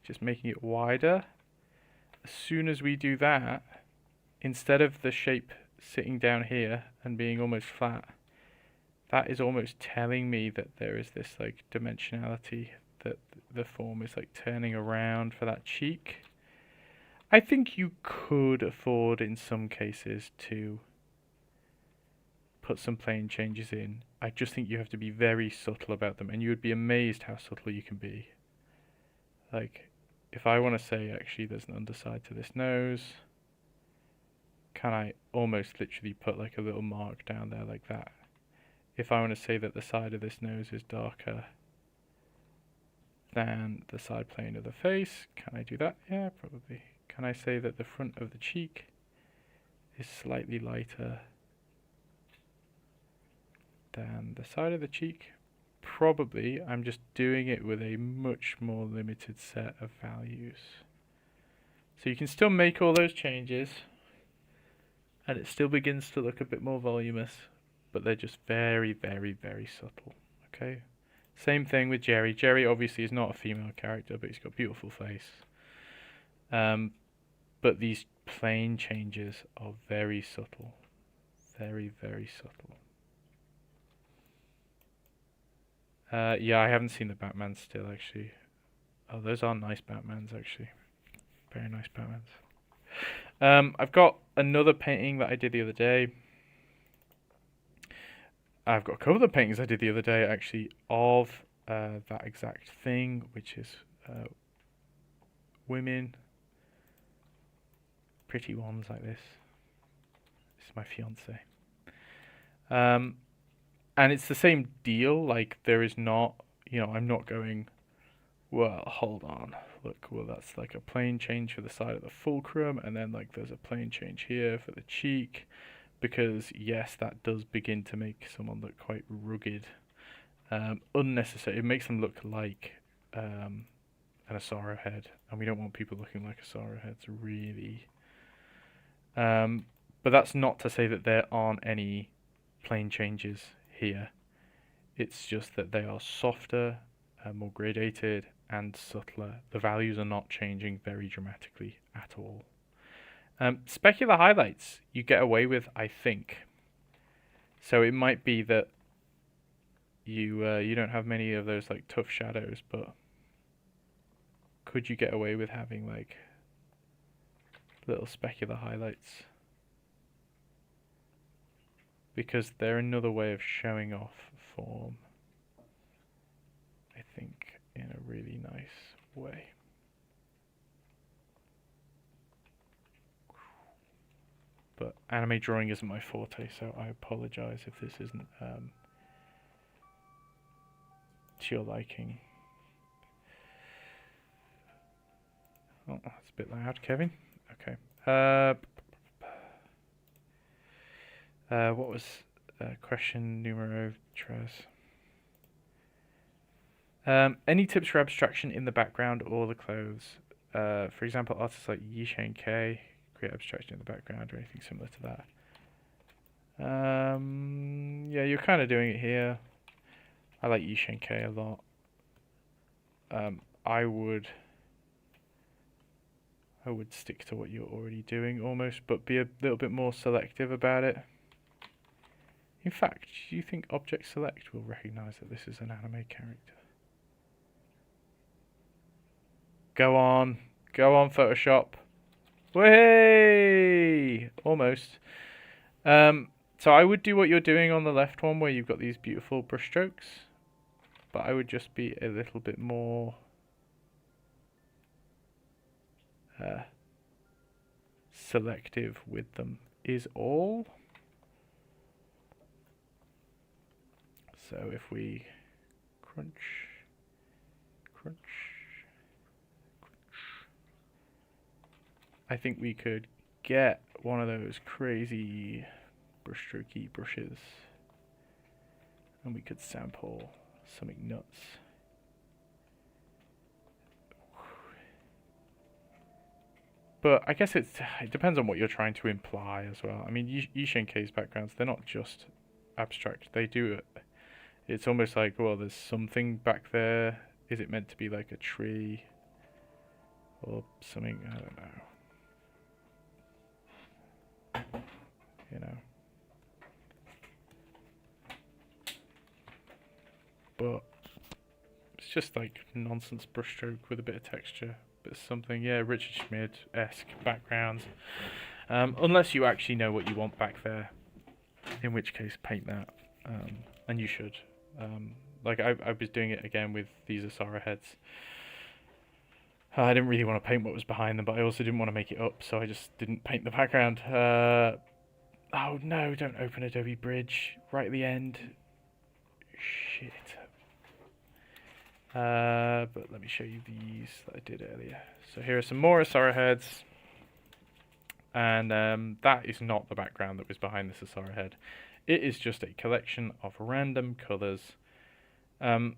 Just making it wider. As soon as we do that, instead of the shape sitting down here and being almost flat, that is almost telling me that there is this like dimensionality, that the form is like turning around for that cheek. I think you could afford in some cases to put some plane changes in. I just think you have to be very subtle about them, and you would be amazed how subtle you can be. Like, if I want to say actually there's an underside to this nose, can I almost literally put like a little mark down there like that? If I want to say that the side of this nose is darker than the side plane of the face, can I do that? Yeah, probably. Can I say that the front of the cheek is slightly lighter than the side of the cheek? Probably. I'm just doing it with a much more limited set of values. So you can still make all those changes and it still begins to look a bit more voluminous, but they're just very, very, very subtle. Okay? Same thing with Jerry. Jerry obviously is not a female character, but he's got a beautiful face. But these plane changes are very subtle. Very, very subtle. Yeah, I haven't seen the Batman still, actually. Oh, those are nice Batmans, actually. Very nice Batmans. I've got another painting that I did the other day. I've got a couple of paintings I did the other day, actually, of that exact thing, which is women. Pretty ones like this. This is my fiance. And it's the same deal, like there is not, I'm not going, well, hold on, look, well that's like a plane change for the side of the fulcrum, and then like there's a plane change here for the cheek, because yes, that does begin to make someone look quite rugged, unnecessary. It makes them look like an Asaro head, and we don't want people looking like Asaro heads, really. But that's not to say that there aren't any plane changes here. It's just that they are softer, more gradated, and subtler. The values are not changing very dramatically at all. Specular highlights you get away with, I think. So it might be that you don't have many of those like tough shadows, but could you get away with having like little specular highlights? Because they're another way of showing off form, I think, in a really nice way. But anime drawing isn't my forte, so I apologize if this isn't to your liking. Oh, that's a bit loud, Kevin. Okay. What was question numero tres? Any tips for abstraction in the background or the clothes? For example, artists like Yisheng K create abstraction in the background or anything similar to that. Yeah, you're kind of doing it here. I like Yisheng K a lot. I would stick to what you're already doing almost, but be a little bit more selective about it. In fact, do you think Object Select will recognize that this is an anime character? Go on, Photoshop. Way! Almost. So I would do what you're doing on the left one, where you've got these beautiful brushstrokes, but I would just be a little bit more selective with them is all. So if we crunch, crunch, crunch, I think we could get one of those crazy brushstrokey brushes and we could sample something nuts. But I guess it depends on what you're trying to imply as well. I mean, Yishenkei's backgrounds, they're not just abstract. They do it. It's almost like, well, there's something back there. Is it meant to be like a tree or something? I don't know. You know. But it's just like nonsense brushstroke with a bit of texture. Bit of something, yeah, Richard Schmid-esque backgrounds. Unless you actually know what you want back there, in which case paint that, and you should. Like I was doing it again with these Asara heads. I didn't really want to paint what was behind them, but I also didn't want to make it up, so I just didn't paint the background. Oh no, don't open Adobe Bridge right at the end. Shit. But let me show you these that I did earlier. So here are some more Asara heads. And that is not the background that was behind this Asara head. It is just a collection of random colours that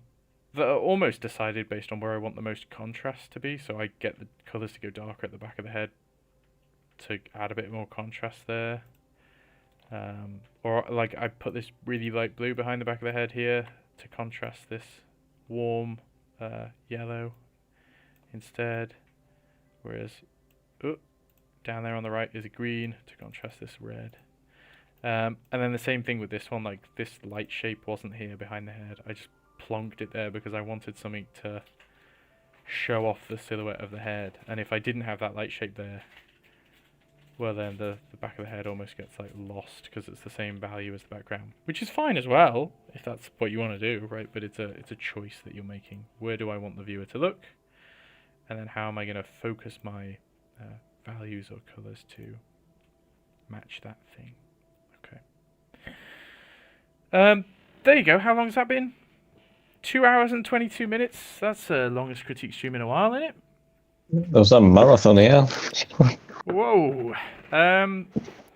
are almost decided based on where I want the most contrast to be. So I get the colours to go darker at the back of the head to add a bit more contrast there. Or like I put this really light blue behind the back of the head here to contrast this warm yellow instead, whereas down there on the right is a green to contrast this red. And then the same thing with this one, like this light shape wasn't here behind the head. I just plonked it there because I wanted something to show off the silhouette of the head, and if I didn't have that light shape there, well then the back of the head almost gets like lost because it's the same value as the background, which is fine as well if that's what you want to do, right? But it's a choice that you're making. Where do I want the viewer to look, and then how am I going to focus my values or colors to match that thing? Okay. There you go. How long has that been? 2 hours and 22 minutes. That's the longest critique stream in a while, isn't it? That was a marathon, yeah. Whoa.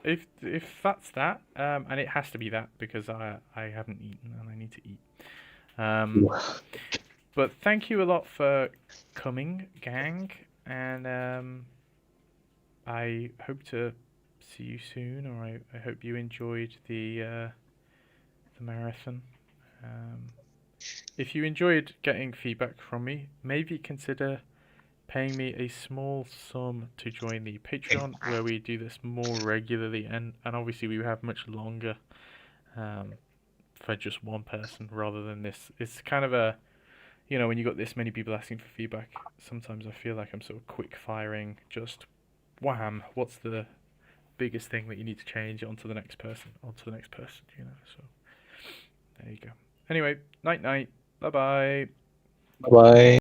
If that's that, and it has to be that because I haven't eaten and I need to eat. But thank you a lot for coming, gang, and I hope to see you soon, or I hope you enjoyed the marathon. If you enjoyed getting feedback from me, maybe consider paying me a small sum to join the Patreon, where we do this more regularly, and obviously we have much longer for just one person rather than this. It's kind of a, you know, when you got this many people asking for feedback, sometimes I feel like I'm sort of quick firing, just wham, what's the biggest thing that you need to change onto the next person, you know, so there you go. Anyway, night, bye-bye. Bye.